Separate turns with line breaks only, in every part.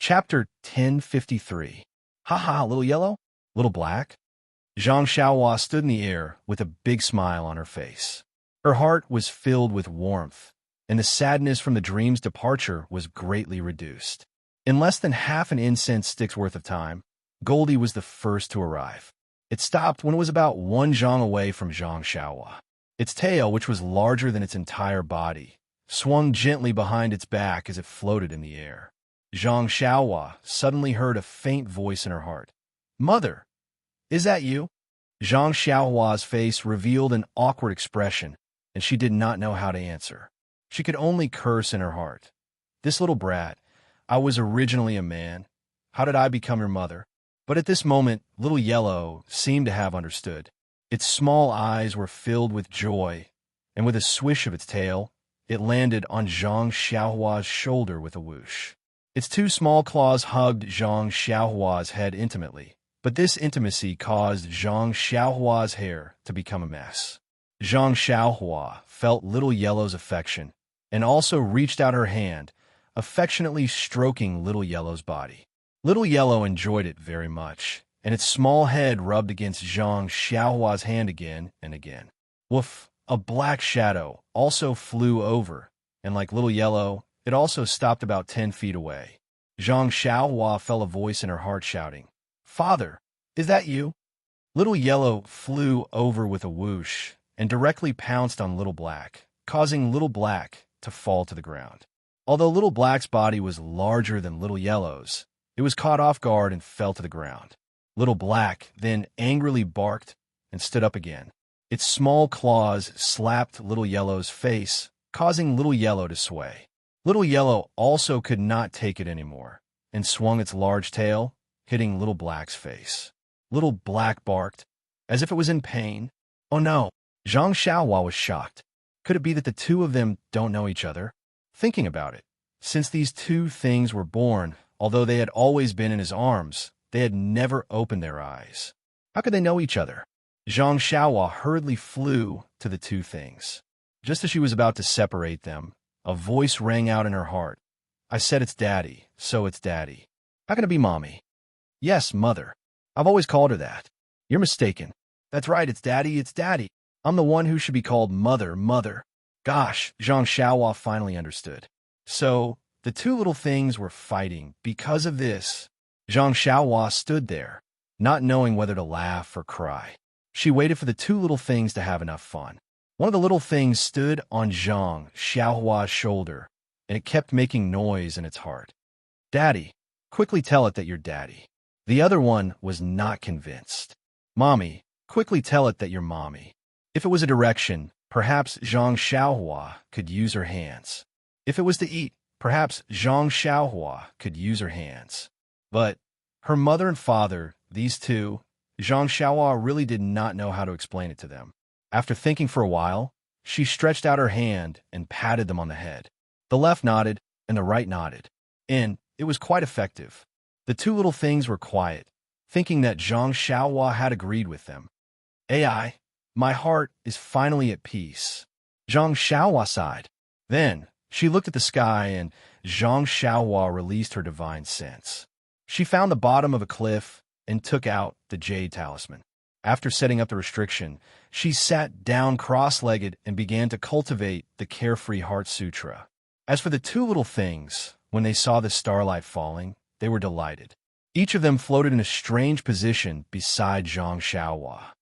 Chapter 1053. Ha, little yellow? Little black? Zhang Xiaohua stood in the air with a big smile on her face. Her heart was filled with warmth, and the sadness from the dream's departure was greatly reduced. In less than half an incense stick's worth of time, Goldie was the first to arrive. It stopped when it was about 1 zhang away from Zhang Xiaohua. Its tail, which was larger than its entire body, swung gently behind its back as it floated in the air. Zhang Xiaohua suddenly heard a faint voice in her heart. "Mother, is that you?" Zhang Xiaohua's face revealed an awkward expression, and she did not know how to answer. She could only curse in her heart. "This little brat, I was originally a man. How did I become your mother?" But at this moment, Little Yellow seemed to have understood. Its small eyes were filled with joy, and with a swish of its tail, it landed on Zhang Xiaohua's shoulder with a whoosh. Its 2 small claws hugged Zhang Xiaohua's head intimately, but this intimacy caused Zhang Xiaohua's hair to become a mess. Zhang Xiaohua felt Little Yellow's affection and also reached out her hand, affectionately stroking Little Yellow's body. Little Yellow enjoyed it very much, and its small head rubbed against Zhang Xiaohua's hand again and again. Woof! A black shadow also flew over, and like Little Yellow, it also stopped about 10 feet away. Zhang Xiaohua felt a voice in her heart shouting, "Father, is that you?" Little Yellow flew over with a whoosh and directly pounced on Little Black, causing Little Black to fall to the ground. Although Little Black's body was larger than Little Yellow's, it was caught off guard and fell to the ground. Little Black then angrily barked and stood up again. Its small claws slapped Little Yellow's face, causing Little Yellow to sway. Little Yellow also could not take it anymore and swung its large tail, hitting Little Black's face. Little Black barked, as if it was in pain. "Oh no!" Zhang Xiaohua was shocked. Could it be that the 2 of them don't know each other? Thinking about it, since these 2 things were born, although they had always been in his arms, they had never opened their eyes. How could they know each other? Zhang Xiaohua hurriedly flew to the 2 things. Just as she was about to separate them, a voice rang out in her heart. "I said it's Daddy, so it's Daddy. How can it be Mommy?" "Yes, Mother. I've always called her that." "You're mistaken. That's right, it's Daddy, it's Daddy. I'm the one who should be called Mother, Mother." Gosh, Zhang Xiaohua finally understood. So, the 2 little things were fighting. Because of this, Zhang Xiaohua stood there, not knowing whether to laugh or cry. She waited for the 2 little things to have enough fun. One of the little things stood on Zhang Xiaohua's shoulder, and it kept making noise in its heart. "Daddy, quickly tell it that you're Daddy." The other one was not convinced. "Mommy, quickly tell it that you're Mommy." If it was a direction, perhaps Zhang Xiaohua could use her hands. If it was to eat, perhaps Zhang Xiaohua could use her hands. But her mother and father, these 2, Zhang Xiaohua really did not know how to explain it to them. After thinking for a while, she stretched out her hand and patted them on the head. The left nodded, and the right nodded. And it was quite effective. The 2 little things were quiet, thinking that Zhang Xiaohua had agreed with them. "AI, my heart is finally at peace." Zhang Xiaohua sighed. Then, she looked at the sky, and Zhang Xiaohua released her divine sense. She found the bottom of a cliff and took out the jade talisman. After setting up the restriction, she sat down cross-legged and began to cultivate the Carefree Heart Sutra. As for the 2 little things, when they saw the starlight falling, they were delighted. Each of them floated in a strange position beside Zhang Xiaohua.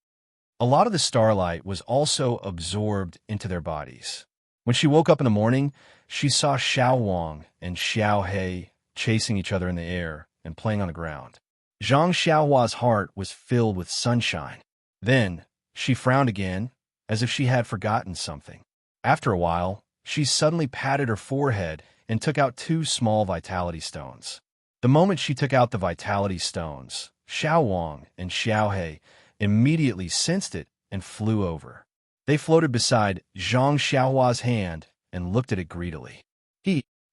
A lot of the starlight was also absorbed into their bodies. When she woke up in the morning, she saw Xiao Wang and Xiao He chasing each other in the air and playing on the ground. Zhang Xiaohua's heart was filled with sunshine. Then, she frowned again, as if she had forgotten something. After a while, she suddenly patted her forehead and took out 2 small vitality stones. The moment she took out the vitality stones, Xiao Wang and Xiao He immediately sensed it and flew over. They floated beside Zhang Xiaohua's hand and looked at it greedily.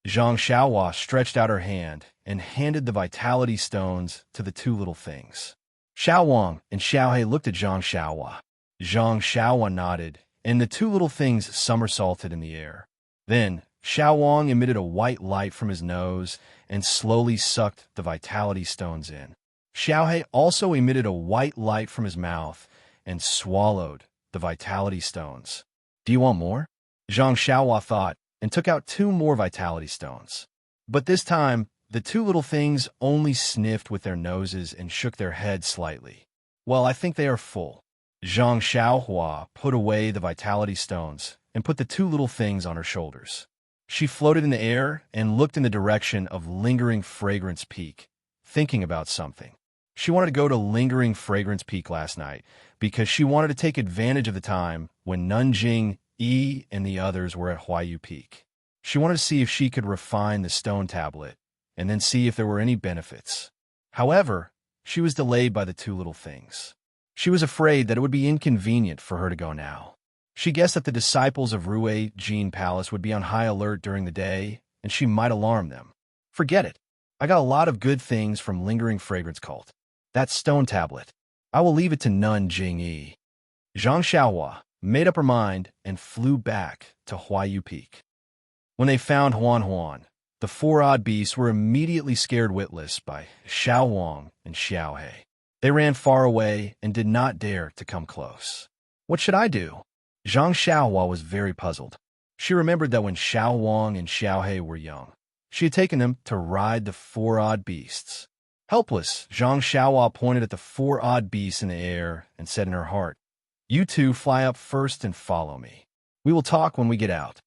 Zhang Xiaohua stretched out her hand and handed the vitality stones to the 2 little things. Xiao Wang and Xiao He looked at Zhang Xiaohua. Zhang Xiaohua nodded, and the 2 little things somersaulted in the air. Then, Xiao Wang emitted a white light from his nose and slowly sucked the vitality stones in. Xiaohe also emitted a white light from his mouth and swallowed the vitality stones. Do you want more? Zhang Xiaohua thought and took out 2 more vitality stones. But this time, the 2 little things only sniffed with their noses and shook their heads slightly. Well, I think they are full. Zhang Xiaohua put away the vitality stones and put the 2 little things on her shoulders. She floated in the air and looked in the direction of Lingering Fragrance Peak, thinking about something. She wanted to go to Lingering Fragrance Peak last night because she wanted to take advantage of the time when Nanjing, Yi, and the others were at Huayu Peak. She wanted to see if she could refine the stone tablet and then see if there were any benefits. However, she was delayed by the 2 little things. She was afraid that it would be inconvenient for her to go now. She guessed that the disciples of Rue Jean Palace would be on high alert during the day, and she might alarm them. Forget it. I got a lot of good things from Lingering Fragrance Cult. That stone tablet. I will leave it to Nun Jingyi. Zhang Xiaohua made up her mind and flew back to Huayu Peak. When they found Huan Huan, the 4 odd beasts were immediately scared witless by Xiao Wang and Xiao He. They ran far away and did not dare to come close. What should I do? Zhang Xiaohua was very puzzled. She remembered that when Xiao Wang and Xiao He were young, she had taken them to ride the 4 odd beasts. Helpless, Zhang Xiaohua pointed at the 4 odd beasts in the air and said in her heart, "You 2 fly up first and follow me. We will talk when we get out."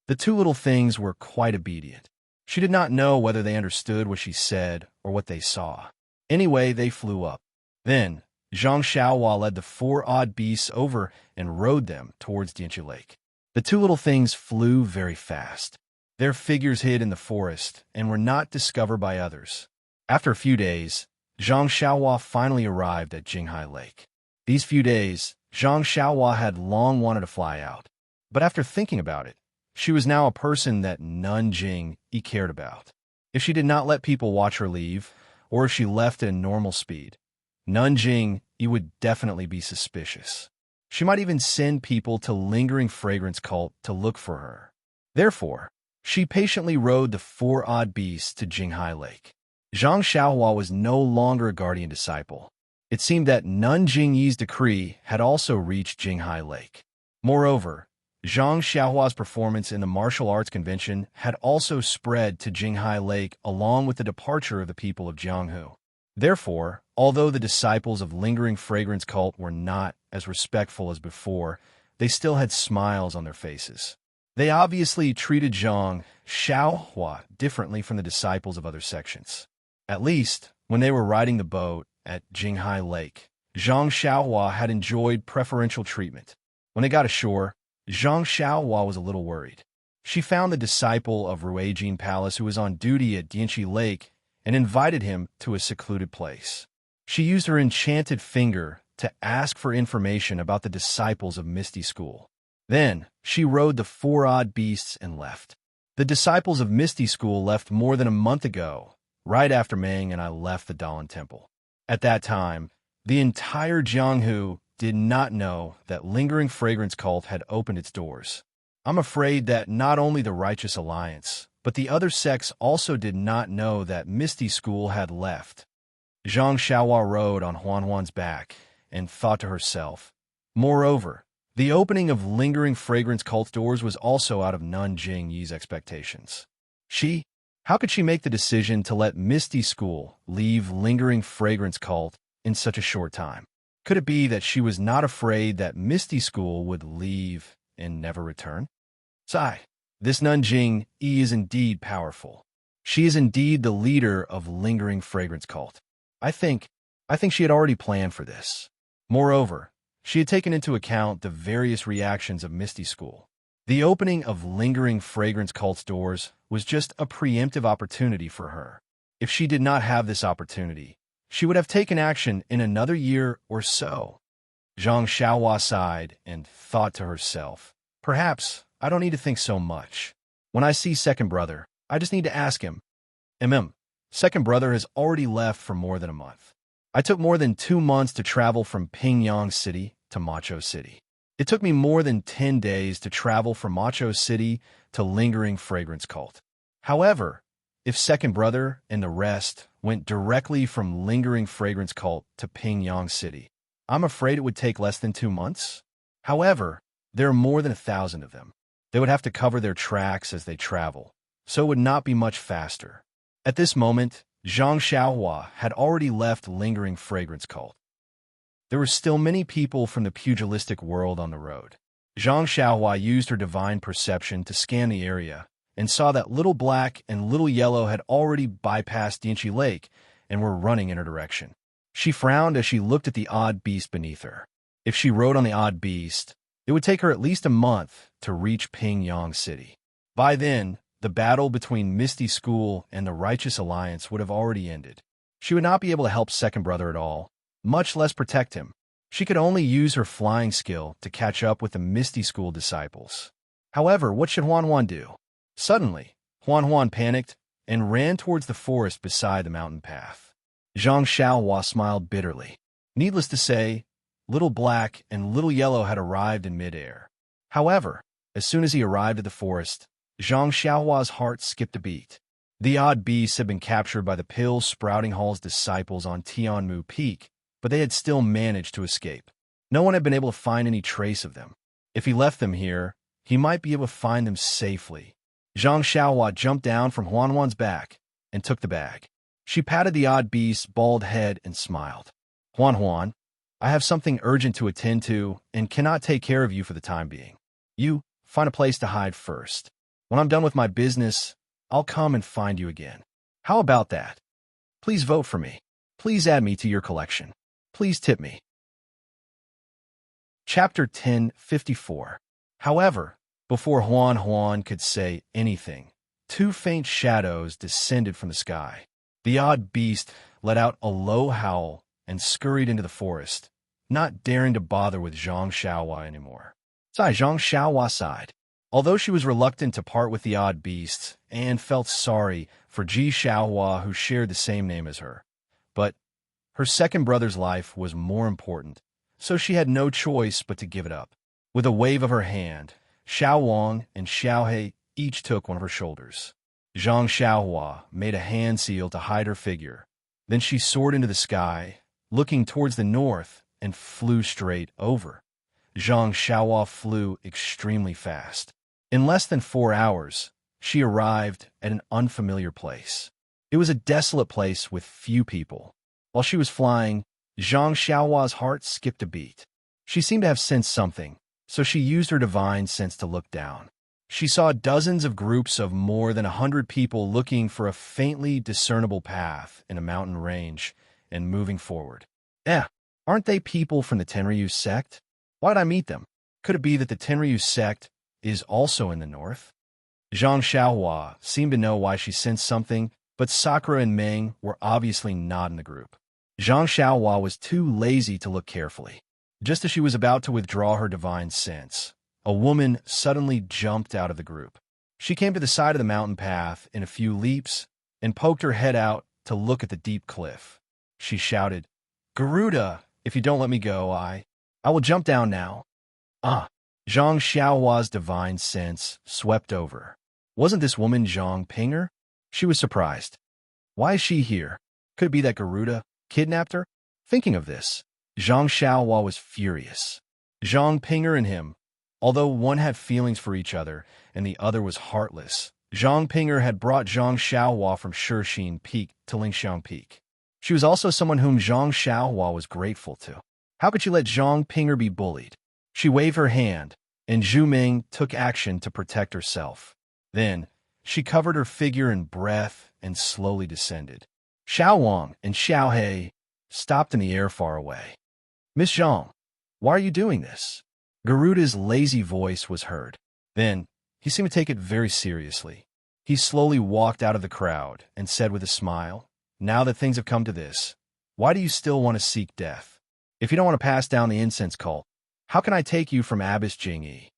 The 2 little things were quite obedient. She did not know whether they understood what she said or what they saw. Anyway, they flew up. Then, Zhang Xiaohua led the 4 odd beasts over and rode them towards Dianchi Lake. The 2 little things flew very fast. Their figures hid in the forest and were not discovered by others. After a few days, Zhang Xiaohua finally arrived at Jinghai Lake. These few days, Zhang Xiaohua had long wanted to fly out. But after thinking about it, she was now a person that Nun Jingyi cared about. If she did not let people watch her leave, or if she left at a normal speed, Nun Jingyi would definitely be suspicious. She might even send people to Lingering Fragrance Cult to look for her. Therefore, she patiently rode the 4 odd beasts to Jinghai Lake. Zhang Xiaohua was no longer a guardian disciple. It seemed that Nun Jingyi's decree had also reached Jinghai Lake. Moreover, Zhang Xiaohua's performance in the martial arts convention had also spread to Jinghai Lake along with the departure of the people of Jianghu. Therefore, although the disciples of Lingering Fragrance Cult were not as respectful as before, they still had smiles on their faces. They obviously treated Zhang Xiaohua differently from the disciples of other sections. At least, when they were riding the boat at Jinghai Lake, Zhang Xiaohua had enjoyed preferential treatment. When they got ashore, Zhang Xiaohua was a little worried. She found the disciple of Rue Jean Palace who was on duty at Dianchi Lake and invited him to a secluded place. She used her enchanted finger to ask for information about the disciples of Misty School. Then, she rode the 4 odd beasts and left. The disciples of Misty School left more than a month ago, right after Meng and I left the Dalan Temple. At that time, the entire Jianghu did not know that Lingering Fragrance Cult had opened its doors. I'm afraid that not only the Righteous Alliance, but the other sects also did not know that Misty School had left. Zhang Xiaohua rode on Huan Huan's back and thought to herself. Moreover, the opening of Lingering Fragrance Cult's doors was also out of Nun Jingyi's expectations. How could she make the decision to let Misty School leave Lingering Fragrance Cult in such a short time? Could it be that she was not afraid that Misty School would leave and never return? Sigh. This Nun Jingyi is indeed powerful. She is indeed the leader of Lingering Fragrance Cult. I think she had already planned for this. Moreover, she had taken into account the various reactions of Misty School. The opening of Lingering Fragrance Cult's doors was just a preemptive opportunity for her. If she did not have this opportunity, she would have taken action in another year or so. Zhang Xiaohua sighed and thought to herself, perhaps I don't need to think so much. When I see Second Brother, I just need to ask him. Second Brother has already left for more than a month. I took more than 2 months to travel from Pingyang City to Macho City. It took me more than 10 days to travel from Macho City to Lingering Fragrance Cult. However, if Second Brother and the rest went directly from Lingering Fragrance Cult to Pingyang City, I'm afraid it would take less than 2 months. However, there are more than 1,000 of them. They would have to cover their tracks as they travel, so it would not be much faster. At this moment, Zhang Xiaohua had already left Lingering Fragrance Cult. There were still many people from the pugilistic world on the road. Zhang Xiaohua used her divine perception to scan the area and saw that Little Black and Little Yellow had already bypassed Dianchi Lake and were running in her direction. She frowned as she looked at the odd beast beneath her. If she rode on the odd beast, it would take her at least a month to reach Pingyang City. By then, the battle between Misty School and the Righteous Alliance would have already ended. She would not be able to help Second Brother at all, much less protect him. She could only use her flying skill to catch up with the Misty School disciples. However, what should Huan Huan do? Suddenly, Huan Huan panicked and ran towards the forest beside the mountain path. Zhang Xiaohua smiled bitterly. Needless to say, Little Black and Little Yellow had arrived in midair. However, as soon as he arrived at the forest, Zhang Xiaohua's heart skipped a beat. The odd beasts had been captured by the Pill-Sprouting Hall's disciples on Tianmu Peak, but they had still managed to escape. No one had been able to find any trace of them. If he left them here, he might be able to find them safely. Zhang Xiaohua jumped down from Huan Huan's back and took the bag. She patted the odd beast's bald head and smiled. Huan Huan, I have something urgent to attend to and cannot take care of you for the time being. You, find a place to hide first. When I'm done with my business, I'll come and find you again. How about that? Please vote for me. Please add me to your collection. Please tip me. Chapter 1054. However, before Huan Huan could say anything, 2 faint shadows descended from the sky. The odd beast let out a low howl and scurried into the forest, not daring to bother with Zhang Xiaohua anymore. Zhang Xiaohua sighed. Although she was reluctant to part with the odd beasts and felt sorry for Ji Xiaohua, who shared the same name as her, but her second brother's life was more important, so she had no choice but to give it up. With a wave of her hand, Xiao Wang and Xiao He each took one of her shoulders. Zhang Xiaohua made a hand seal to hide her figure. Then she soared into the sky, looking towards the north, and flew straight over. Zhang Xiaohua flew extremely fast. In less than 4 hours, she arrived at an unfamiliar place. It was a desolate place with few people. While she was flying, Zhang Xiaohua's heart skipped a beat. She seemed to have sensed something, so she used her divine sense to look down. She saw dozens of groups of more than 100 people looking for a faintly discernible path in a mountain range and moving forward. Aren't they people from the Tenryu sect? Why did I meet them? Could it be that the Tenryu sect is also in the north? Zhang Xiaohua seemed to know why she sensed something, but Sakura and Meng were obviously not in the group. Zhang Xiaohua was too lazy to look carefully. Just as she was about to withdraw her divine sense, a woman suddenly jumped out of the group. She came to the side of the mountain path in a few leaps and poked her head out to look at the deep cliff. She shouted, "Garuda, if you don't let me go, I will jump down now." Zhang Xiaohua's divine sense swept over. Wasn't this woman Zhang Pinger? She was surprised. Why is she here? Could it be that Garuda kidnapped her? Thinking of this, Zhang Xiaohua was furious. Zhang Pinger and him, although one had feelings for each other and the other was heartless, Zhang Pinger had brought Zhang Xiaohua from Shixin Peak to Lingxiang Peak. She was also someone whom Zhang Xiaohua was grateful to. How could she let Zhang Pinger be bullied? She waved her hand, and Zhu Ming took action to protect herself. Then, she covered her figure in breath and slowly descended. Xiao Wang and Xiao He stopped in the air far away. "Miss Zhang, why are you doing this?" Garuda's lazy voice was heard. Then, he seemed to take it very seriously. He slowly walked out of the crowd and said with a smile, "Now that things have come to this, why do you still want to seek death? If you don't want to pass down the incense cult, how can I take you from Abbess Jingyi?"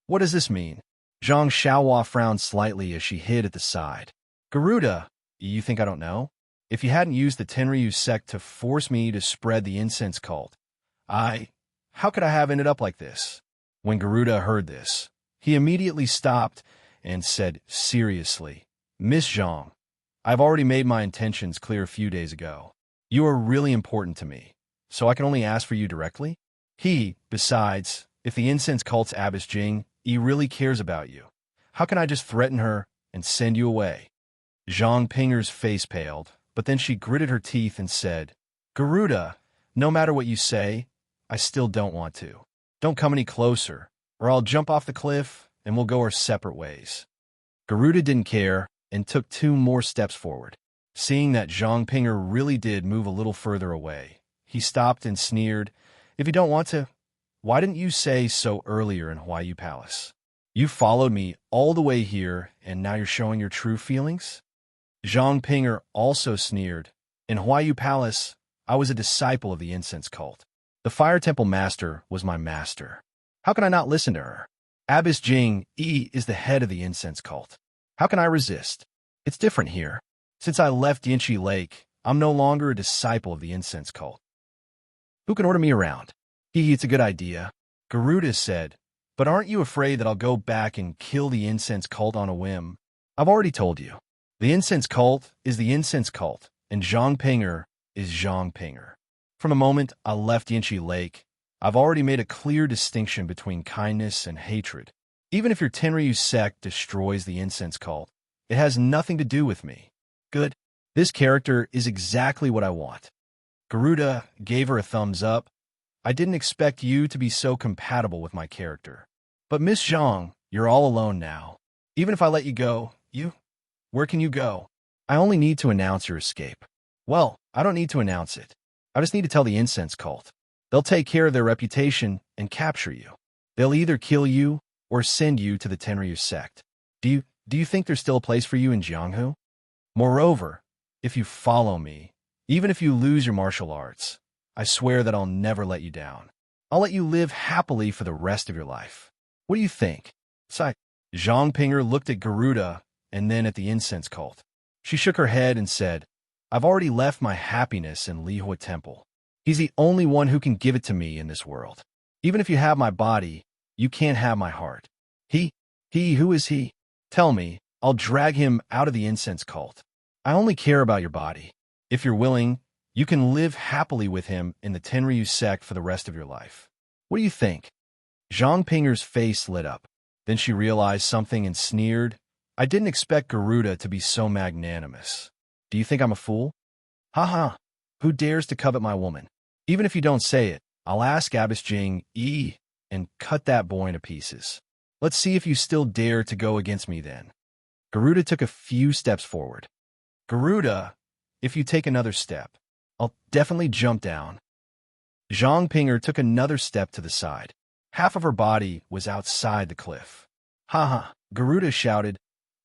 What does this mean? Zhang Xiaohua frowned slightly as she hid at the side. "Garuda, you think I don't know? If you hadn't used the Tenryu sect to force me to spread the incense cult, I How could I have ended up like this? When Garuda heard this, he immediately stopped and said seriously, Miss Zhang, I've already made my intentions clear a few days ago. You are really important to me, so I can only ask for you directly? Besides, if the incense cult's Abbess Jing, he really cares about you. How can I just threaten her and send you away? Zhang Pinger's face paled, but then she gritted her teeth and said, Garuda, no matter what you say, I still don't want to. Don't come any closer, or I'll jump off the cliff and we'll go our separate ways. Garuda didn't care and took 2 more steps forward. Seeing that Zhang Pinger really did move a little further away, he stopped and sneered, If you don't want to, why didn't you say so earlier in Huayu Palace? You followed me all the way here, and now you're showing your true feelings? Zhang Pinger also sneered, In Huayu Palace, I was a disciple of the incense cult. The Fire Temple Master was my master. How can I not listen to her? Abbess Jing is the head of the incense cult. How can I resist? It's different here. Since I left Yinchi Lake, I'm no longer a disciple of the incense cult. Who can order me around? It's a good idea, Garuda said, but aren't you afraid that I'll go back and kill the incense cult on a whim? I've already told you. The incense cult is the incense cult, and Zhang Pinger is Zhang Pinger. From the moment I left Yinchi Lake, I've already made a clear distinction between kindness and hatred. Even if your Tenryu sect destroys the incense cult, it has nothing to do with me. Good. This character is exactly what I want. Garuda gave her a thumbs up. I didn't expect you to be so compatible with my character. But Miss Zhang, you're all alone now. Even if I let you go, where can you go? I only need to announce your escape. Well, I don't need to announce it. I just need to tell the incense cult. They'll take care of their reputation and capture you. They'll either kill you or send you to the Tenryu sect. Do you think there's still a place for you in Jianghu? Moreover, if you follow me, even if you lose your martial arts, I swear that I'll never let you down. I'll let you live happily for the rest of your life. What do you think? Zhang Pinger looked at Garuda and then at the incense cult. She shook her head and said, I've already left my happiness in Lihua Temple. He's the only one who can give it to me in this world. Even if you have my body, you can't have my heart. Who is he? Tell me, I'll drag him out of the incense cult. I only care about your body. If you're willing, you can live happily with him in the Tenryu sect for the rest of your life. What do you think? Zhang Pinger's face lit up. Then she realized something and sneered, I didn't expect Garuda to be so magnanimous. Do you think I'm a fool? Who dares to covet my woman? Even if you don't say it, I'll ask Abbess Jing and cut that boy to pieces. Let's see if you still dare to go against me then. Garuda took a few steps forward. Garuda, if you take another step, I'll definitely jump down. Zhang Pinger took another step to the side. Half of her body was outside the cliff. Garuda shouted,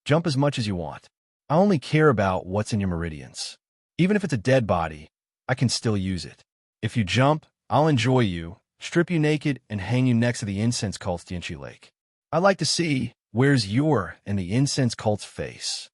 Jump as much as you want. I only care about what's in your meridians. Even if it's a dead body, I can still use it. If you jump, I'll enjoy you, strip you naked, and hang you next to the incense cult's Yinchi Lake. I'd like to see where's your and the incense cult's face.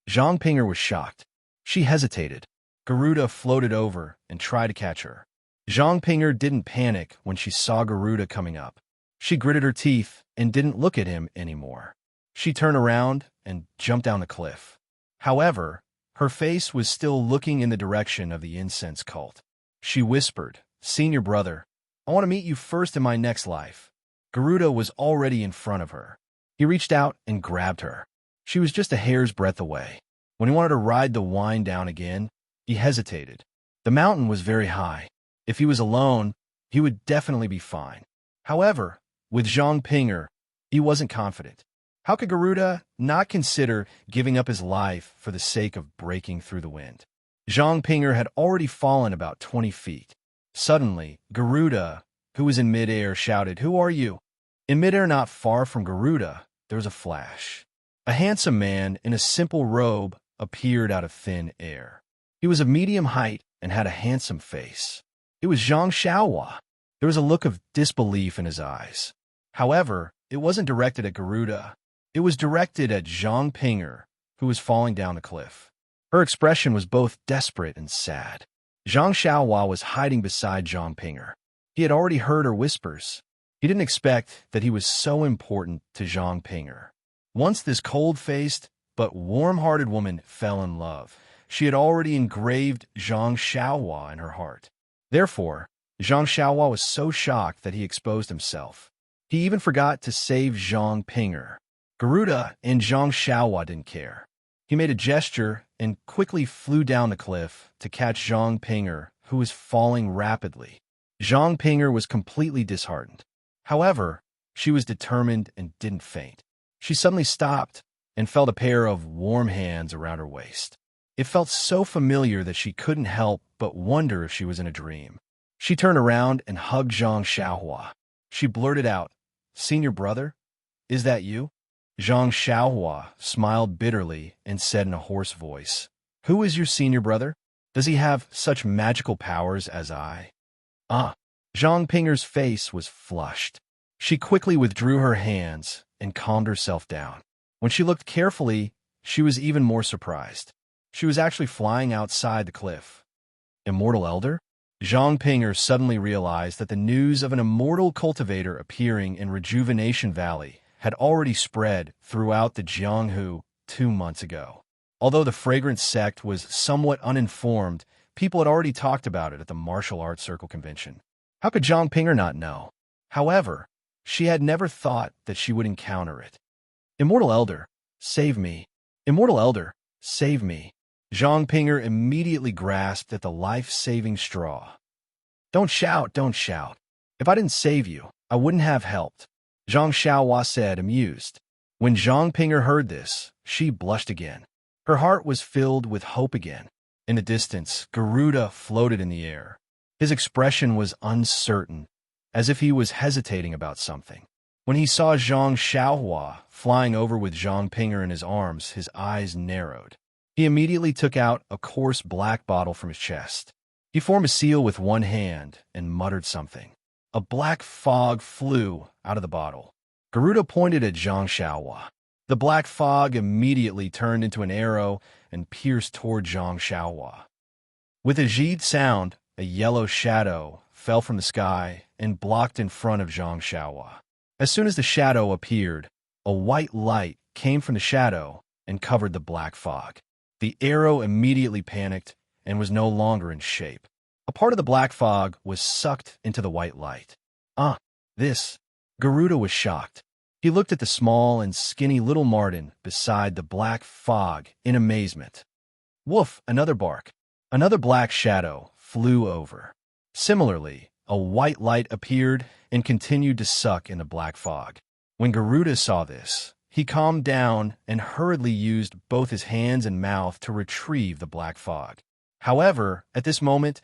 Zhang Pinger was shocked. She hesitated. Garuda floated over and tried to catch her. Zhang Pinger didn't panic when she saw Garuda coming up. She gritted her teeth and didn't look at him anymore. She turned around and jumped down the cliff. However, her face was still looking in the direction of the incense cult. She whispered, Senior brother, I want to meet you first in my next life. Garuda was already in front of her. He reached out and grabbed her. She was just a hair's breadth away. When he wanted to ride the wind down again, he hesitated. The mountain was very high. If he was alone, he would definitely be fine. However, with Zhang Pinger, he wasn't confident. How could Garuda not consider giving up his life for the sake of breaking through the wind? Zhang Pinger had already fallen about 20 feet. Suddenly, Garuda, who was in midair, shouted, Who are you? In midair not far from Garuda, there was a flash. A handsome man in a simple robe appeared out of thin air. He was of medium height and had a handsome face. It was Zhang Xiaohua. There was a look of disbelief in his eyes. However, it wasn't directed at Garuda. It was directed at Zhang Pinger, who was falling down the cliff. Her expression was both desperate and sad. Zhang Xiaohua was hiding beside Zhang Pinger. He had already heard her whispers. He didn't expect that he was so important to Zhang Pinger. Once this cold-faced but warm-hearted woman fell in love, she had already engraved Zhang Xiaohua in her heart. Therefore, Zhang Xiaohua was so shocked that he exposed himself. He even forgot to save Zhang Pinger. Garuda and Zhang Xiaohua didn't care. He made a gesture and quickly flew down the cliff to catch Zhang Pinger, who was falling rapidly. Zhang Pinger was completely disheartened. However, she was determined and didn't faint. She suddenly stopped and felt a pair of warm hands around her waist. It felt so familiar that she couldn't help but wonder if she was in a dream. She turned around and hugged Zhang Xiaohua. She blurted out, "Senior brother, is that you?" Zhang Xiaohua smiled bitterly and said in a hoarse voice, "Who is your senior brother? Does he have such magical powers as I?" Ah! Zhang Pinger's face was flushed. She quickly withdrew her hands and calmed herself down. When she looked carefully, she was even more surprised. She was actually flying outside the cliff. Immortal Elder? Zhang Pinger suddenly realized that the news of an immortal cultivator appearing in Rejuvenation Valley had already spread throughout the Jianghu 2 months ago. Although the Fragrance sect was somewhat uninformed, people had already talked about it at the Martial Arts Circle convention. How could Zhang Pinger not know? However, she had never thought that she would encounter it. Immortal Elder, save me. Immortal Elder, save me. Zhang Pinger immediately grasped at the life-saving straw. Don't shout, don't shout. If I didn't save you, I wouldn't have helped, Zhang Xiaohua said, amused. When Zhang Pinger heard this, she blushed again. Her heart was filled with hope again. In the distance, Garuda floated in the air. His expression was uncertain, as if he was hesitating about something. When he saw Zhang Xiaohua flying over with Zhang Pinger in his arms, his eyes narrowed. He immediately took out a coarse black bottle from his chest. He formed a seal with one hand and muttered something. A black fog flew out of the bottle. Garuda pointed at Zhang Xiaohua. The black fog immediately turned into an arrow and pierced toward Zhang Xiaohua. With a zheed sound, a yellow shadow fell from the sky and blocked in front of Zhang Xiaohua. As soon as the shadow appeared, a white light came from the shadow and covered the black fog. The arrow immediately panicked and was no longer in shape. A part of the black fog was sucked into the white light. This. Garuda was shocked. He looked at the small and skinny little Martin beside the black fog in amazement. Woof, another bark. Another black shadow flew over. Similarly, a white light appeared and continued to suck in the black fog. When Garuda saw this, he calmed down and hurriedly used both his hands and mouth to retrieve the black fog. However, at this moment,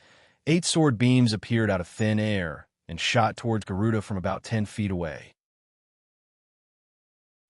8 sword beams appeared out of thin air and shot towards Garuda from about 10 feet away.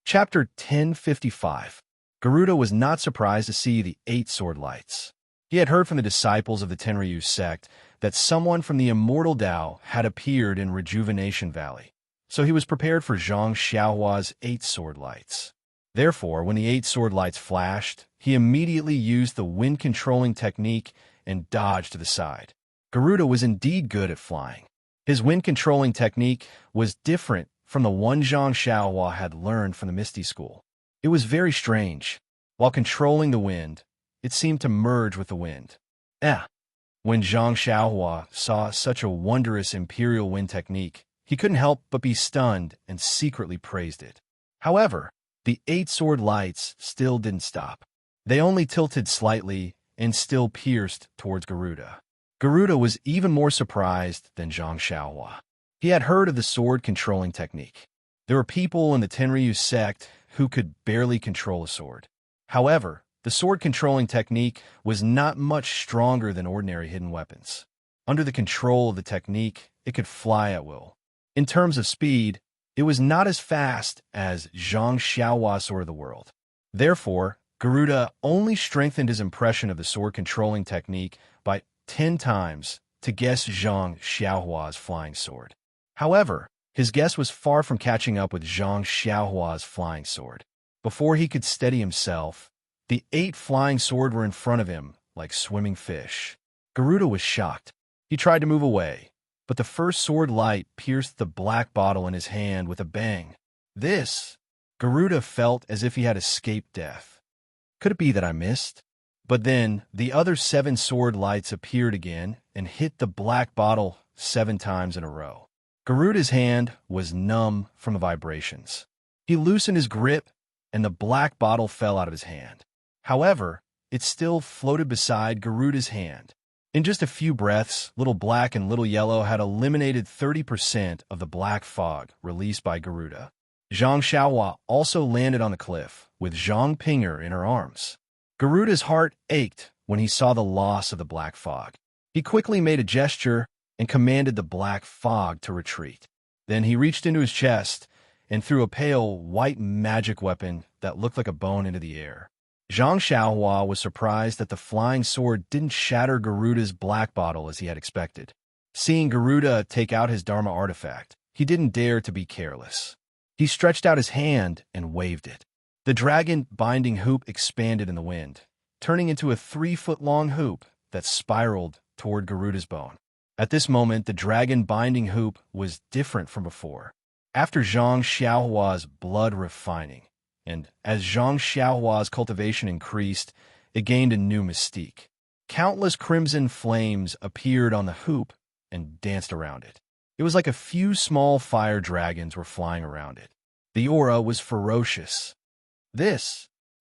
Chapter 1055. Garuda was not surprised to see the 8 sword lights. He had heard from the disciples of the Tenryu sect that someone from the Immortal Tao had appeared in Rejuvenation Valley, so he was prepared for Zhang Xiaohua's 8 sword lights. Therefore, when the 8 sword lights flashed, he immediately used the wind-controlling technique and dodged to the side. Garuda was indeed good at flying. His wind-controlling technique was different from the one Zhang Xiaohua had learned from the Misty School. It was very strange. While controlling the wind, it seemed to merge with the wind. When Zhang Xiaohua saw such a wondrous imperial wind technique, he couldn't help but be stunned and secretly praised it. However, the 8 sword lights still didn't stop. They only tilted slightly and still pierced towards Garuda. Garuda was even more surprised than Zhang Xiaohua. He had heard of the sword-controlling technique. There were people in the Tenryu sect who could barely control a sword. However, the sword-controlling technique was not much stronger than ordinary hidden weapons. Under the control of the technique, it could fly at will. In terms of speed, it was not as fast as Zhang Xiaohua's Sword of the World. Therefore, Garuda only strengthened his impression of the sword-controlling technique by 10 times to guess Zhang Xiaohua's flying sword. However, his guess was far from catching up with Zhang Xiaohua's flying sword. Before he could steady himself, the 8 flying sword were in front of him like swimming fish. Garuda was shocked. He tried to move away, but the first sword light pierced the black bottle in his hand with a bang. This, Garuda felt as if he had escaped death. Could it be that I missed? But then, the other 7 sword lights appeared again and hit the black bottle 7 times in a row. Garuda's hand was numb from the vibrations. He loosened his grip, and the black bottle fell out of his hand. However, it still floated beside Garuda's hand. In just a few breaths, Little Black and Little Yellow had eliminated 30% of the black fog released by Garuda. Zhang Xiaohua also landed on the cliff, with Zhang Ping'er in her arms. Garuda's heart ached when he saw the loss of the black fog. He quickly made a gesture and commanded the black fog to retreat. Then he reached into his chest and threw a pale, white magic weapon that looked like a bone into the air. Zhang Xiaohua was surprised that the flying sword didn't shatter Garuda's black bottle as he had expected. Seeing Garuda take out his Dharma artifact, he didn't dare to be careless. He stretched out his hand and waved it. The dragon binding hoop expanded in the wind, turning into a 3-foot-long hoop that spiraled toward Garuda's bone. At this moment, the dragon binding hoop was different from before. After Zhang Xiaohua's blood refining, and as Zhang Xiaohua's cultivation increased, it gained a new mystique. Countless crimson flames appeared on the hoop and danced around it. It was like a few small fire dragons were flying around it. The aura was ferocious.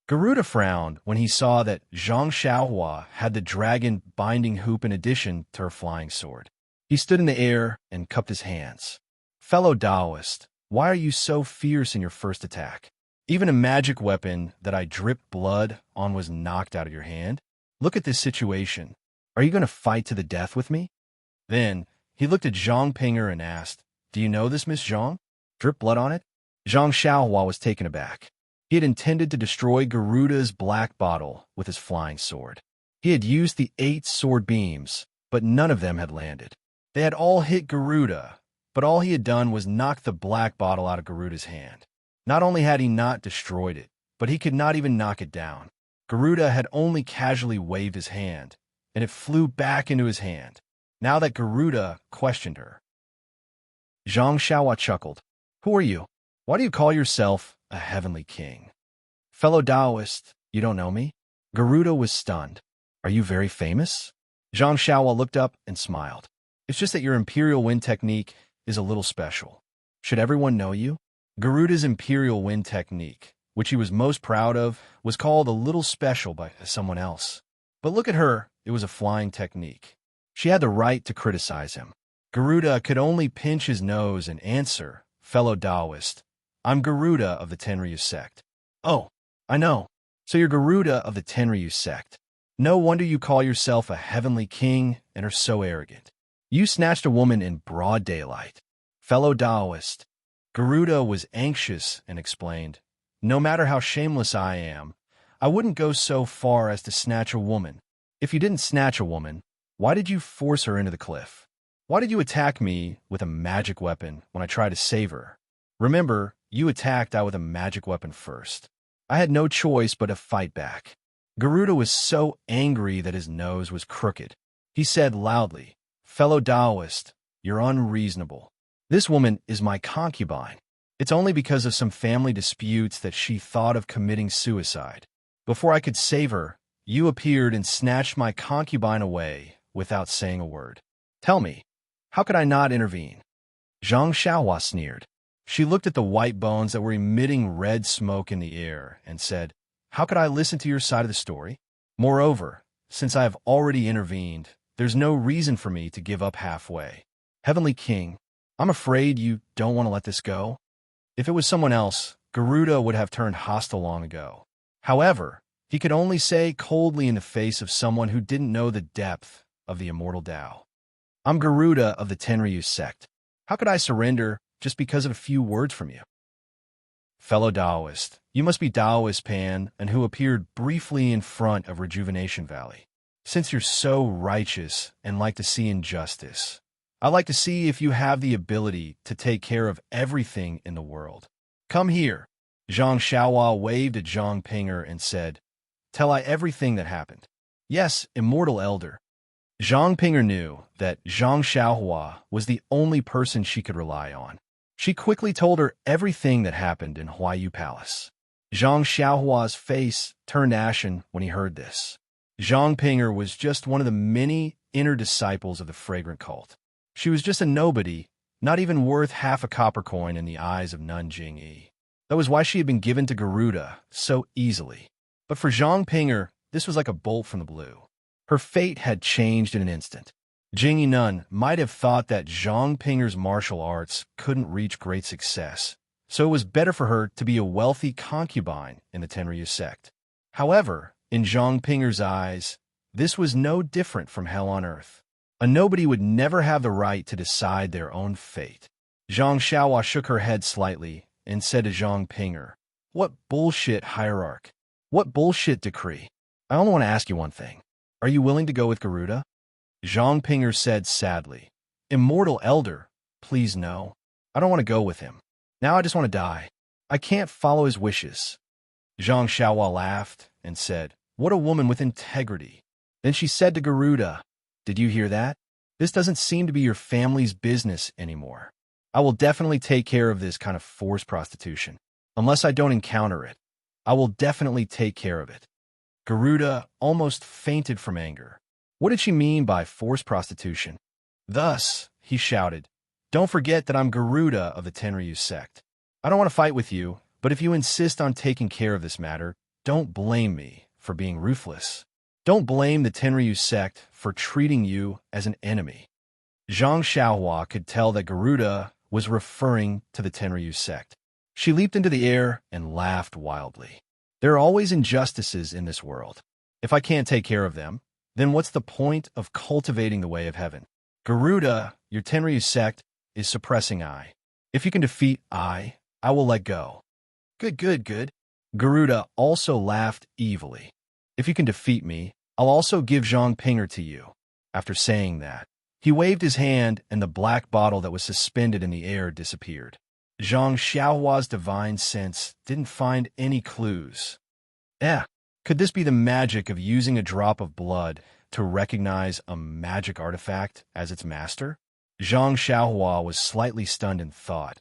Garuda frowned when he saw that Zhang Xiaohua had the dragon binding hoop in addition to her flying sword. He stood in the air and cupped his hands. Fellow Taoist, why are you so fierce in your first attack? Even a magic weapon that I dripped blood on was knocked out of your hand. Look at this situation. Are you going to fight to the death with me? Then he looked at Zhang Ping'er and asked, Do you know this, Miss Zhang? Drip blood on it? Zhang Xiaohua was taken aback. He had intended to destroy Garuda's black bottle with his flying sword. He had used the 8 sword beams, but none of them had landed. They had all hit Garuda, but all he had done was knock the black bottle out of Garuda's hand. Not only had he not destroyed it, but he could not even knock it down. Garuda had only casually waved his hand, and it flew back into his hand. Now that Garuda questioned her. Zhang Xiaohua chuckled. Who are you? Why do you call yourself a heavenly king? Fellow Taoist, you don't know me? Garuda was stunned. Are you very famous? Zhang Xiaohua looked up and smiled. It's just that your imperial wind technique is a little special. Should everyone know you? Garuda's imperial wind technique, which he was most proud of, was called a little special by someone else. But look at her, it was a flying technique. She had the right to criticize him. Garuda could only pinch his nose and answer, Fellow Taoist, I'm Garuda of the Tenryu sect. Oh, I know. So you're Garuda of the Tenryu sect. No wonder you call yourself a heavenly king and are so arrogant. You snatched a woman in broad daylight. Fellow Taoist. Garuda was anxious and explained, No matter how shameless I am, I wouldn't go so far as to snatch a woman. If you didn't snatch a woman, why did you force her into the cliff? Why did you attack me with a magic weapon when I tried to save her? Remember, you attacked I with a magic weapon first. I had no choice but to fight back. Garuda was so angry that his nose was crooked. He said loudly, Fellow Taoist, you're unreasonable. This woman is my concubine. It's only because of some family disputes that she thought of committing suicide. Before I could save her, you appeared and snatched my concubine away without saying a word. Tell me, how could I not intervene? Zhang Xiaohua sneered. She looked at the white bones that were emitting red smoke in the air and said, How could I listen to your side of the story? Moreover, since I have already intervened, there's no reason for me to give up halfway. Heavenly King, I'm afraid you don't want to let this go. If it was someone else, Garuda would have turned hostile long ago. However, he could only say coldly in the face of someone who didn't know the depth of the immortal Tao. I'm Garuda of the Tenryu sect. How could I surrender just because of a few words from you? Fellow Taoist, you must be Taoist Pan and who appeared briefly in front of Rejuvenation Valley. Since you're so righteous and like to see injustice, I'd like to see if you have the ability to take care of everything in the world. Come here. Zhang Xiaohua waved at Zhang Ping'er and said, Tell I everything that happened. Yes, immortal elder. Zhang Ping'er knew that Zhang Xiaohua was the only person she could rely on. She quickly told her everything that happened in Huayu Palace. Zhang Xiaohua's face turned ashen when he heard this. Zhang Ping'er was just one of the many inner disciples of the fragrant cult. She was just a nobody, not even worth half a copper coin in the eyes of Nun Jingyi. That was why she had been given to Garuda so easily. But for Zhang Ping'er, this was like a bolt from the blue. Her fate had changed in an instant. Jingyi Nun might have thought that Zhang Ping'er's martial arts couldn't reach great success, so it was better for her to be a wealthy concubine in the Tenryu sect. However, in Zhang Ping'er's eyes, this was no different from hell on earth. A nobody would never have the right to decide their own fate. Zhang Xiaohua shook her head slightly and said to Zhang Ping'er, "What bullshit hierarch? What bullshit decree? I only want to ask you one thing. Are you willing to go with Garuda?" Zhang Ping'er said sadly, "Immortal Elder, please no. I don't want to go with him. Now I just want to die. I can't follow his wishes." Zhang Xiaohua laughed and said, "What a woman with integrity." Then she said to Garuda, "Did you hear that? This doesn't seem to be your family's business anymore. I will definitely take care of this kind of forced prostitution. Unless I don't encounter it, I will definitely take care of it." Garuda almost fainted from anger. What did she mean by forced prostitution? Thus, he shouted, "Don't forget that I'm Garuda of the Tenryu sect. I don't want to fight with you, but if you insist on taking care of this matter, don't blame me for being ruthless. Don't blame the Tenryu sect for treating you as an enemy." Zhang Xiaohua could tell that Garuda was referring to the Tenryu sect. She leaped into the air and laughed wildly. There are always injustices in this world. If I can't take care of them, then what's the point of cultivating the way of heaven? Garuda, your Tenryu sect, is suppressing I. If you can defeat I will let go. Good, good, good. Garuda also laughed evilly. If you can defeat me, I'll also give Zhang Ping'er to you. After saying that, he waved his hand and the black bottle that was suspended in the air disappeared. Zhang Xiaohua's divine sense didn't find any clues. Could this be the magic of using a drop of blood to recognize a magic artifact as its master? Zhang Xiaohua was slightly stunned in thought.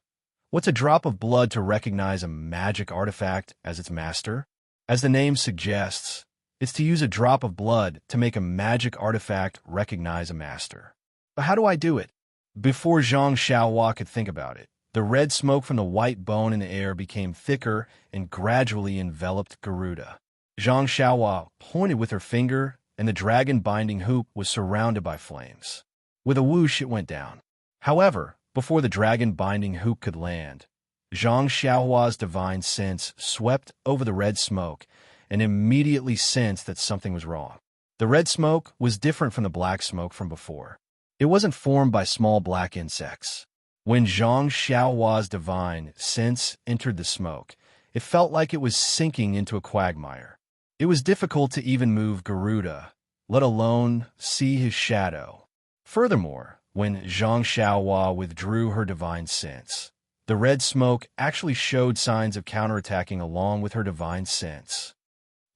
What's a drop of blood to recognize a magic artifact as its master? As the name suggests, it's to use a drop of blood to make a magic artifact recognize a master. But how do I do it? Before Zhang Xiaohua could think about it, the red smoke from the white bone in the air became thicker and gradually enveloped Garuda. Zhang Xiaohua pointed with her finger, and the dragon-binding hoop was surrounded by flames. With a whoosh, it went down. However, before the dragon-binding hoop could land, Zhang Xiaohua's divine sense swept over the red smoke and immediately sensed that something was wrong. The red smoke was different from the black smoke from before. It wasn't formed by small black insects. When Zhang Xiaohua's divine sense entered the smoke, it felt like it was sinking into a quagmire. It was difficult to even move Garuda, let alone see his shadow. Furthermore, when Zhang Xiaohua withdrew her divine sense, the red smoke actually showed signs of counterattacking along with her divine sense.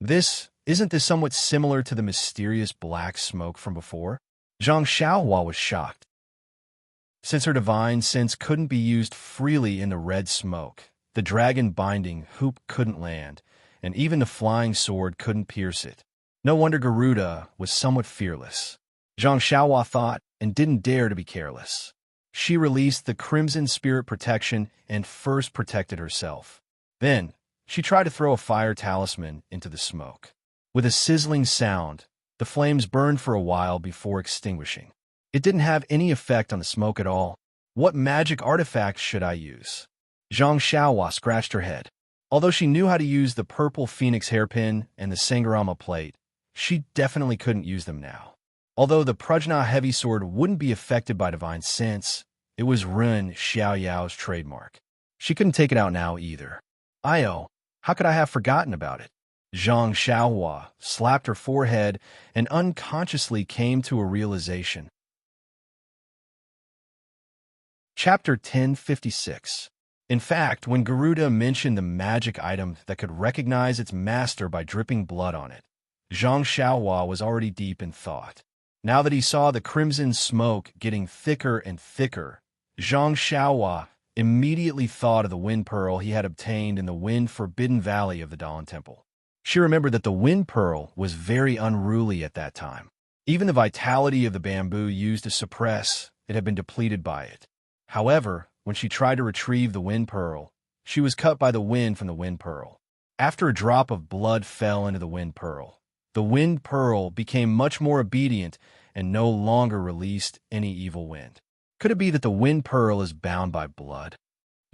Isn't this somewhat similar to the mysterious black smoke from before? Zhang Xiaohua was shocked. Since her divine sense couldn't be used freely in the red smoke, the dragon-binding hoop couldn't land, and even the flying sword couldn't pierce it. No wonder Garuda was somewhat fearless. Zhang Xiaohua thought and didn't dare to be careless. She released the Crimson Spirit Protection and first protected herself. Then, she tried to throw a fire talisman into the smoke. With a sizzling sound, the flames burned for a while before extinguishing. It didn't have any effect on the smoke at all. What magic artifacts should I use? Zhang Xiaohua scratched her head. Although she knew how to use the purple phoenix hairpin and the Sangarama plate, she definitely couldn't use them now. Although the Prajna heavy sword wouldn't be affected by divine sense, it was Run Xiaoyao's trademark. She couldn't take it out now either. How could I have forgotten about it? Zhang Xiaohua slapped her forehead and unconsciously came to a realization. Chapter 1056. In fact, when Garuda mentioned the magic item that could recognize its master by dripping blood on it, Zhang Xiaohua was already deep in thought. Now that he saw the crimson smoke getting thicker and thicker, Zhang Xiaohua immediately thought of the wind pearl he had obtained in the wind-forbidden valley of the Dawn Temple. She remembered that the wind pearl was very unruly at that time. Even the vitality of the bamboo used to suppress it had been depleted by it. However, when she tried to retrieve the wind pearl, she was cut by the wind from the wind pearl. After a drop of blood fell into the wind pearl became much more obedient and no longer released any evil wind. Could it be that the wind pearl is bound by blood?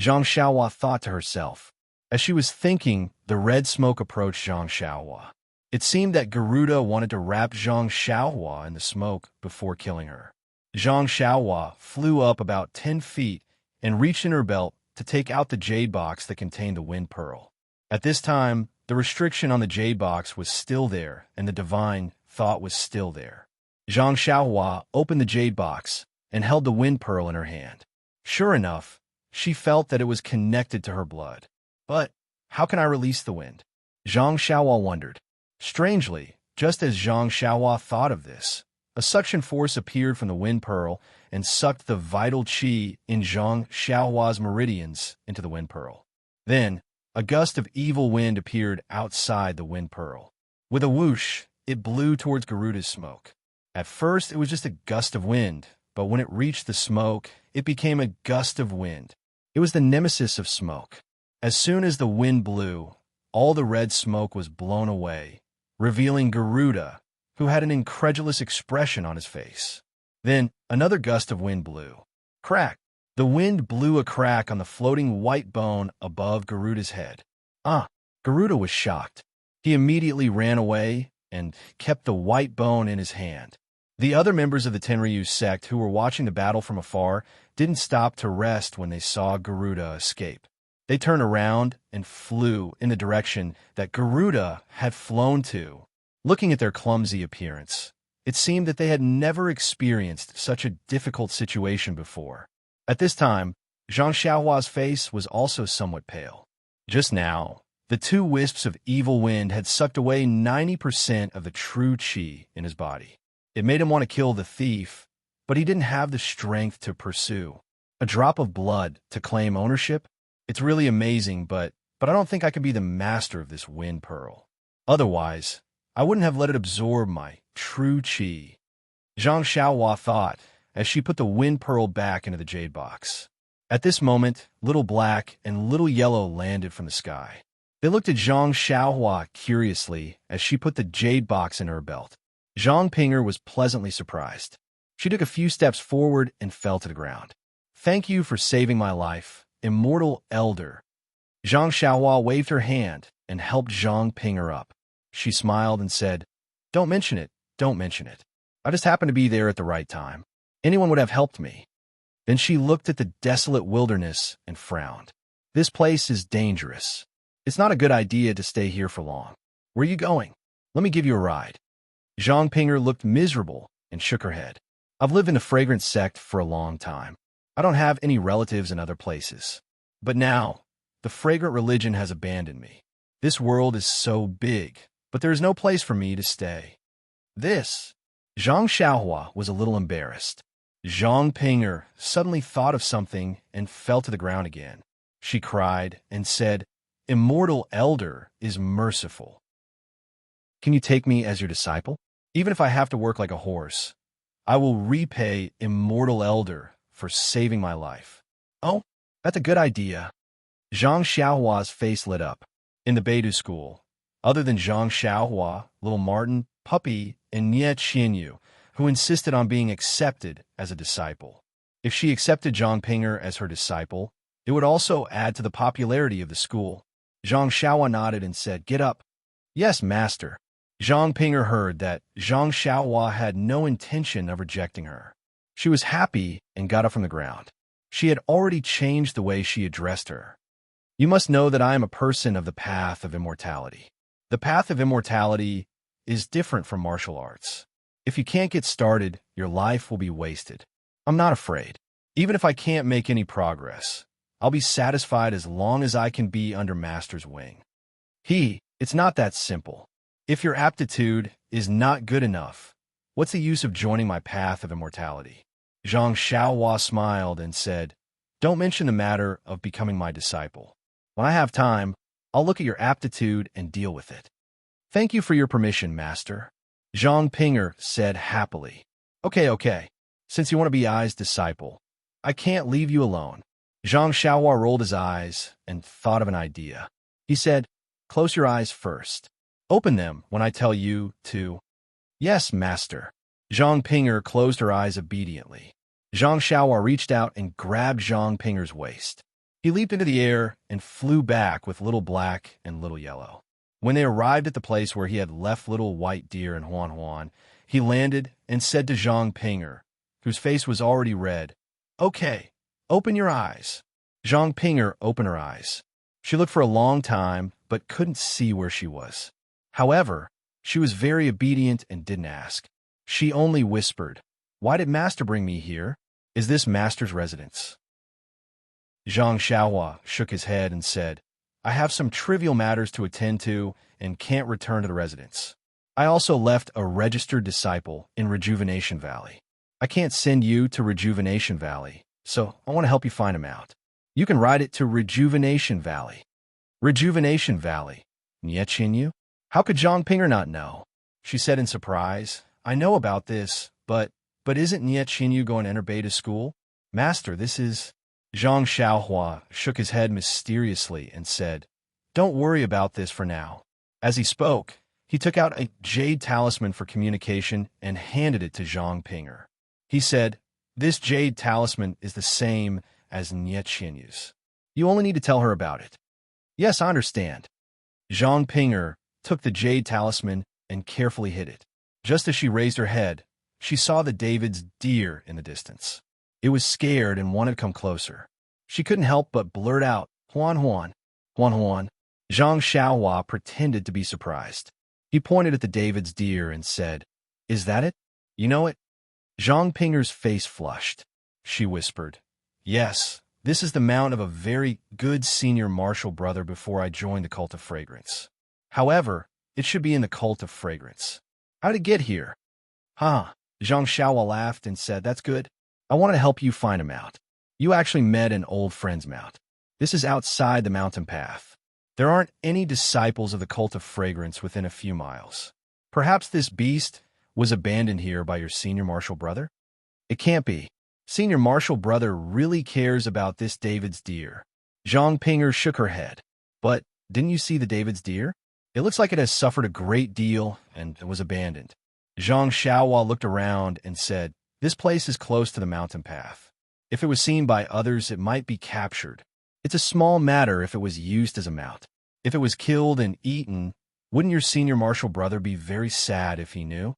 Zhang Xiaohua thought to herself. As she was thinking, the red smoke approached Zhang Xiaohua. It seemed that Garuda wanted to wrap Zhang Xiaohua in the smoke before killing her. Zhang Xiaohua flew up about 10 feet and reached in her belt to take out the jade box that contained the wind pearl. At this time, the restriction on the jade box was still there, and the divine thought was still there. Zhang Xiaohua opened the jade box and held the wind pearl in her hand. Sure enough, she felt that it was connected to her blood. But how can I release the wind? Zhang Xiaohua wondered. Strangely, just as Zhang Xiaohua thought of this, a suction force appeared from the wind pearl and sucked the vital qi in Zhang Xiaohua's meridians into the wind pearl. Then, a gust of evil wind appeared outside the wind pearl. With a whoosh, it blew towards Garuda's smoke. At first, it was just a gust of wind, but when it reached the smoke, it became a gust of wind. It was the nemesis of smoke. As soon as the wind blew, all the red smoke was blown away, revealing Garuda, who had an incredulous expression on his face. Then another gust of wind blew. Crack! The wind blew a crack on the floating white bone above Garuda's head. Garuda was shocked. He immediately ran away and kept the white bone in his hand. The other members of the Tenryu sect who were watching the battle from afar didn't stop to rest when they saw Garuda escape. They turned around and flew in the direction that Garuda had flown to. Looking at their clumsy appearance, it seemed that they had never experienced such a difficult situation before. At this time, Zhang Xiaohua's face was also somewhat pale. Just now, the two wisps of evil wind had sucked away 90% of the true qi in his body. It made him want to kill the thief, but he didn't have the strength to pursue. A drop of blood to claim ownership? It's really amazing, but I don't think I can be the master of this wind pearl. Otherwise, I wouldn't have let it absorb my true qi. Zhang Xiaohua thought as she put the wind pearl back into the jade box. At this moment, Little Black and Little Yellow landed from the sky. They looked at Zhang Xiaohua curiously as she put the jade box in her belt. Zhang Pinger was pleasantly surprised. She took a few steps forward and fell to the ground. Thank you for saving my life, Immortal Elder. Zhang Xiaohua waved her hand and helped Zhang Pinger up. She smiled and said, Don't mention it, don't mention it. I just happened to be there at the right time. Anyone would have helped me. Then she looked at the desolate wilderness and frowned. This place is dangerous. It's not a good idea to stay here for long. Where are you going? Let me give you a ride. Zhang Pinger looked miserable and shook her head. I've lived in the fragrance sect for a long time. I don't have any relatives in other places. But now, the fragrant religion has abandoned me. This world is so big, but there is no place for me to stay. Zhang Xiaohua was a little embarrassed. Zhang Pinger suddenly thought of something and fell to the ground again. She cried and said, Immortal Elder is merciful. Can you take me as your disciple? Even if I have to work like a horse, I will repay Immortal Elder for saving my life. Oh, that's a good idea. Zhang Xiaohua's face lit up. In the Beidou school, other than Zhang Xiaohua, Little Martin, Puppy, and Nie Qianyu, who insisted on being accepted as a disciple. If she accepted Zhang Pinger as her disciple, it would also add to the popularity of the school. Zhang Xiaohua nodded and said, Get up. Yes, master. Zhang Pinger heard that Zhang Xiaohua had no intention of rejecting her. She was happy and got up from the ground. She had already changed the way she addressed her. You must know that I am a person of the path of immortality. The path of immortality is different from martial arts. If you can't get started, your life will be wasted. I'm not afraid. Even if I can't make any progress, I'll be satisfied as long as I can be under Master's wing. It's not that simple. If your aptitude is not good enough, What's the use of joining my path of immortality? Zhang Xiaohua smiled and said, Don't mention the matter of becoming my disciple. When I have time, I'll look at your aptitude and deal with it. Thank you for your permission, Master. Zhang Pinger said happily. Okay. Since you want to be Ai's disciple, I can't leave you alone. Zhang Xiaohua rolled his eyes and thought of an idea. He said, Close your eyes first. Open them when I tell you to. Yes, Master. Zhang Pinger closed her eyes obediently. Zhang Xiaohua reached out and grabbed Zhang Pinger's waist. He leaped into the air and flew back with Little Black and Little Yellow. When they arrived at the place where he had left Little White Deer and Huan Huan, he landed and said to Zhang Pinger, whose face was already red, Okay, open your eyes. Zhang Pinger opened her eyes. She looked for a long time, but couldn't see where she was. However, she was very obedient and didn't ask. She only whispered, Why did Master bring me here? Is this Master's residence? Zhang Xiaohua shook his head and said, I have some trivial matters to attend to and can't return to the residence. I also left a registered disciple in Rejuvenation Valley. I can't send you to Rejuvenation Valley, so I want to help you find him out. You can ride it to Rejuvenation Valley. Rejuvenation Valley. Niechinyu? How could Zhang Pinger not know? She said in surprise, I know about this, but isn't Niechinyu going to enter beta school? Master, this is... Zhang Xiaohua shook his head mysteriously and said, Don't worry about this for now. As he spoke, he took out a jade talisman for communication and handed it to Zhang Pinger. He said, This jade talisman is the same as Nietchinyu's. You only need to tell her about it. Yes, I understand. Zhang Pinger took the jade talisman and carefully hid it. Just as she raised her head, she saw the David's deer in the distance. It was scared and wanted to come closer. She couldn't help but blurt out, Huan Huan, Huan Huan. Zhang Xiaohua pretended to be surprised. He pointed at the David's deer and said, Is that it? You know it? Zhang Pinger's face flushed. She whispered, Yes, this is the mount of a very good senior martial brother before I joined the Cult of Fragrance. However, it should be in the Cult of Fragrance. How did it get here? Huh. Zhang Xiaohua laughed and said, That's good. I wanted to help you find him out. You actually met an old friend's mount. This is outside the mountain path. There aren't any disciples of the Cult of Fragrance within a few miles. Perhaps this beast was abandoned here by your senior martial brother? It can't be. Senior martial brother really cares about this David's deer. Zhang Pinger shook her head. But didn't you see the David's deer? It looks like it has suffered a great deal and was abandoned. Zhang Xiaohua looked around and said, This place is close to the mountain path. If it was seen by others, it might be captured. It's a small matter if it was used as a mount. If it was killed and eaten, wouldn't your senior martial brother be very sad if he knew?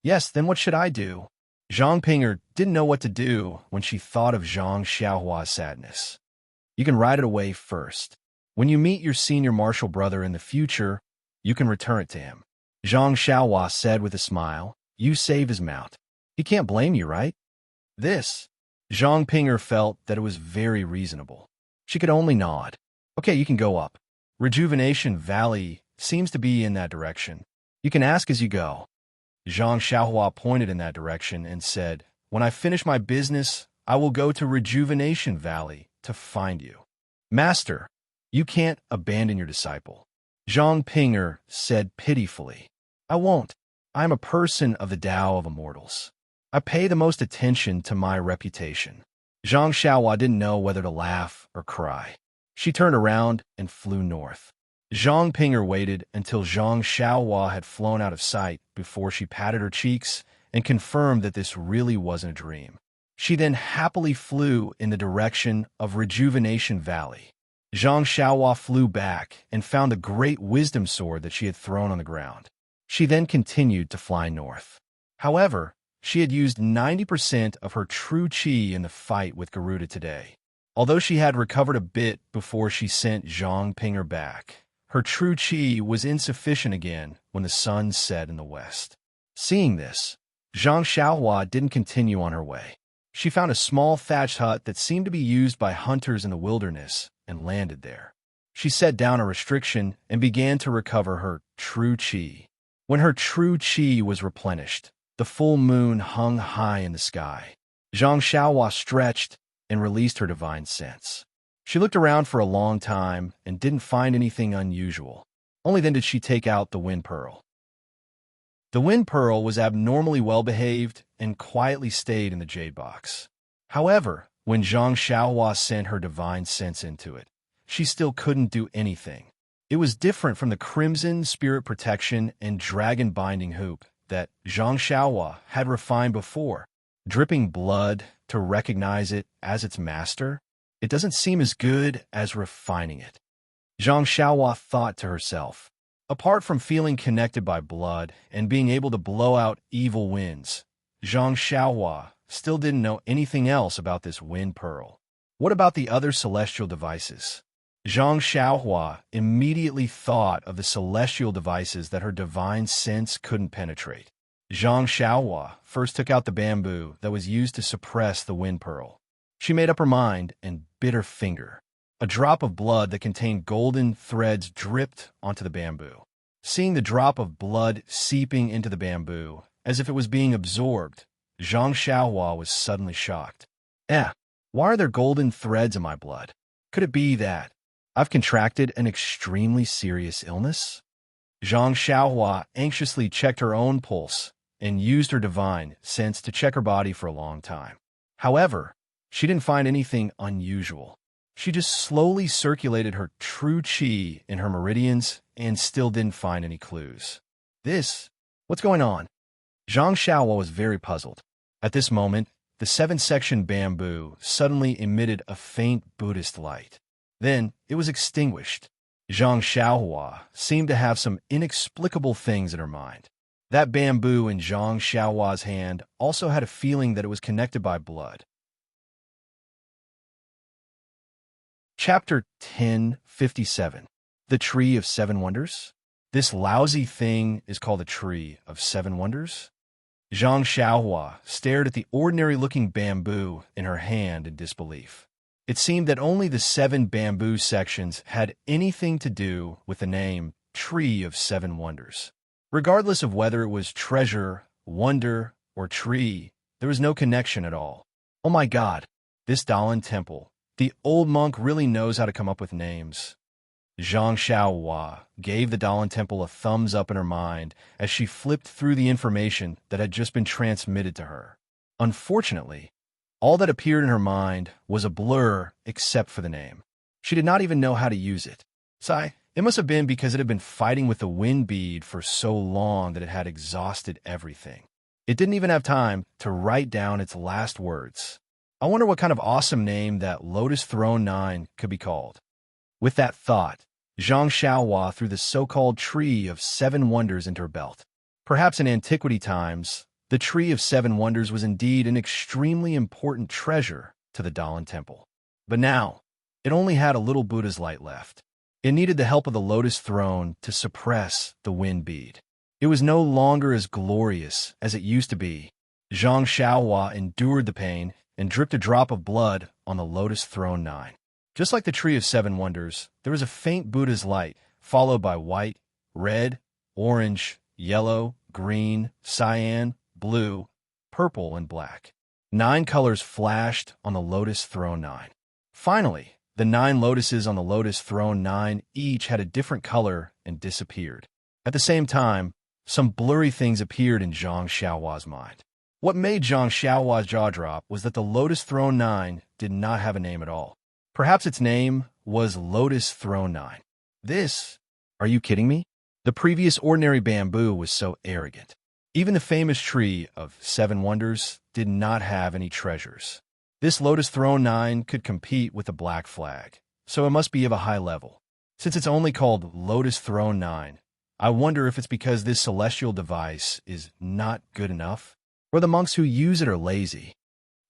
Yes, then what should I do? Zhang Pinger didn't know what to do when she thought of Zhang Xiaohua's sadness. You can ride it away first. When you meet your senior martial brother in the future, you can return it to him. Zhang Xiaohua said with a smile, You saved his mount. He can't blame you, right? This. Zhang Pinger felt that it was very reasonable. She could only nod. Okay, you can go up. Rejuvenation Valley seems to be in that direction. You can ask as you go. Zhang Xiaohua pointed in that direction and said, When I finish my business, I will go to Rejuvenation Valley to find you. Master, you can't abandon your disciple. Zhang Pinger said pitifully, I won't. I am a person of the Tao of Immortals. I pay the most attention to my reputation. Zhang Xiaohua didn't know whether to laugh or cry. She turned around and flew north. Zhang Pinger waited until Zhang Xiaohua had flown out of sight before she patted her cheeks and confirmed that this really wasn't a dream. She then happily flew in the direction of Rejuvenation Valley. Zhang Xiaohua flew back and found the great wisdom sword that she had thrown on the ground. She then continued to fly north. However, she had used 90% of her true chi in the fight with Garuda today. Although she had recovered a bit before she sent Zhang Pinger back, her true chi was insufficient again when the sun set in the west. Seeing this, Zhang Xiaohua didn't continue on her way. She found a small thatched hut that seemed to be used by hunters in the wilderness and landed there. She set down a restriction and began to recover her true chi. When her true chi was replenished, The full moon hung high in the sky. Zhang Xiaohua stretched and released her divine sense. She looked around for a long time and didn't find anything unusual. Only then did she take out the wind pearl. The wind pearl was abnormally well-behaved and quietly stayed in the jade box. However, when Zhang Xiaohua sent her divine sense into it, she still couldn't do anything. It was different from the crimson spirit protection and dragon binding hoop that Zhang Xiaohua had refined before. Dripping blood to recognize it as its master, it doesn't seem as good as refining it. Zhang Xiaohua thought to herself. Apart from feeling connected by blood and being able to blow out evil winds, Zhang Xiaohua still didn't know anything else about this wind pearl. What about the other celestial devices? Zhang Xiaohua immediately thought of the celestial devices that her divine sense couldn't penetrate. Zhang Xiaohua first took out the bamboo that was used to suppress the wind pearl. She made up her mind and bit her finger. A drop of blood that contained golden threads dripped onto the bamboo. Seeing the drop of blood seeping into the bamboo, as if it was being absorbed, Zhang Xiaohua was suddenly shocked. Why are there golden threads in my blood? Could it be that I've contracted an extremely serious illness? Zhang Xiaohua anxiously checked her own pulse and used her divine sense to check her body for a long time. However, she didn't find anything unusual. She just slowly circulated her true qi in her meridians and still didn't find any clues. What's going on? Zhang Xiaohua was very puzzled. At this moment, the 7-section bamboo suddenly emitted a faint Buddhist light. Then it was extinguished. Zhang Xiaohua seemed to have some inexplicable things in her mind. That bamboo in Zhang Xiaohua's hand also had a feeling that it was connected by blood. Chapter 1057. The Tree of Seven Wonders? This lousy thing is called the Tree of Seven Wonders? Zhang Xiaohua stared at the ordinary-looking bamboo in her hand in disbelief. It seemed that only the 7 bamboo sections had anything to do with the name Tree of Seven Wonders. Regardless of whether it was treasure, wonder, or tree, there was no connection at all. Oh my God, this Dalan Temple. The old monk really knows how to come up with names. Zhang Xiaohua gave the Dalan Temple a thumbs up in her mind as she flipped through the information that had just been transmitted to her. Unfortunately, all that appeared in her mind was a blur except for the name. She did not even know how to use it. It must have been because it had been fighting with the wind bead for so long that it had exhausted everything. It didn't even have time to write down its last words. I wonder what kind of awesome name that Lotus Throne 9 could be called. With that thought, Zhang Xiaohua threw the so-called Tree of Seven Wonders into her belt. Perhaps in antiquity times, the Tree of Seven Wonders was indeed an extremely important treasure to the Dalan Temple. But now, it only had a little Buddha's light left. It needed the help of the Lotus Throne to suppress the wind bead. It was no longer as glorious as it used to be. Zhang Xiaohua endured the pain and dripped a drop of blood on the Lotus Throne 9. Just like the Tree of Seven Wonders, there was a faint Buddha's light, followed by white, red, orange, yellow, green, cyan, blue, purple, and black. 9 colors flashed on the Lotus Throne 9. Finally, the 9 lotuses on the Lotus Throne 9 each had a different color and disappeared. At the same time, some blurry things appeared in Zhang Xiaohua's mind. What made Zhang Xiaohua's jaw drop was that the Lotus Throne 9 did not have a name at all. Perhaps its name was Lotus Throne 9. Are you kidding me? The previous ordinary bamboo was so arrogant. Even the famous Tree of Seven Wonders did not have any treasures. This Lotus Throne 9 could compete with the Black Flag, so it must be of a high level. Since it's only called Lotus Throne 9, I wonder if it's because this celestial device is not good enough, or the monks who use it are lazy.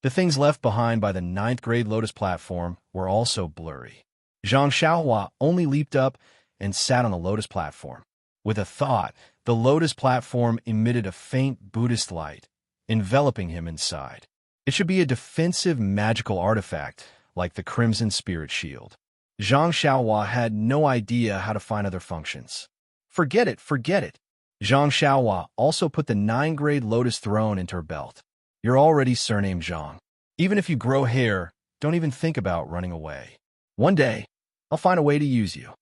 The things left behind by the 9th grade Lotus platform were also blurry. Zhang Xiaohua only leaped up and sat on the Lotus platform. With a thought, the Lotus platform emitted a faint Buddhist light, enveloping him inside. It should be a defensive magical artifact, like the Crimson Spirit Shield. Zhang Xiaohua had no idea how to find other functions. Forget it. Zhang Xiaohua also put the 9th-grade Lotus Throne into her belt. You're already surnamed Zhang. Even if you grow hair, don't even think about running away. One day, I'll find a way to use you.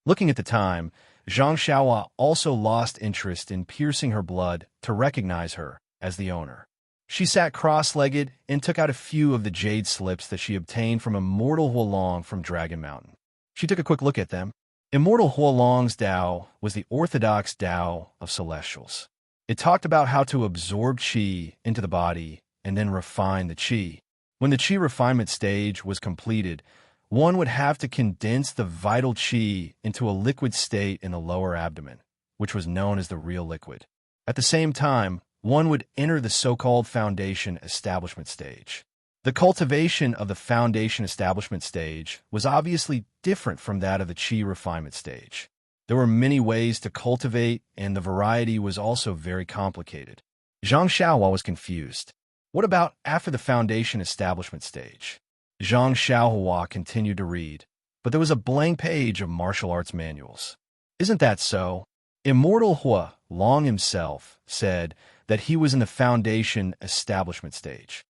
Looking at the time, Zhang Xiaohua also lost interest in piercing her blood to recognize her as the owner. She sat cross-legged and took out a few of the jade slips that she obtained from Immortal Huolong from Dragon Mountain. She took a quick look at them. Immortal Huolong's Tao was the orthodox Tao of Celestials. It talked about how to absorb qi into the body and then refine the qi. When the qi refinement stage was completed, one would have to condense the vital qi into a liquid state in the lower abdomen, which was known as the real liquid. At the same time, one would enter the so-called foundation establishment stage. The cultivation of the foundation establishment stage was obviously different from that of the qi refinement stage. There were many ways to cultivate, and the variety was also very complicated. Zhang Xiaohua was confused. What about after the foundation establishment stage? Zhang Xiaohua continued to read, but there was a blank page of martial arts manuals. Isn't that so? Immortal Huolong himself said that he was in the foundation establishment stage.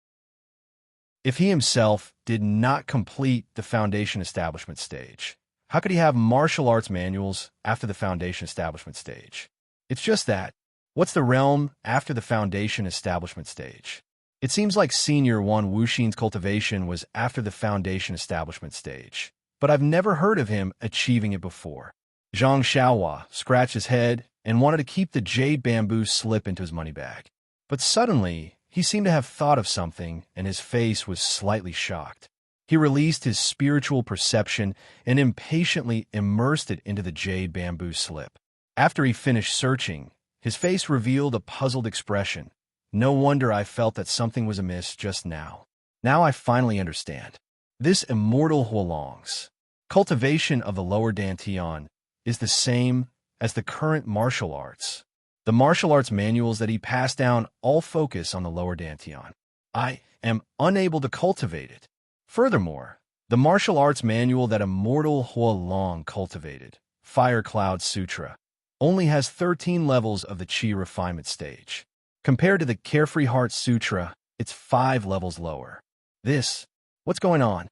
If he himself did not complete the foundation establishment stage, how could he have martial arts manuals after the foundation establishment stage? It's just that. What's the realm after the foundation establishment stage? It seems like Senior Wan Wuxin's cultivation was after the foundation establishment stage, but I've never heard of him achieving it before. Zhang Xiaohua scratched his head and wanted to keep the jade bamboo slip into his money bag. But suddenly, he seemed to have thought of something, and his face was slightly shocked. He released his spiritual perception and impatiently immersed it into the jade bamboo slip. After he finished searching, his face revealed a puzzled expression. No wonder I felt that something was amiss just now. Now I finally understand. This Immortal Huolong's cultivation of the lower dantian is the same as the current martial arts. The martial arts manuals that he passed down all focus on the lower dantian. I am unable to cultivate it. Furthermore, the martial arts manual that Immortal Huolong cultivated, Fire Cloud Sutra, only has 13 levels of the Qi refinement stage. Compared to the Carefree Heart Sutra, it's 5 levels lower. What's going on?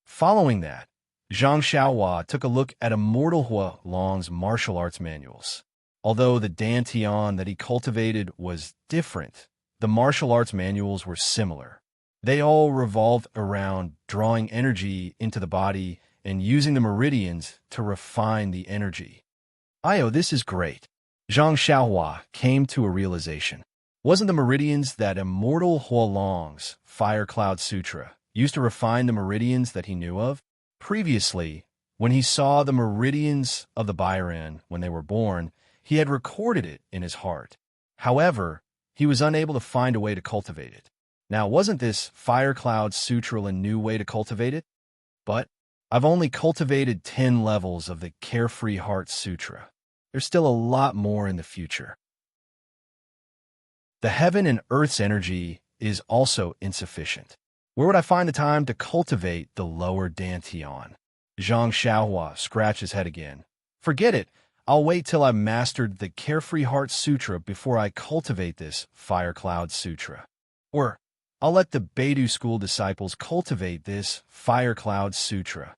Following that, Zhang Xiaohua took a look at Immortal Huolong's martial arts manuals. Although the dantian that he cultivated was different, the martial arts manuals were similar. They all revolved around drawing energy into the body and using the meridians to refine the energy. This is great. Zhang Xiaohua came to a realization. Wasn't the meridians that Immortal Huolong's Fire Cloud Sutra used to refine the meridians that he knew of? Previously, when he saw the meridians of the Byron when they were born, he had recorded it in his heart. However, he was unable to find a way to cultivate it. Now, wasn't this Fire Cloud Sutra a new way to cultivate it? But I've only cultivated 10 levels of the Carefree Heart Sutra. There's still a lot more in the future. The heaven and earth's energy is also insufficient. Where would I find the time to cultivate the lower dantian? Zhang Xiaohua scratched his head again. Forget it. I'll wait till I've mastered the Carefree Heart Sutra before I cultivate this Fire Cloud Sutra. Or I'll let the Beidou school disciples cultivate this Fire Cloud Sutra.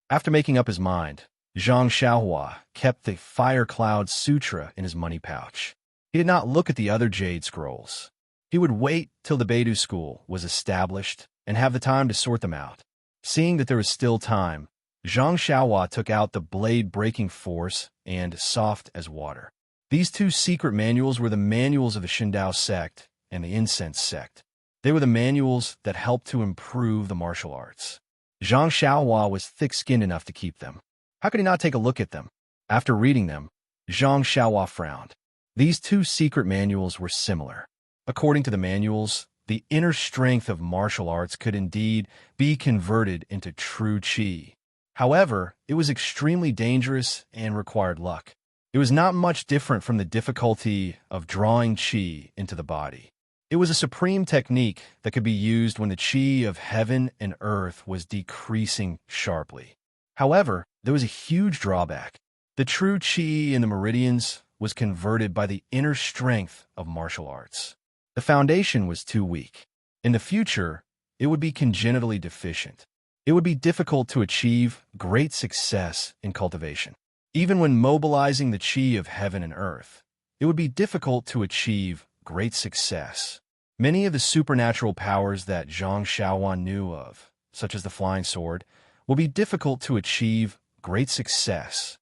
After making up his mind, Zhang Xiaohua kept the Fire Cloud Sutra in his money pouch. He did not look at the other jade scrolls. He would wait till the Beidou school was established and have the time to sort them out. Seeing that there was still time, Zhang Xiaohua took out the blade-breaking force and soft as water. These 2 secret manuals were the manuals of the Shindao sect and the Incense sect. They were the manuals that helped to improve the martial arts. Zhang Xiaohua was thick-skinned enough to keep them. How could he not take a look at them? After reading them, Zhang Xiaohua frowned. These 2 secret manuals were similar. According to the manuals, the inner strength of martial arts could indeed be converted into true qi. However, it was extremely dangerous and required luck. It was not much different from the difficulty of drawing qi into the body. It was a supreme technique that could be used when the qi of heaven and earth was decreasing sharply. However, there was a huge drawback. The true qi in the meridians was converted by the inner strength of martial arts. The foundation was too weak. In the future, it would be congenitally deficient. It would be difficult to achieve great success in cultivation. Even when mobilizing the chi of heaven and earth, it would be difficult to achieve great success. Many of the supernatural powers that Zhang Xiaowan knew of, such as the flying sword, will be difficult to achieve great success.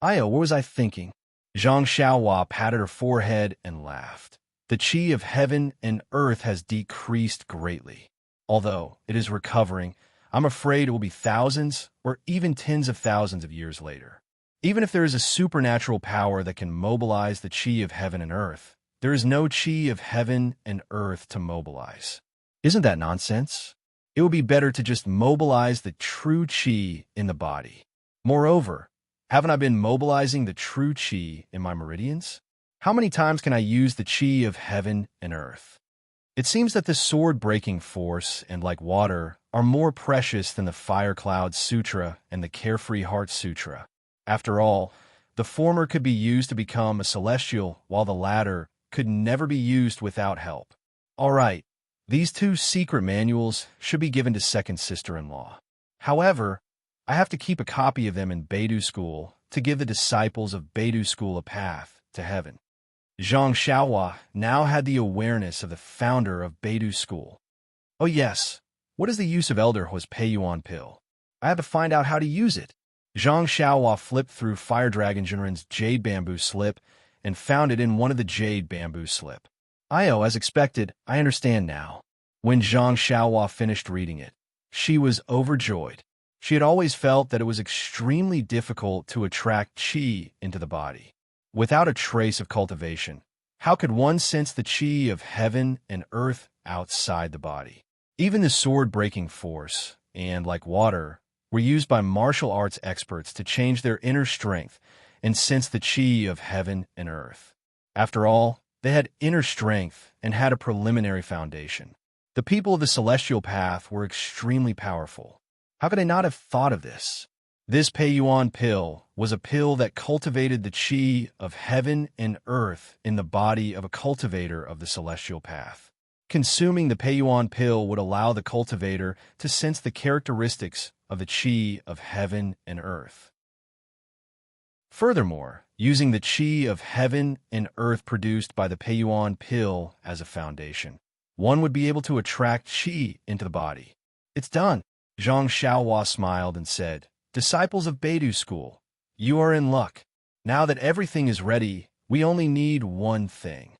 What was I thinking? Zhang Xiaohua patted her forehead and laughed. The chi of heaven and earth has decreased greatly. Although it is recovering, I'm afraid it will be thousands or even tens of thousands of years later. Even if there is a supernatural power that can mobilize the chi of heaven and earth, there is no chi of heaven and earth to mobilize. Isn't that nonsense? It would be better to just mobilize the true chi in the body. Moreover, haven't I been mobilizing the true chi in my meridians? How many times can I use the chi of heaven and earth? It seems that the sword-breaking force and like water are more precious than the Fire Cloud Sutra and the Carefree Heart Sutra. After all, the former could be used to become a celestial, while the latter could never be used without help. All right, these two secret manuals should be given to second sister-in-law. However, I have to keep a copy of them in Beidou School to give the disciples of Beidou School a path to heaven. Zhang Xiaohua now had the awareness of the founder of Beidou School. Oh yes, what is the use of Elder Hu's Peiyuan pill? I have to find out how to use it. Zhang Xiaohua flipped through Fire Dragon Jinren's Jade Bamboo slip and found it in one of the Jade Bamboo slip. As expected, I understand now. When Zhang Xiaohua finished reading it, she was overjoyed. She had always felt that it was extremely difficult to attract qi into the body. Without a trace of cultivation, how could one sense the qi of heaven and earth outside the body? Even the sword-breaking force and, like water, were used by martial arts experts to change their inner strength and sense the qi of heaven and earth. After all, they had inner strength and had a preliminary foundation. The people of the celestial path were extremely powerful. How could they not have thought of this? This Peiyuan pill was a pill that cultivated the qi of heaven and earth in the body of a cultivator of the celestial path. Consuming the Peiyuan pill would allow the cultivator to sense the characteristics of the qi of heaven and earth. Furthermore, using the qi of heaven and earth produced by the Peiyuan pill as a foundation, one would be able to attract qi into the body. It's done. Zhang Xiaohua smiled and said, "Disciples of Beidou School, you are in luck. Now that everything is ready, we only need one thing."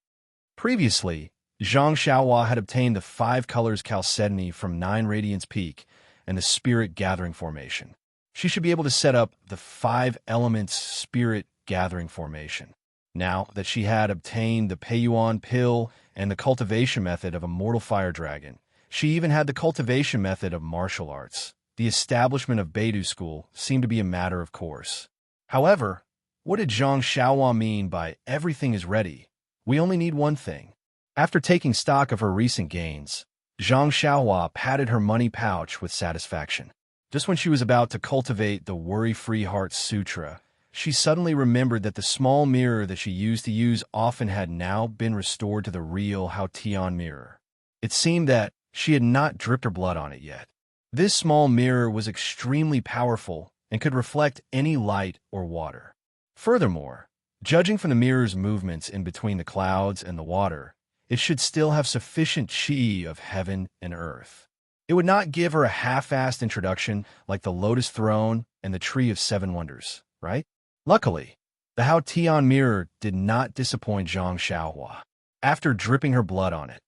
Previously, Zhang Xiaohua had obtained the 5 colors chalcedony from 9 Radiance Peak and the Spirit Gathering Formation. She should be able to set up the 5 elements Spirit Gathering Formation. Now that she had obtained the Peiyuan pill and the cultivation method of a mortal fire dragon, she even had the cultivation method of martial arts. The establishment of Beidou School seemed to be a matter of course. However, what did Zhang Xiaohua mean by everything is ready? We only need one thing. After taking stock of her recent gains, Zhang Xiaohua patted her money pouch with satisfaction. Just when she was about to cultivate the Worry-Free Heart Sutra, she suddenly remembered that the small mirror that she used to use often had now been restored to the real Hao Tian mirror. It seemed that she had not dripped her blood on it yet. This small mirror was extremely powerful and could reflect any light or water. Furthermore, judging from the mirror's movements in between the clouds and the water, it should still have sufficient qi of heaven and earth. It would not give her a half-assed introduction like the Lotus Throne and the Tree of 7 Wonders, right? Luckily, the Hao Tian mirror did not disappoint Zhang Xiaohua. After dripping her blood on it,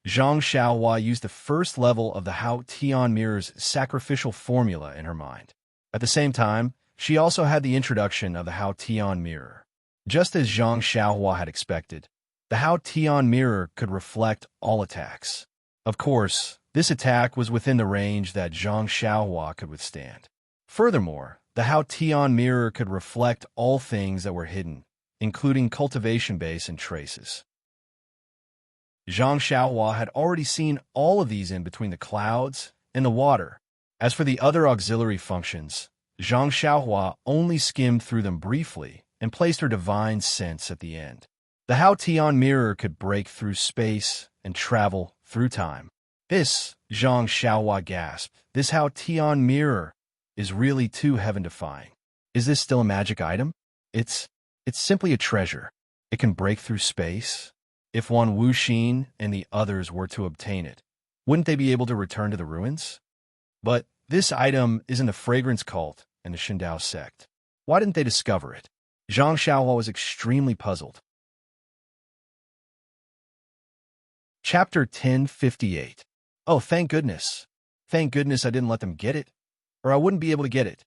Zhang Xiaohua used the first level of the Hao Tian mirror's sacrificial formula in her mind. At the same time, she also had the introduction of the Hao Tian mirror. Just as Zhang Xiaohua had expected, the Hao Tian mirror could reflect all attacks. Of course, this attack was within the range that Zhang Xiaohua could withstand. Furthermore, the Hao Tian mirror could reflect all things that were hidden, including cultivation base and traces. Zhang Xiaohua had already seen all of these in between the clouds and the water. As for the other auxiliary functions, Zhang Xiaohua only skimmed through them briefly and placed her divine sense at the end. The Hao Tian mirror could break through space and travel through time. This, Zhang Xiaohua gasped, this Hao Tian mirror is really too heaven-defying. Is this still a magic item? It's simply a treasure. It can break through space. If one Wu Xin and the others were to obtain it, wouldn't they be able to return to the ruins? But this item isn't a fragrance cult and the Shindao sect. Why didn't they discover it? Zhang Xiaohua was extremely puzzled. Chapter 1058. Oh, thank goodness. Thank goodness I didn't let them get it, or I wouldn't be able to get it.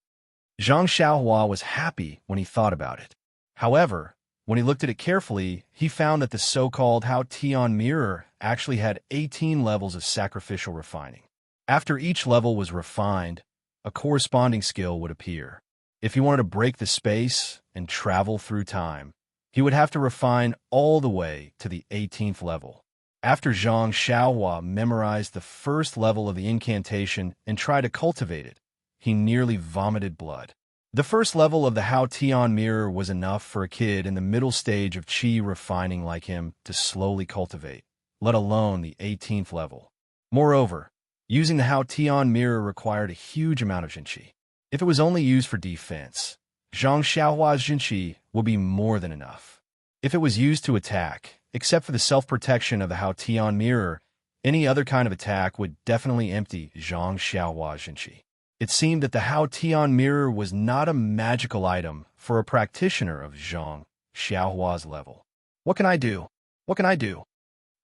Zhang Xiaohua was happy when he thought about it. However, when he looked at it carefully, he found that the so-called Hao Tian mirror actually had 18 levels of sacrificial refining. After each level was refined, a corresponding skill would appear. If he wanted to break the space and travel through time, he would have to refine all the way to the 18th level. After Zhang Xiaohua memorized the first level of the incantation and tried to cultivate it, he nearly vomited blood. The first level of the Hao Tian mirror was enough for a kid in the middle stage of qi refining like him to slowly cultivate, let alone the 18th level. Moreover, using the Hao Tian mirror required a huge amount of Jinqi. If it was only used for defense, Zhang Xiaohua's Jinqi would be more than enough. If it was used to attack, except for the self-protection of the Hao Tian mirror, any other kind of attack would definitely empty Zhang Xiaohua's Jinqi. It seemed that the Hao Tian mirror was not a magical item for a practitioner of Zhang Xiaohua's level. What can I do? What can I do?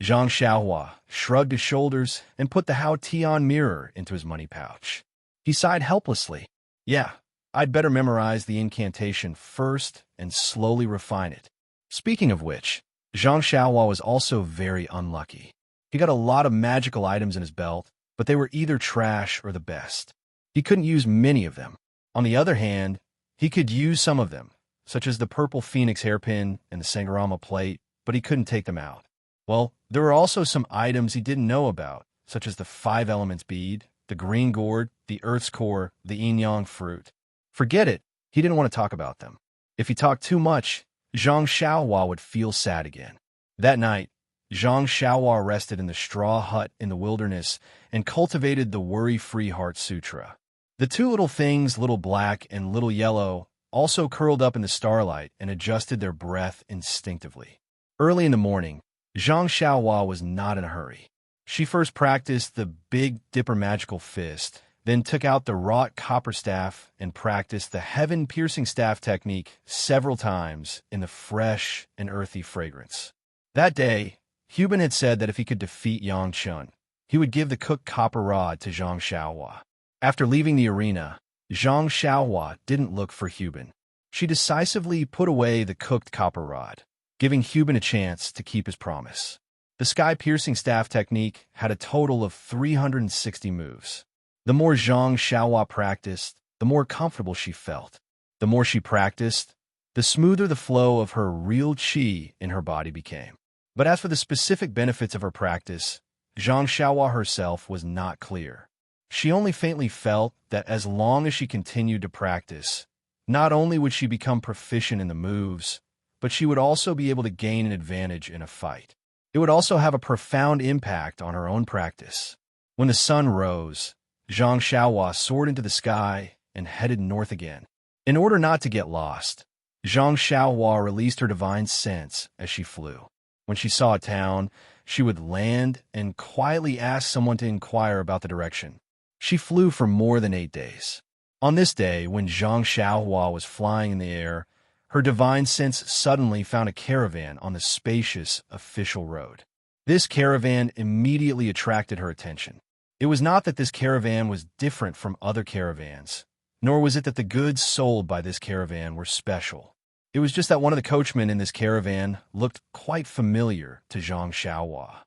Zhang Xiaohua shrugged his shoulders and put the Hao Tian mirror into his money pouch. He sighed helplessly. Yeah, I'd better memorize the incantation first and slowly refine it. Speaking of which, Zhang Xiaohua was also very unlucky. He got a lot of magical items in his belt, but they were either trash or the best. He couldn't use many of them. On the other hand, he could use some of them, such as the purple phoenix hairpin and the Sangharama plate, but he couldn't take them out. Well, there were also some items he didn't know about, such as the 5 elements bead, the green gourd, the earth's core, the yin-yang fruit. Forget it, he didn't want to talk about them. If he talked too much, Zhang Xiaohua would feel sad again. That night, Zhang Xiaohua rested in the straw hut in the wilderness and cultivated the Worry-Free Heart Sutra. The two little things, Little Black and Little Yellow, also curled up in the starlight and adjusted their breath instinctively. Early in the morning, Zhang Xiaohua was not in a hurry. She first practiced the Big Dipper Magical Fist, then took out the wrought copper staff and practiced the heaven-piercing staff technique several times in the fresh and earthy fragrance. That day, Hubin had said that if he could defeat Yang Chun, he would give the cooked copper rod to Zhang Xiaohua. After leaving the arena, Zhang Xiaohua didn't look for Hubin. She decisively put away the cooked copper rod, giving Hubin a chance to keep his promise. The sky-piercing staff technique had a total of 360 moves. The more Zhang Xiaohua practiced, the more comfortable she felt. The more she practiced, the smoother the flow of her real qi in her body became. But as for the specific benefits of her practice, Zhang Xiaohua herself was not clear. She only faintly felt that as long as she continued to practice, not only would she become proficient in the moves, but she would also be able to gain an advantage in a fight. It would also have a profound impact on her own practice. When the sun rose, Zhang Xiaohua soared into the sky and headed north again. In order not to get lost, Zhang Xiaohua released her divine sense as she flew. When she saw a town, she would land and quietly ask someone to inquire about the direction. She flew for more than 8 days. On this day, when Zhang Xiaohua was flying in the air, her divine sense suddenly found a caravan on the spacious official road. This caravan immediately attracted her attention. It was not that this caravan was different from other caravans, nor was it that the goods sold by this caravan were special. It was just that one of the coachmen in this caravan looked quite familiar to Zhang Xiaohua.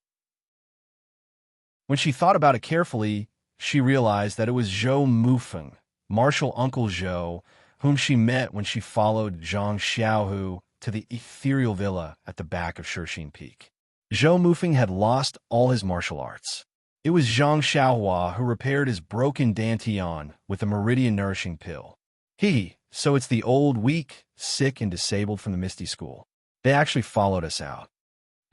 When she thought about it carefully, she realized that it was Zhou Mufeng, Martial Uncle Zhou, whom she met when she followed Zhang Xiaohu to the ethereal villa at the back of Shixin Peak. Zhou Mufeng had lost all his martial arts. It was Zhang Xiaohua who repaired his broken dantian with a meridian nourishing pill. He, so it's the old, weak, sick, and disabled from the Misty School. They actually followed us out.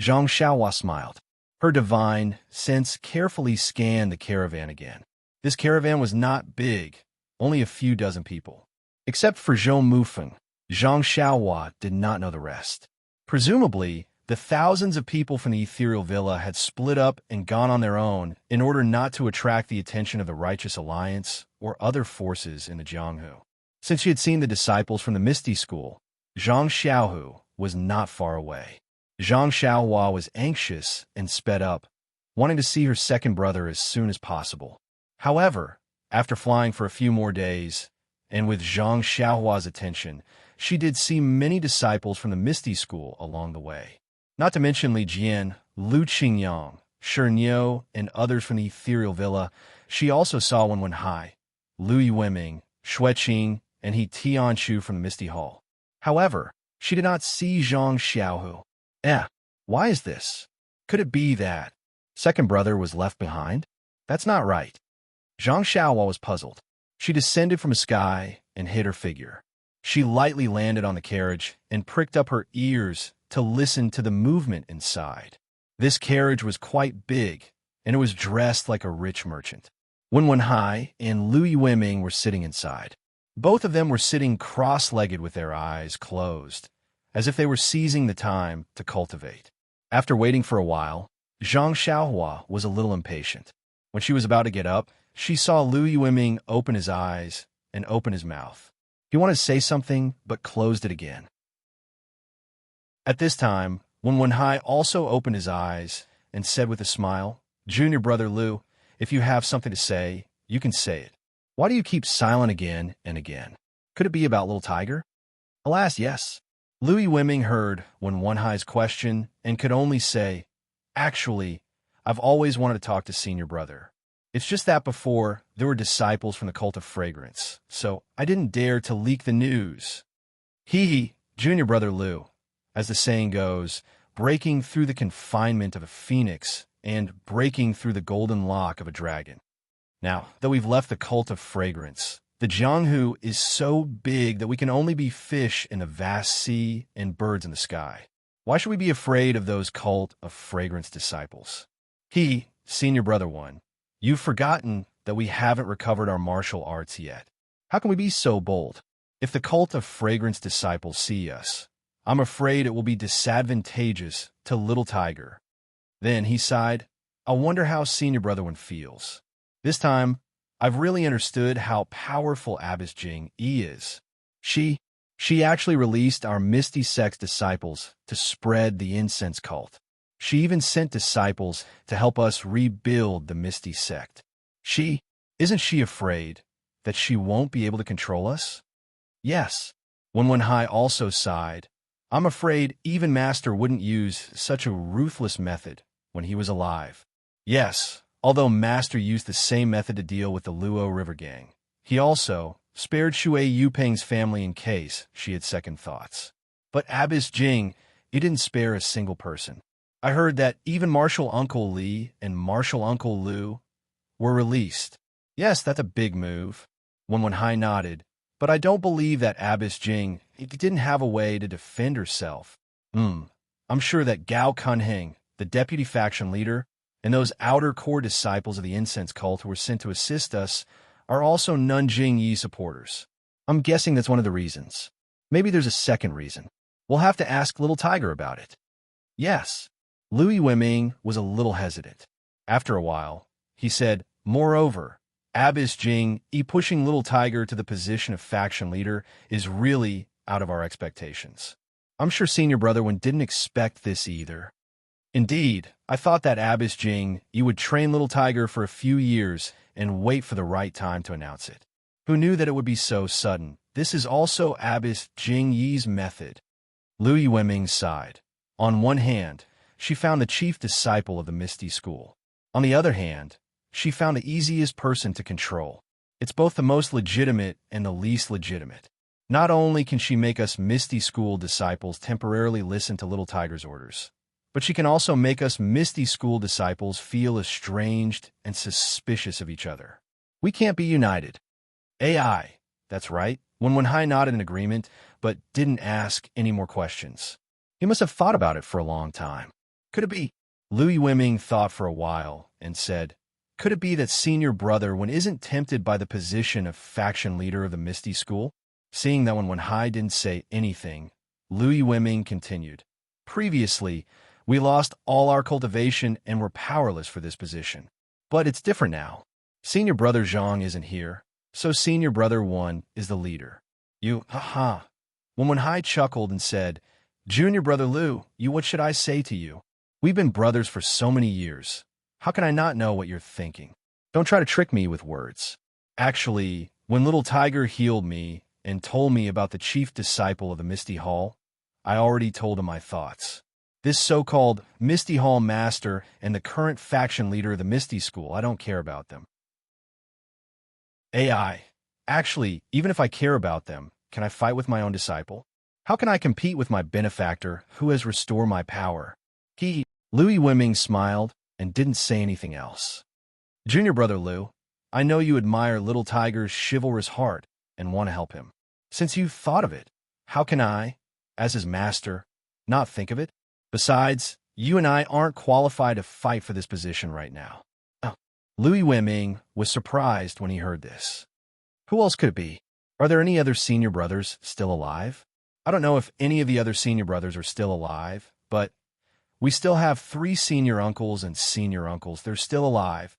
Zhang Xiaohua smiled. Her divine sense carefully scanned the caravan again. This caravan was not big, only a few dozen people. Except for Zhou Mufeng, Zhang Xiaohua did not know the rest. Presumably, the thousands of people from the ethereal villa had split up and gone on their own in order not to attract the attention of the Righteous Alliance or other forces in the Jianghu. Since she had seen the disciples from the Misty School, Zhang Xiaohu was not far away. Zhang Xiaohua was anxious and sped up, wanting to see her second brother as soon as possible. However, after flying for a few more days, and with Zhang Xiaohua's attention, she did see many disciples from the Misty School along the way. Not to mention Li Jian, Lu Qingyang, Shi Niu, and others from the ethereal villa. She also saw Wenwenhai, Lu Yueming, Xueqing, and He Tianchu from the Misty Hall. However, she did not see Zhang Xiaohu. Why is this? Could it be that second brother was left behind? That's not right. Zhang Xiaohua was puzzled. She descended from the sky and hid her figure. She lightly landed on the carriage and pricked up her ears to listen to the movement inside. This carriage was quite big, and it was dressed like a rich merchant. Wenwenhai and Lu Yueming were sitting inside. Both of them were sitting cross-legged with their eyes closed, as if they were seizing the time to cultivate. After waiting for a while, Zhang Xiaohua was a little impatient. When she was about to get up, she saw Lu Yueming open his eyes and open his mouth. He wanted to say something, but closed it again. At this time, Wenwenhai also opened his eyes and said with a smile, "Junior brother Lu, if you have something to say, you can say it. Why do you keep silent again and again? Could it be about little Tiger?" Alas, yes. Lu Yueming heard Wenwenhai's question and could only say, "Actually, I've always wanted to talk to senior brother. It's just that before, there were disciples from the cult of fragrance, so I didn't dare to leak the news." Hee, junior brother Lu, as the saying goes, breaking through the confinement of a phoenix and breaking through the golden lock of a dragon. Now, though we've left the cult of fragrance, the Jianghu is so big that we can only be fish in the vast sea and birds in the sky. Why should we be afraid of those cult of fragrance disciples? He, senior brother one, you've forgotten that we haven't recovered our martial arts yet. How can we be so bold? If the cult of fragrance disciples see us, I'm afraid it will be disadvantageous to little Tiger. Then he sighed, I wonder how senior brother one feels. This time, I've really understood how powerful Abbess Jing is. She actually released our Misty Sect's disciples to spread the incense cult. She even sent disciples to help us rebuild the Misty Sect. Isn't she afraid that she won't be able to control us? Yes. Wenwenhai also sighed. I'm afraid even Master wouldn't use such a ruthless method when he was alive. Yes, although Master used the same method to deal with the Luo River Gang, he also spared Shui Yupeng's family in case she had second thoughts. But Abbess Jing, he didn't spare a single person. I heard that even Martial Uncle Li and Martial Uncle Lu were released. Yes, that's a big move. Wenwenhai nodded, but I don't believe that Abbess Jing didn't have a way to defend herself. I'm sure that Gao Kunheng, the deputy faction leader, and those outer core disciples of the incense cult who were sent to assist us are also Nanjing Yi supporters. I'm guessing that's one of the reasons. Maybe there's a second reason. We'll have to ask Little Tiger about it. Yes. Lu Yueming was a little hesitant. After a while, he said, moreover, Abbess Jing, pushing Little Tiger to the position of faction leader is really out of our expectations. I'm sure Senior Brother One didn't expect this either. Indeed, I thought that Abbess Jing, you would train Little Tiger for a few years and wait for the right time to announce it. Who knew that it would be so sudden? This is also Abbess Jing Yi's method. Lu Yueming sighed. On one hand, she found the chief disciple of the Misty School. On the other hand, she found the easiest person to control. It's both the most legitimate and the least legitimate. Not only can she make us Misty School disciples temporarily listen to Little Tiger's orders, but she can also make us Misty School disciples feel estranged and suspicious of each other. We can't be united. AI, that's right. When Hai nodded in agreement, but didn't ask any more questions. He must have thought about it for a long time. Could it be? Louis Wemming thought for a while and said, could it be that senior brother when isn't tempted by the position of faction leader of the Misty School? Seeing that when Hai didn't say anything, Louis Wemming continued. Previously, we lost all our cultivation and were powerless for this position. But it's different now. Senior brother Zhang isn't here, so senior brother 1 is the leader. You, haha. When Hai chuckled and said, Junior brother Lu, what should I say to you? We've been brothers for so many years. How can I not know what you're thinking? Don't try to trick me with words. Actually, when little tiger healed me and told me about the chief disciple of the Misty Hall, I already told him my thoughts. This so-called Misty Hall master and the current faction leader of the Misty School, I don't care about them. AI. Actually, even if I care about them, can I fight with my own disciple? How can I compete with my benefactor who has restored my power? Louis Wemming smiled and didn't say anything else. Junior brother Lu, I know you admire little tiger's chivalrous heart and want to help him. Since you've thought of it, how can I, as his master, not think of it? Besides, you and I aren't qualified to fight for this position right now. Louis Wemming was surprised when he heard this. Who else could it be? Are there any other senior brothers still alive? I don't know if any of the other senior brothers are still alive, but we still have 3 senior uncles and senior uncles. They're still alive.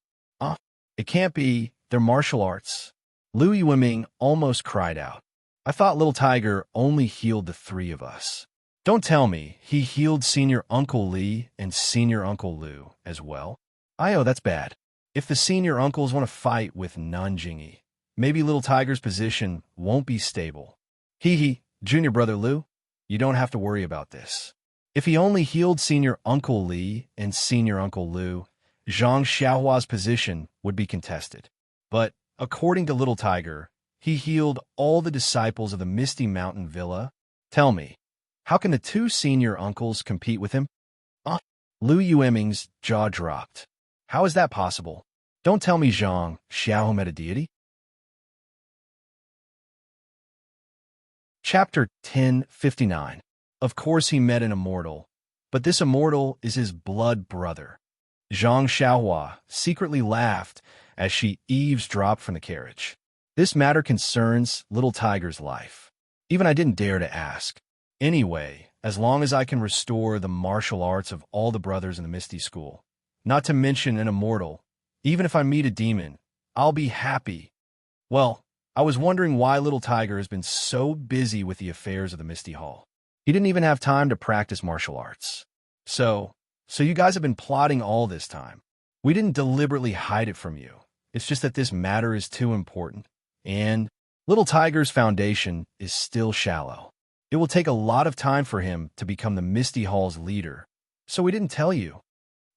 It can't be. They're martial arts. Louis Wemming almost cried out. I thought little tiger only healed the 3 of us. Don't tell me he healed senior Uncle Li and senior Uncle Lu as well. That's bad. If the senior uncles want to fight with Nanjingi, maybe little tiger's position won't be stable. Junior brother Lu, you don't have to worry about this. If he only healed senior Uncle Li and senior Uncle Lu, Zhang Xiaohua's position would be contested. But, according to Little Tiger, he healed all the disciples of the Misty Mountain Villa. Tell me, how can the 2 senior uncles compete with him? Louis Wemming's jaw dropped. How is that possible? Don't tell me Zhang Xiao met a deity? Chapter 1059. Of course he met an immortal, but this immortal is his blood brother. Zhang Xiaohua secretly laughed as she eavesdropped from the carriage. This matter concerns little tiger's life. Even I didn't dare to ask. Anyway, as long as I can restore the martial arts of all the brothers in the Misty School, not to mention an immortal, even if I meet a demon, I'll be happy. Well, I was wondering why little tiger has been so busy with the affairs of the Misty Hall. He didn't even have time to practice martial arts. So you guys have been plotting all this time. We didn't deliberately hide it from you. It's just that this matter is too important. And little tiger's foundation is still shallow. It will take a lot of time for him to become the Misty Hall's leader. So we didn't tell you.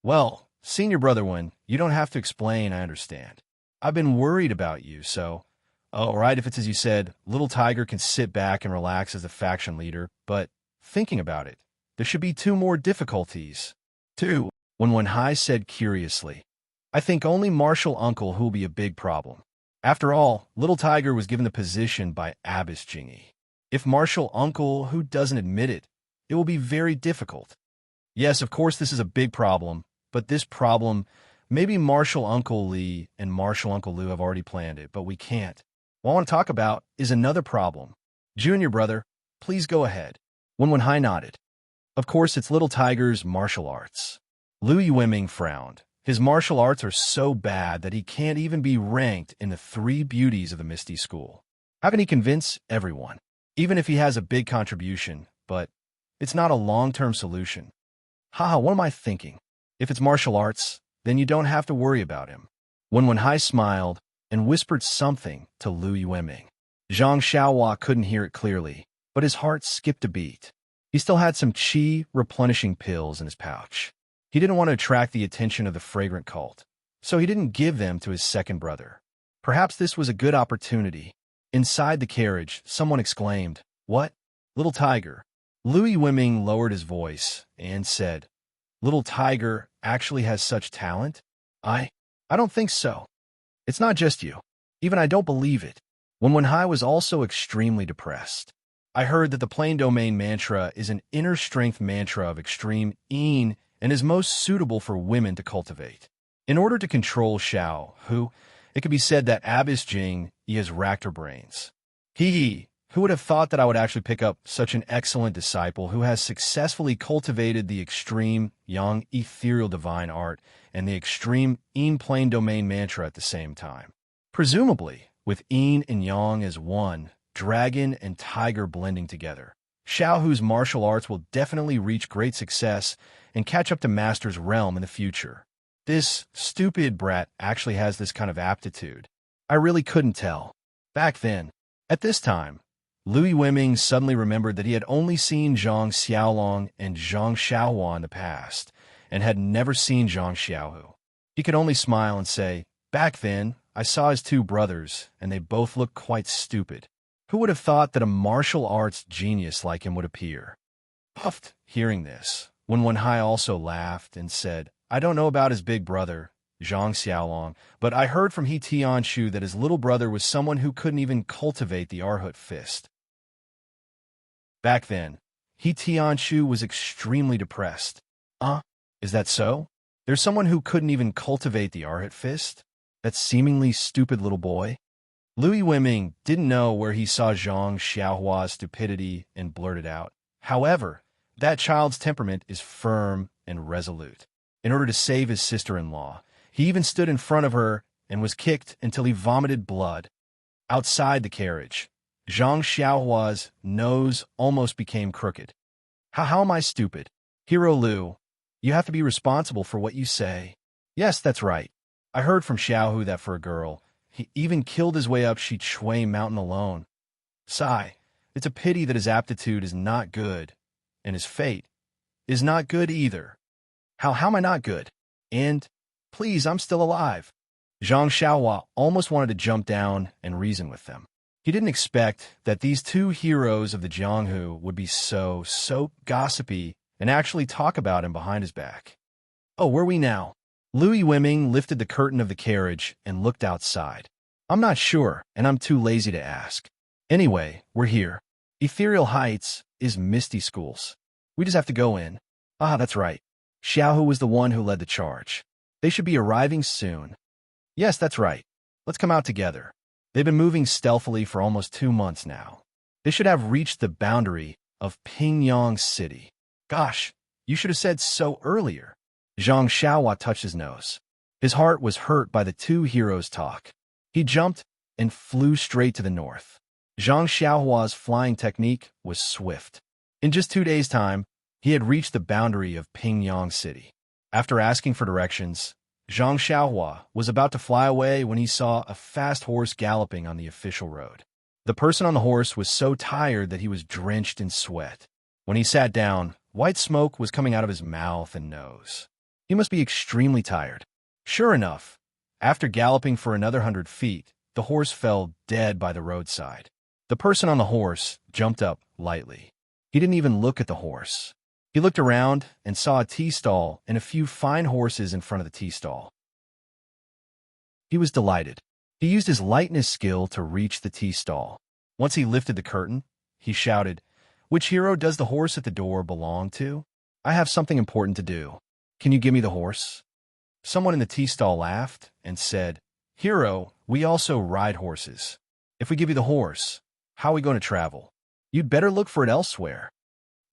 Well, senior brother one, you don't have to explain, I understand. I've been worried about you, so... All right, if it's as you said, little tiger can sit back and relax as the faction leader, but thinking about it, there should be 2 more difficulties. 2. When Hai said curiously, I think only martial uncle who will be a big problem. After all, little tiger was given the position by Abbess Jingy. If martial uncle who doesn't admit it, it will be very difficult. Yes, of course this is a big problem, but this problem, maybe martial uncle Li and martial uncle Lu have already planned it, but we can't. What I want to talk about is another problem. Junior brother, please go ahead. When Hai nodded. Of course, it's little tiger's martial arts. Louis Wemming frowned. His martial arts are so bad that he can't even be ranked in the 3 beauties of the Misty School. How can he convince everyone? Even if he has a big contribution, but it's not a long-term solution. What am I thinking? If it's martial arts, then you don't have to worry about him. When Hai smiled and whispered something to Louis Wemming. Zhang Xiaohua couldn't hear it clearly, but his heart skipped a beat. He still had some qi replenishing pills in his pouch. He didn't want to attract the attention of the fragrant cult, so he didn't give them to his second brother. Perhaps this was a good opportunity. Inside the carriage, someone exclaimed, What? Little tiger. Louis Wemming lowered his voice and said, Little tiger actually has such talent? I don't think so. It's not just you. Even I don't believe it. Wenwenhai was also extremely depressed. I heard that the plain domain mantra is an inner strength mantra of extreme een and is most suitable for women to cultivate. In order to control Xiao, who, it could be said that Abbess Jing has racked her brains. Hee, who would have thought that I would actually pick up such an excellent disciple who has successfully cultivated the extreme yang ethereal divine art and the extreme een plain domain mantra at the same time? Presumably, with yin and yang as one, dragon and tiger blending together, Xiao Hu's martial arts will definitely reach great success and catch up to Master's realm in the future. This stupid brat actually has this kind of aptitude. I really couldn't tell. Back then, at this time, Louis Wemming suddenly remembered that he had only seen Zhang Xiaolong and Zhang Xiaohua in the past, and had never seen Zhang Xiaohu. He could only smile and say, "Back then, I saw his two brothers, and they both looked quite stupid. Who would have thought that a martial arts genius like him would appear?" Puffed, hearing this, Wenwenhai also laughed and said, "I don't know about his big brother, Zhang Xiaolong, but I heard from He Tianshu that his little brother was someone who couldn't even cultivate the Arhut fist." Back then, He Tianshu was extremely depressed. Is that so? There's someone who couldn't even cultivate the Arhut fist? That seemingly stupid little boy? Louis Wemming didn't know where he saw Zhang Xiaohua's stupidity and blurted out, "However, that child's temperament is firm and resolute." In order to save his sister-in-law, he even stood in front of her and was kicked until he vomited blood. Outside the carriage, Zhang Xiaohua's nose almost became crooked. How am I stupid? Hero Liu, you have to be responsible for what you say." "Yes, that's right. I heard from Xiaohu that for a girl, he even killed his way up Shui Mountain alone. Sigh, it's a pity that his aptitude is not good, and his fate is not good either." How am I not good? And, please, I'm still alive." Zhang Xiaohua almost wanted to jump down and reason with them. He didn't expect that these two heroes of the Jianghu would be so gossipy and actually talk about him behind his back. "Oh, where are we now?" Louis Wemming lifted the curtain of the carriage and looked outside. "I'm not sure, and I'm too lazy to ask. Anyway, we're here. Ethereal Heights is Misty Schools. We just have to go in." That's right. Xiaohu was the one who led the charge. "They should be arriving soon." "Yes, that's right. Let's come out together." They've been moving stealthily for almost 2 months now. They should have reached the boundary of Pingyang City. "Gosh, you should have said so earlier." Zhang Xiaohua touched his nose. His heart was hurt by the two heroes' talk. He jumped and flew straight to the north. Zhang Xiaohua's flying technique was swift. In just 2 days' time, he had reached the boundary of Pingyang City. After asking for directions, Zhang Xiaohua was about to fly away when he saw a fast horse galloping on the official road. The person on the horse was so tired that he was drenched in sweat. When he sat down, white smoke was coming out of his mouth and nose. He must be extremely tired. Sure enough, after galloping for another 100 feet, the horse fell dead by the roadside. The person on the horse jumped up lightly. He didn't even look at the horse. He looked around and saw a tea stall and a few fine horses in front of the tea stall. He was delighted. He used his lightness skill to reach the tea stall. Once he lifted the curtain, he shouted, "Which hero does the horse at the door belong to? I have something important to do. Can you give me the horse?" Someone in the tea stall laughed and said, "Hero, we also ride horses. If we give you the horse, how are we going to travel? You'd better look for it elsewhere."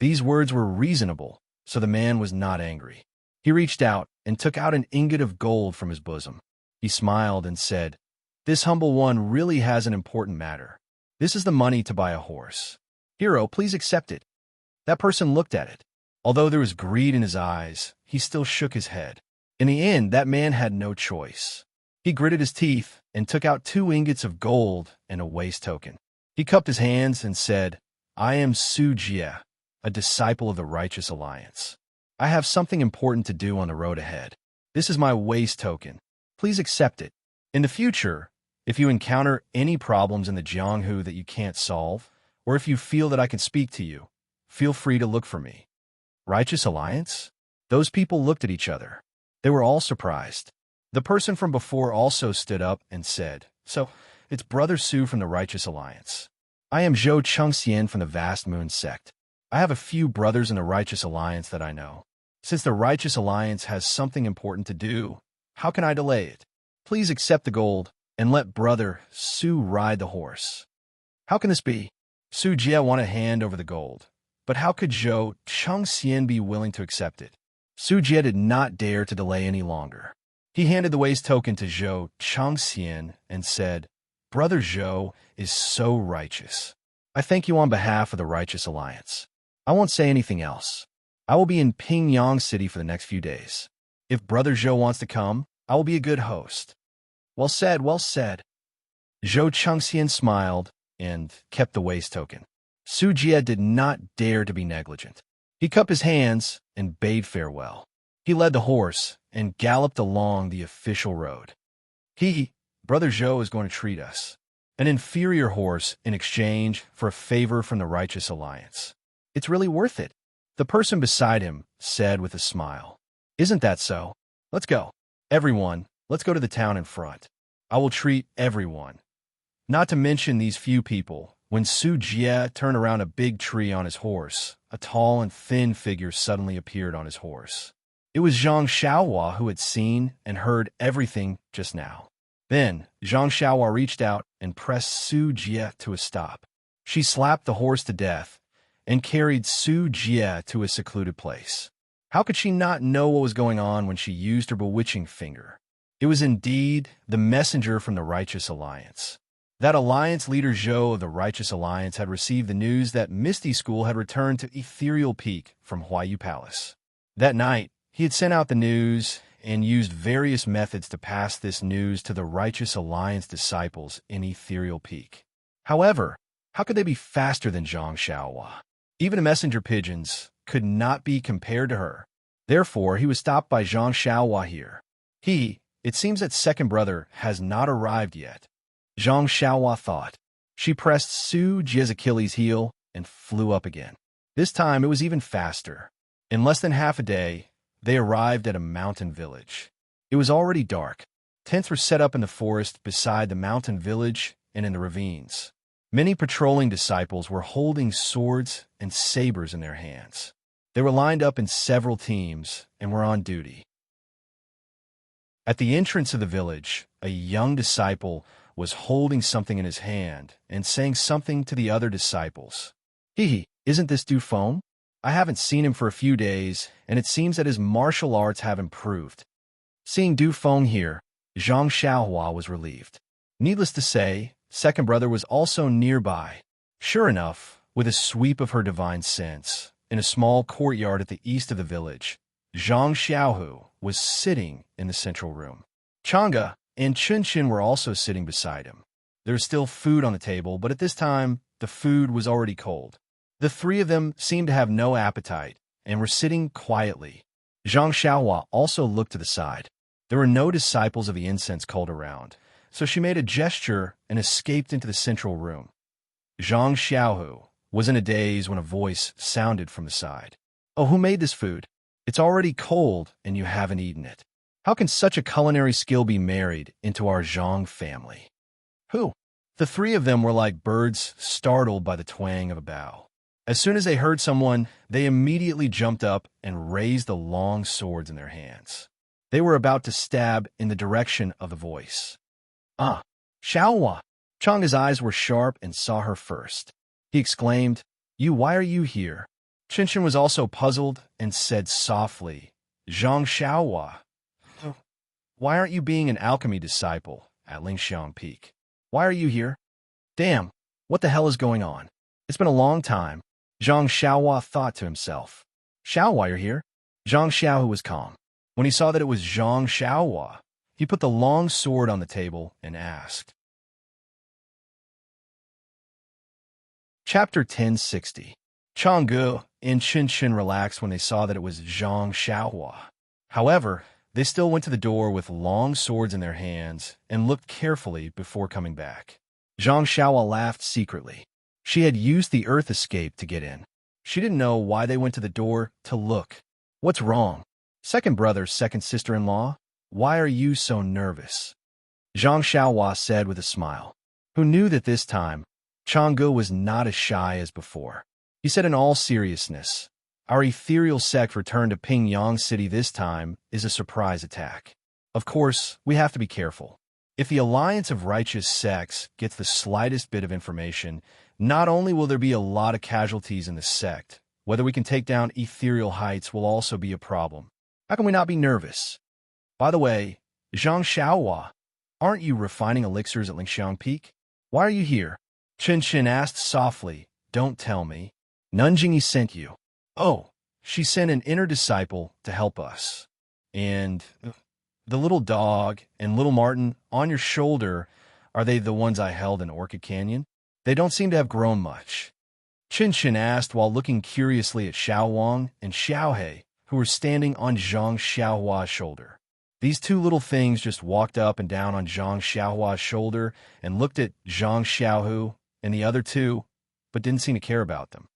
These words were reasonable, so the man was not angry. He reached out and took out an ingot of gold from his bosom. He smiled and said, "This humble one really has an important matter. This is the money to buy a horse. Hero, please accept it." That person looked at it. Although there was greed in his eyes, he still shook his head. In the end, that man had no choice. He gritted his teeth and took out 2 ingots of gold and a waist token. He cupped his hands and said, "I am Su Jie, a disciple of the Righteous Alliance. I have something important to do on the road ahead. This is my waist token. Please accept it. In the future, if you encounter any problems in the Jianghu that you can't solve, or if you feel that I can speak to you, feel free to look for me." Righteous Alliance? Those people looked at each other. They were all surprised. The person from before also stood up and said, "So, It's Brother Su from the Righteous Alliance. I am Zhou Chengxian from the Vast Moon Sect. I have a few brothers in the Righteous Alliance that I know. Since the Righteous Alliance has something important to do, how can I delay it? Please accept the gold and let Brother Su ride the horse. How can this be? Su Jie wanted to hand over the gold, but how could Zhou Chengxian be willing to accept it? Su Jie did not dare to delay any longer. He handed the waste token to Zhou Chengxian and said, Brother Zhou is so righteous. I thank you on behalf of the Righteous Alliance. I won't say anything else. I will be in Pingyang City for the next few days. If Brother Zhou wants to come, I will be a good host. Well said, well said. Zhou Chengxian smiled and kept the waste token. Su Jie did not dare to be negligent. He cupped his hands and bade farewell. He led the horse and galloped along the official road. Brother Zhou is going to treat us. An inferior horse in exchange for a favor from the Righteous Alliance. It's really worth it, the person beside him said with a smile. Isn't that so? Let's go. Everyone, let's go to the town in front. I will treat everyone. Not to mention these few people. When Su Jie turned around a big tree on his horse, a tall and thin figure suddenly appeared on his horse. It was Zhang Xiaohua who had seen and heard everything just now. Then, Zhang Xiaohua reached out and pressed Su Jie to a stop. She slapped the horse to death and carried Su Jie to a secluded place. How could she not know what was going on when she used her bewitching finger? It was indeed the messenger from the Righteous Alliance. That alliance leader Zhou of the Righteous Alliance had received the news that Misty School had returned to Ethereal Peak from Huayu Palace. That night, he had sent out the news and used various methods to pass this news to the Righteous Alliance disciples in Ethereal Peak. However, how could they be faster than Zhang Xiaohua? Even the messenger pigeons could not be compared to her. Therefore, he was stopped by Zhang Xiaohua here. It seems that second brother has not arrived yet. Zhang Xiaohua thought. She pressed Su Jie's Achilles' heel and flew up again. This time it was even faster. In less than half a day, they arrived at a mountain village. It was already dark. Tents were set up in the forest beside the mountain village and in the ravines. Many patrolling disciples were holding swords and sabers in their hands. They were lined up in several teams and were on duty. At the entrance of the village, a young disciple was holding something in his hand and saying something to the other disciples. Isn't this Du Feng? I haven't seen him for a few days, and it seems that his martial arts have improved. Seeing Du Feng here, Zhang Xiaohua was relieved. Needless to say, second brother was also nearby. Sure enough, with a sweep of her divine sense, in a small courtyard at the east of the village, Zhang Xiaohu was sitting in the central room. Chang'e and Chun were also sitting beside him. There was still food on the table, but at this time, the food was already cold. The three of them seemed to have no appetite and were sitting quietly. Zhang Xiaohua also looked to the side. There were no disciples of the incense cult around, so she made a gesture and escaped into the central room. Zhang Xiaohu was in a daze when a voice sounded from the side. Oh, who made this food? It's already cold and you haven't eaten it. How can such a culinary skill be married into our Zhang family? Who? The three of them were like birds startled by the twang of a bow. As soon as they heard someone, they immediately jumped up and raised the long swords in their hands. They were about to stab in the direction of the voice. Xiaohua! Chang'e's eyes were sharp and saw her first. He exclaimed, why are you here? Chun was also puzzled and said softly, Zhang Xiaohua, why aren't you being an alchemy disciple at Lingxiang Peak? Why are you here? Damn, what the hell is going on? It's been a long time. Zhang Xiaohua thought to himself. Xiaohua, you're here? Zhang Xiaohu was calm. When he saw that it was Zhang Xiaohua, he put the long sword on the table and asked. Chapter 1060. Chang'e and Chun relaxed when they saw that it was Zhang Xiaohua. However, they still went to the door with long swords in their hands and looked carefully before coming back. Zhang Xiaohua laughed secretly. She had used the earth escape to get in. She didn't know why they went to the door to look. What's wrong? Second brother, second sister-in-law? Why are you so nervous? Zhang Xiaohua said with a smile. who knew that this time, Chang'e was not as shy as before. He said in all seriousness, "Our ethereal sect return to Pingyang City this time is a surprise attack. Of course, we have to be careful. If the Alliance of Righteous Sects gets the slightest bit of information, not only will there be a lot of casualties in the sect, whether we can take down ethereal heights will also be a problem. How can we not be nervous? By the way, Zhang Xiaohua, aren't you refining elixirs at Lingxiang Peak? Why are you here?" Chen Chen asked softly. "Don't tell me. Nanjingyi sent you." "Oh, she sent an inner disciple to help us. And the little dog and little Martin on your shoulder, are they the ones I held in Orchid Canyon? They don't seem to have grown much." Chen Chen asked while looking curiously at Xiao Wang and Xiao He, who were standing on Zhang Xiaohua's shoulder. These two little things just walked up and down on Zhang Xiaohua's shoulder and looked at Zhang Xiaohu and the other two, but didn't seem to care about them.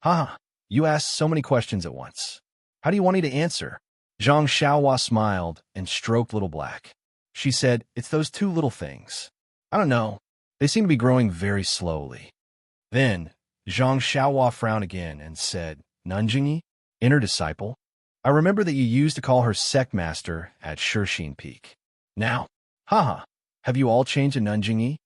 "Haha, you asked so many questions at once. How do you want me to answer?" Zhang Xiaohua smiled and stroked Little Black. She said, "It's those two little things. I don't know. They seem to be growing very slowly." Then, Zhang Xiaohua frowned again and said, "Nanjingyi, inner disciple? I remember that you used to call her sect master at Shixin Peak. Now, haha, have you all changed to Nanjingyi?"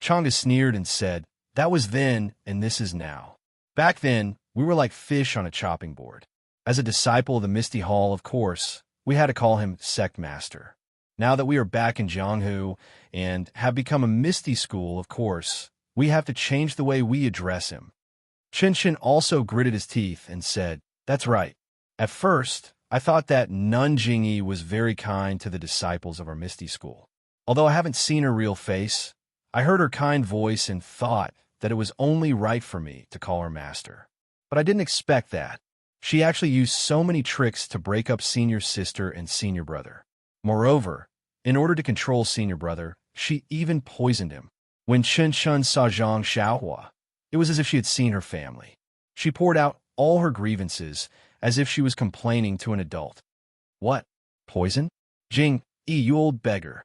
Chang'e sneered and said, "That was then, and this is now. Back then, we were like fish on a chopping board. As a disciple of the Misty Hall, of course, we had to call him sect master. Now that we are back in Jianghu and have become a Misty School, of course, we have to change the way we address him." Chen Chen also gritted his teeth and said, "That's right. At first, I thought that Nanjingyi was very kind to the disciples of our Misty School. Although I haven't seen her real face, I heard her kind voice and thought that it was only right for me to call her master. But I didn't expect that. She actually used so many tricks to break up senior sister and senior brother. Moreover, in order to control senior brother, she even poisoned him. When Chen Chen saw Zhang Xiaohua, it was as if she had seen her family. She poured out all her grievances as if she was complaining to an adult. "What? Poison? Jing, you old beggar."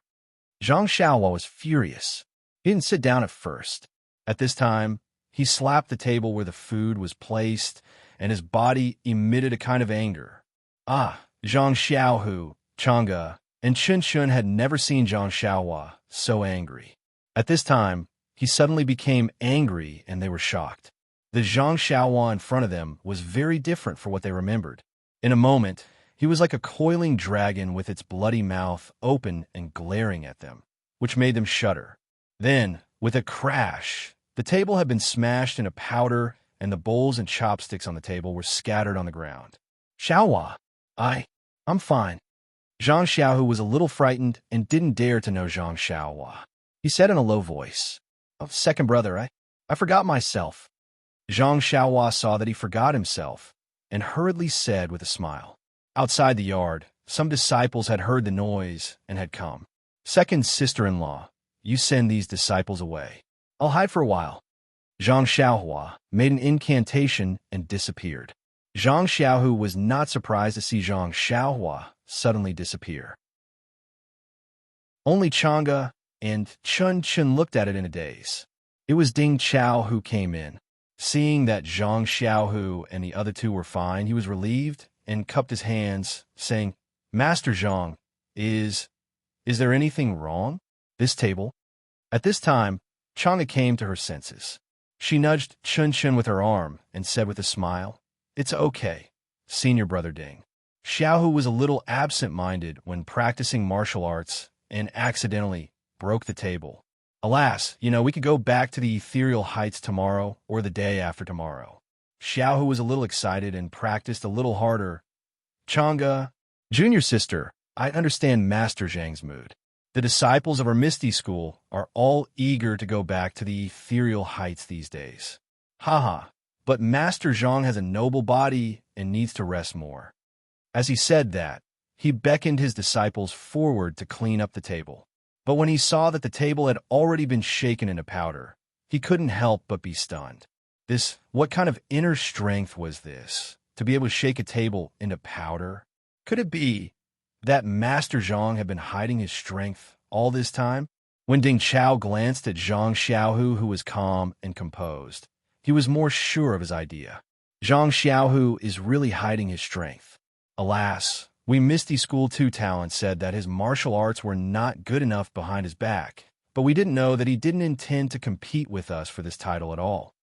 Zhang Xiaohua was furious. He didn't sit down at first. At this time, he slapped the table where the food was placed, and his body emitted a kind of anger. Zhang Xiaohu, Chang'e, and Chen Chen had never seen Zhang Xiaohua so angry. At this time, he suddenly became angry, and they were shocked. The Zhang Xiaohua in front of them was very different from what they remembered. In a moment, he was like a coiling dragon with its bloody mouth open and glaring at them, which made them shudder. Then, with a crash, the table had been smashed into powder, and the bowls and chopsticks on the table were scattered on the ground. "Xiaohua, I'm fine." Zhang Xiaohu was a little frightened and didn't dare to know Zhang Xiaohua. He said in a low voice, "Oh, second brother, I forgot myself." Zhang Xiaohua saw that he forgot himself and hurriedly said with a smile. Outside the yard, some disciples had heard the noise and had come. "Second sister-in-law, you send these disciples away. I'll hide for a while." Zhang Xiaohua made an incantation and disappeared. Zhang Xiaohu was not surprised to see Zhang Xiaohua suddenly disappear. Only Chang'e and Chen Chen looked at it in a daze. It was Ding Chao who came in. Seeing that Zhang Xiaohu and the other two were fine, he was relieved and cupped his hands, saying, "Master Zhang, is there anything wrong? This table?" At this time, Chang'e came to her senses. She nudged Chen Chen with her arm and said with a smile, "It's okay, senior brother Ding." Xiaohu was a little absent-minded when practicing martial arts and accidentally broke the table. "Alas, we could go back to the ethereal heights tomorrow or the day after tomorrow." Xiaohu was a little excited and practiced a little harder. "Chang'e, junior sister, I understand Master Zhang's mood. The disciples of our Misty School are all eager to go back to the ethereal heights these days. Haha, but Master Zhang has a noble body and needs to rest more." As he said that, he beckoned his disciples forward to clean up the table. But when he saw that the table had already been shaken into powder, he couldn't help but be stunned. What kind of inner strength was this, to be able to shake a table into powder? Could it be that Master Zhang had been hiding his strength all this time? When Ding Chao glanced at Zhang Xiaohu, who was calm and composed, he was more sure of his idea. Zhang Xiaohu is really hiding his strength. Alas, we Misty School 2 talent said that his martial arts were not good enough behind his back, but we didn't know that he didn't intend to compete with us for this title at all.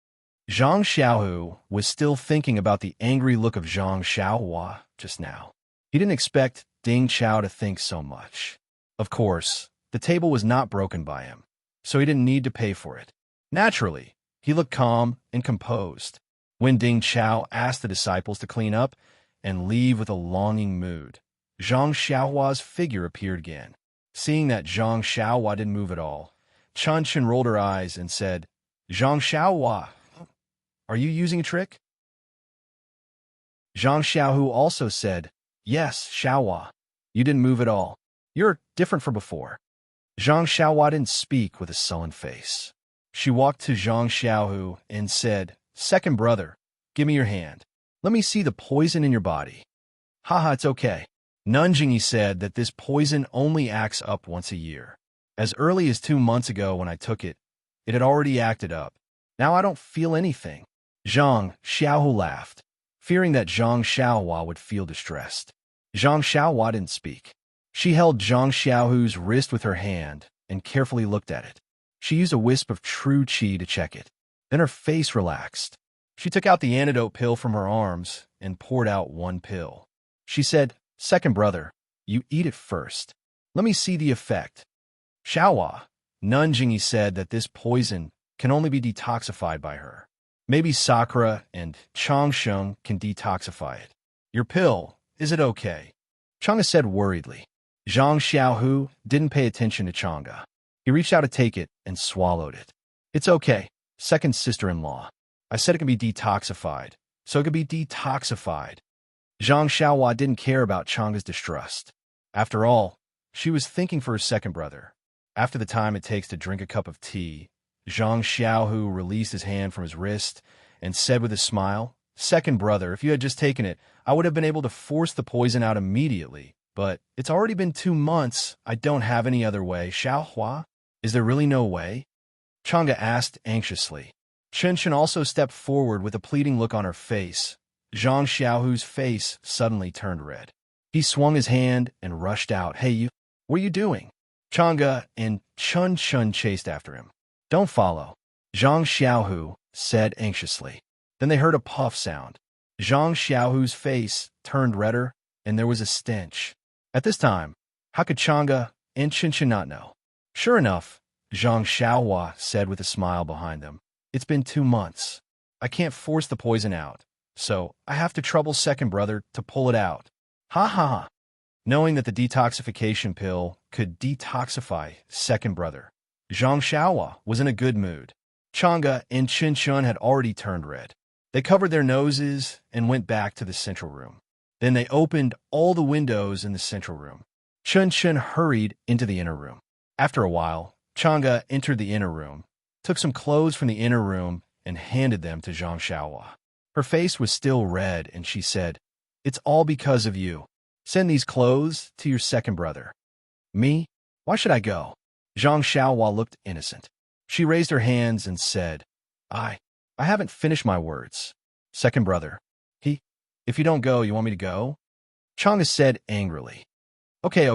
Zhang Xiaohu was still thinking about the angry look of Zhang Xiaohua just now. He didn't expect Ding Chao to think so much. Of course, the table was not broken by him, so he didn't need to pay for it. Naturally, he looked calm and composed. When Ding Chao asked the disciples to clean up and leave with a longing mood, Zhang Xiaohua's figure appeared again. Seeing that Zhang Xiaohua didn't move at all, Chun rolled her eyes and said, "Zhang Xiaohua, are you using a trick?" Zhang Xiaohu also said, "Yes, Xiaohua. You didn't move at all. You're different from before." Zhang Xiaohua didn't speak with a sullen face. She walked to Zhang Xiaohu and said, "Second brother, give me your hand. Let me see the poison in your body." "Haha, it's okay." Nanjingyi said that this poison only acts up once a year. As early as 2 months ago when I took it, it had already acted up. Now I don't feel anything. Zhang Xiaohu laughed, fearing that Zhang Xiaohua would feel distressed. Zhang Xiaohua didn't speak. She held Zhang Xiaohu's wrist with her hand and carefully looked at it. She used a wisp of true qi to check it. Then her face relaxed. She took out the antidote pill from her arms and poured out one pill. She said, "Second brother, you eat it first. Let me see the effect." "Xiaohua," Nanjingyi said that this poison can only be detoxified by her. Maybe Sakura and Changsheng can detoxify it. "Your pill, is it okay?" Chang'e said worriedly. Zhang Xiaohu didn't pay attention to Chang'e. He reached out to take it and swallowed it. "It's okay, second sister-in-law. I said it can be detoxified, so it could be detoxified." Zhang Xiaohua didn't care about Chang'e's distrust. After all, she was thinking for her second brother. After the time it takes to drink a cup of tea, Zhang Xiaohu released his hand from his wrist and said with a smile, "Second brother, if you had just taken it, I would have been able to force the poison out immediately. But it's already been 2 months. I don't have any other way. Xiaohua, is there really no way?" Chang'e asked anxiously. Chen also stepped forward with a pleading look on her face. Zhang Xiaohu's face suddenly turned red. He swung his hand and rushed out. "Hey, you, what are you doing?" Chang'e and Chen chased after him. "Don't follow," Zhang Xiaohu said anxiously. Then they heard a puff sound. Zhang Xiaohu's face turned redder, and there was a stench. At this time, how could Chang'e and Chen not know? "Sure enough," Zhang Xiaohua said with a smile behind them. "It's been 2 months. I can't force the poison out, so I have to trouble second brother to pull it out." Ha ha ha. Knowing that the detoxification pill could detoxify second brother, Zhang Xiaohua was in a good mood. Chang'e and Chen had already turned red. They covered their noses and went back to the central room. Then they opened all the windows in the central room. Chen hurried into the inner room. After a while, Chang'e entered the inner room, took some clothes from the inner room, and handed them to Zhang Xiaohua. Her face was still red, and she said, "It's all because of you. Send these clothes to your second brother." "Me? Why should I go?" Zhang Xiaohua looked innocent. She raised her hands and said, I haven't finished my words. Second brother. If you don't go, you want me to go?" Chang'e said angrily. Okay.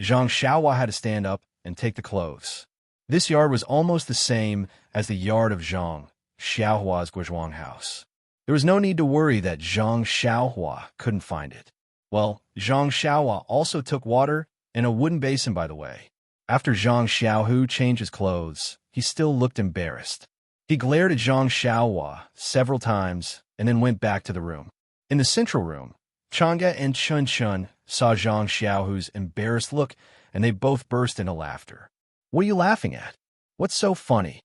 Zhang Xiaohua had to stand up and take the clothes. This yard was almost the same as the yard of Zhang Xiaohua's Guizhuang house. There was no need to worry that Zhang Xiaohua couldn't find it. Well, Zhang Xiaohua also took water and a wooden basin by the way. After Zhang Xiaohu changed his clothes, he still looked embarrassed. He glared at Zhang Xiaohua several times and then went back to the room. In the central room, Chang'e and Chen saw Zhang Xiaohu's embarrassed look, and they both burst into laughter. "What are you laughing at? What's so funny?"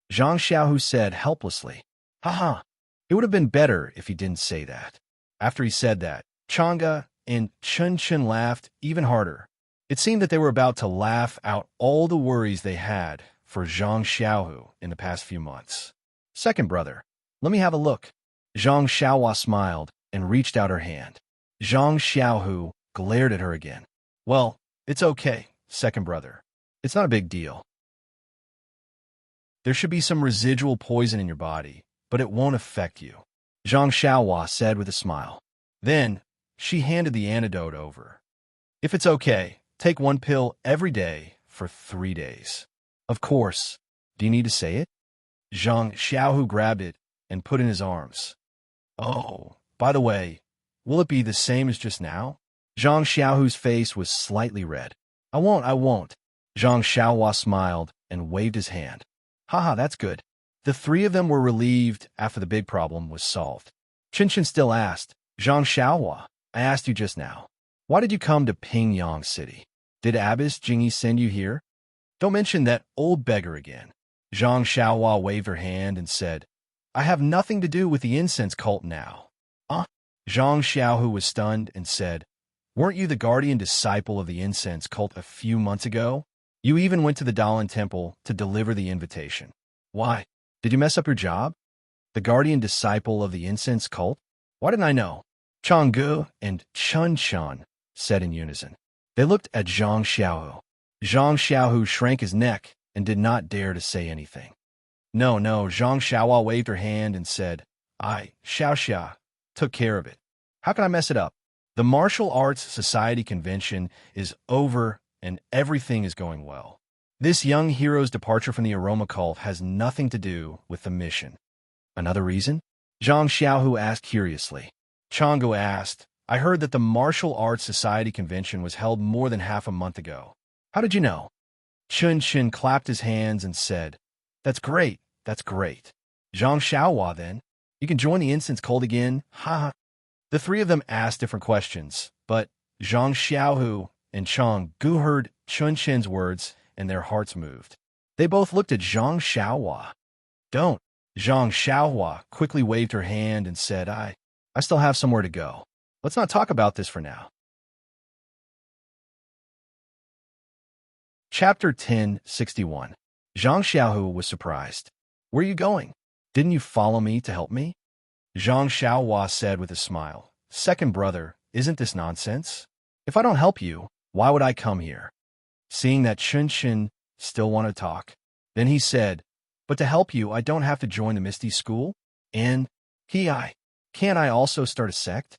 Zhang Xiaohu said helplessly. "Haha, it would have been better if he didn't say that." After he said that, Chang'e and Chen laughed even harder. It seemed that they were about to laugh out all the worries they had for Zhang Xiaohu in the past few months. "Second brother, let me have a look." Zhang Xiaohua smiled and reached out her hand. Zhang Xiaohu glared at her again. "Well, it's okay, second brother. It's not a big deal. There should be some residual poison in your body, but it won't affect you, Zhang Xiaohua said with a smile. Then, she handed the antidote over. If it's okay, take one pill every day for 3 days. Of course. Do you need to say it? Zhang Xiaohu grabbed it and put in his arms. Oh, by the way, will it be the same as just now? Zhang Xiaohu's face was slightly red. I won't. Zhang Xiaohua smiled and waved his hand. Haha, that's good. The three of them were relieved after the big problem was solved. Qinshan still asked, Zhang Xiaohua, I asked you just now. Why did you come to Pingyang City? Did Abbess Jingyi send you here? Don't mention that old beggar again. Zhang Xiaohua waved her hand and said, I have nothing to do with the incense cult now. Zhang Xiaohu was stunned and said, Weren't you the guardian disciple of the incense cult a few months ago? You even went to the Dalan temple to deliver the invitation. Why? Did you mess up your job? The guardian disciple of the incense cult? Why didn't I know? Changgu and Chun Shan said in unison. They looked at Zhang Xiaohu. Zhang Xiaohu shrank his neck and did not dare to say anything. No, Zhang Xiaohua waved her hand and said, Xiaoxia, took care of it. How can I mess it up? The Martial Arts Society convention is over and everything is going well. This young hero's departure from the aroma cult has nothing to do with the mission. Another reason? Zhang Xiaohu asked curiously. Changgu asked, I heard that the Martial Arts Society convention was held more than half a month ago. How did you know? Chun Shin clapped his hands and said, That's great. Zhang Xiaohua, then. You can join the incense cult again. Ha. The three of them asked different questions, but Zhang Xiaohu and Chang Gu heard Chun Shin's words and their hearts moved. They both looked at Zhang Xiaohua. Don't. Zhang Xiaohua quickly waved her hand and said, I still have somewhere to go. Let's not talk about this for now. Chapter 1061. Zhang Xiaohu was surprised. Where are you going? Didn't you follow me to help me? Zhang Xiaohua said with a smile. Second brother, isn't this nonsense? If I don't help you, why would I come here? Seeing that Chun Shin still wanted to talk, then he said, But to help you, I don't have to join the Misty School? And, can't I also start a sect?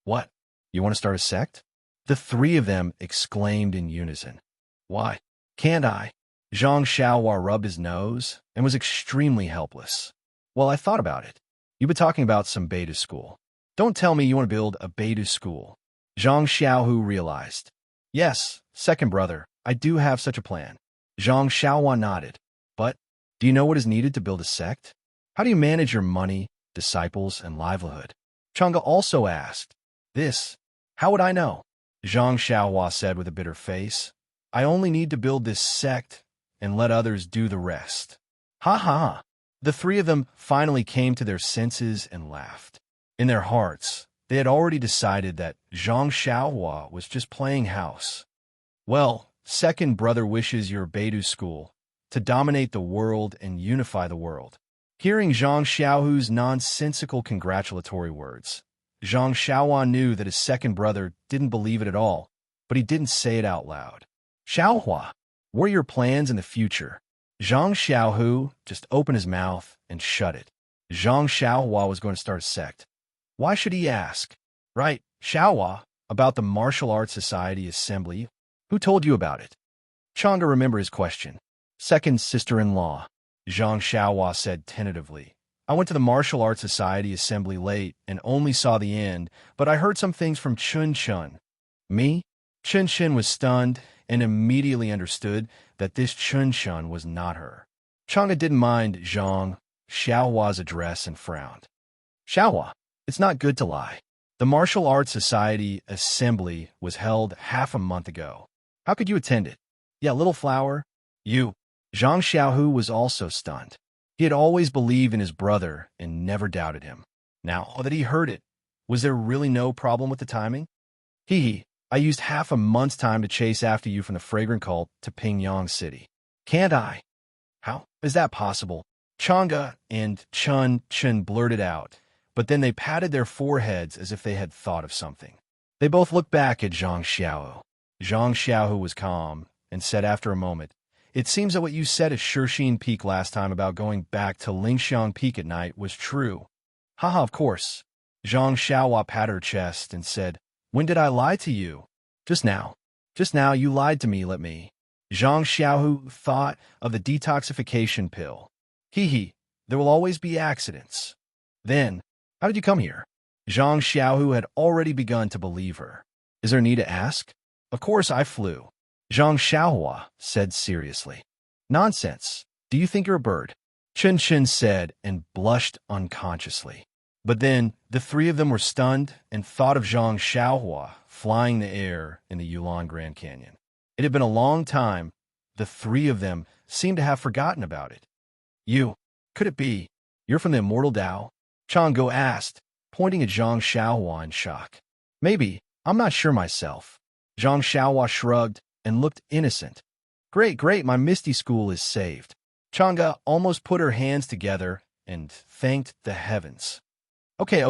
What? You want to start a sect? The three of them exclaimed in unison. Why? Can't I? Zhang Xiaohua rubbed his nose and was extremely helpless. Well, I thought about it. You've been talking about some beta school. Don't tell me you want to build a beta school. Zhang Xiaohu realized. Yes, second brother, I do have such a plan. Zhang Xiaohua nodded. But, do you know what is needed to build a sect? How do you manage your money, disciples, and livelihood? Chang'e also asked. This, how would I know? Zhang Xiaohua said with a bitter face. I only need to build this sect and let others do the rest. Ha. The three of them finally came to their senses and laughed. In their hearts, they had already decided that Zhang Xiaohua was just playing house. Well, second brother wishes your Beidou school to dominate the world and unify the world. Hearing Zhang Xiaohu's nonsensical congratulatory words, Zhang Xiaohua knew that his second brother didn't believe it at all, but he didn't say it out loud. Xiaohua, what are your plans in the future? Zhang Xiaohu just opened his mouth and shut it. Zhang Xiaohua was going to start a sect. Why should he ask? Right, Xiaohua, about the Martial Arts Society Assembly. Who told you about it? Chang'e remembered his question. Second sister-in-law, Zhang Xiaohua said tentatively. I went to the Martial Arts Society Assembly late and only saw the end, but I heard some things from Chun Chun. Me? Chun Shin was stunned and immediately understood that this Chun Chun was not her. Chang'e didn't mind Zhang Xiaohua's address and frowned. Xiaohua, it's not good to lie. The Martial Arts Society Assembly was held half a month ago. How could you attend it? Yeah, little flower. You. Zhang Xiaohu was also stunned. He had always believed in his brother and never doubted him. Now that he heard it, was there really no problem with the timing? I used half a month's time to chase after you from the fragrant cult to Pingyang City. Can't I? How is that possible? Chang'e and Chun Chun blurted out, but then they patted their foreheads as if they had thought of something. They both looked back at Zhang Xiaohu. Zhang Xiaohu was calm and said after a moment, It seems that what you said at Shishine Peak last time about going back to Lingxiang Peak at night was true. Haha, of course. Zhang Xiaohua patted her chest and said, "When did I lie to you?" "Just now. Just now you lied to me, let me." Zhang Xiaohu thought of the detoxification pill. Hee hee, there will always be accidents. Then, how did you come here? Zhang Xiaohu had already begun to believe her. Is there need to ask? Of course I flew. Zhang Xiaohua said seriously. Nonsense. Do you think you're a bird? Chen Chen said and blushed unconsciously. But then, the three of them were stunned and thought of Zhang Xiaohua flying the air in the Yulon Grand Canyon. It had been a long time. The three of them seemed to have forgotten about it. You, could it be? You're from the Immortal Tao? Chang'e asked, pointing at Zhang Xiaohua in shock. Maybe, I'm not sure myself. Zhang Xiaohua shrugged and looked innocent. Great, great, my Misty School is saved. Chang'e almost put her hands together and thanked the heavens. Okay,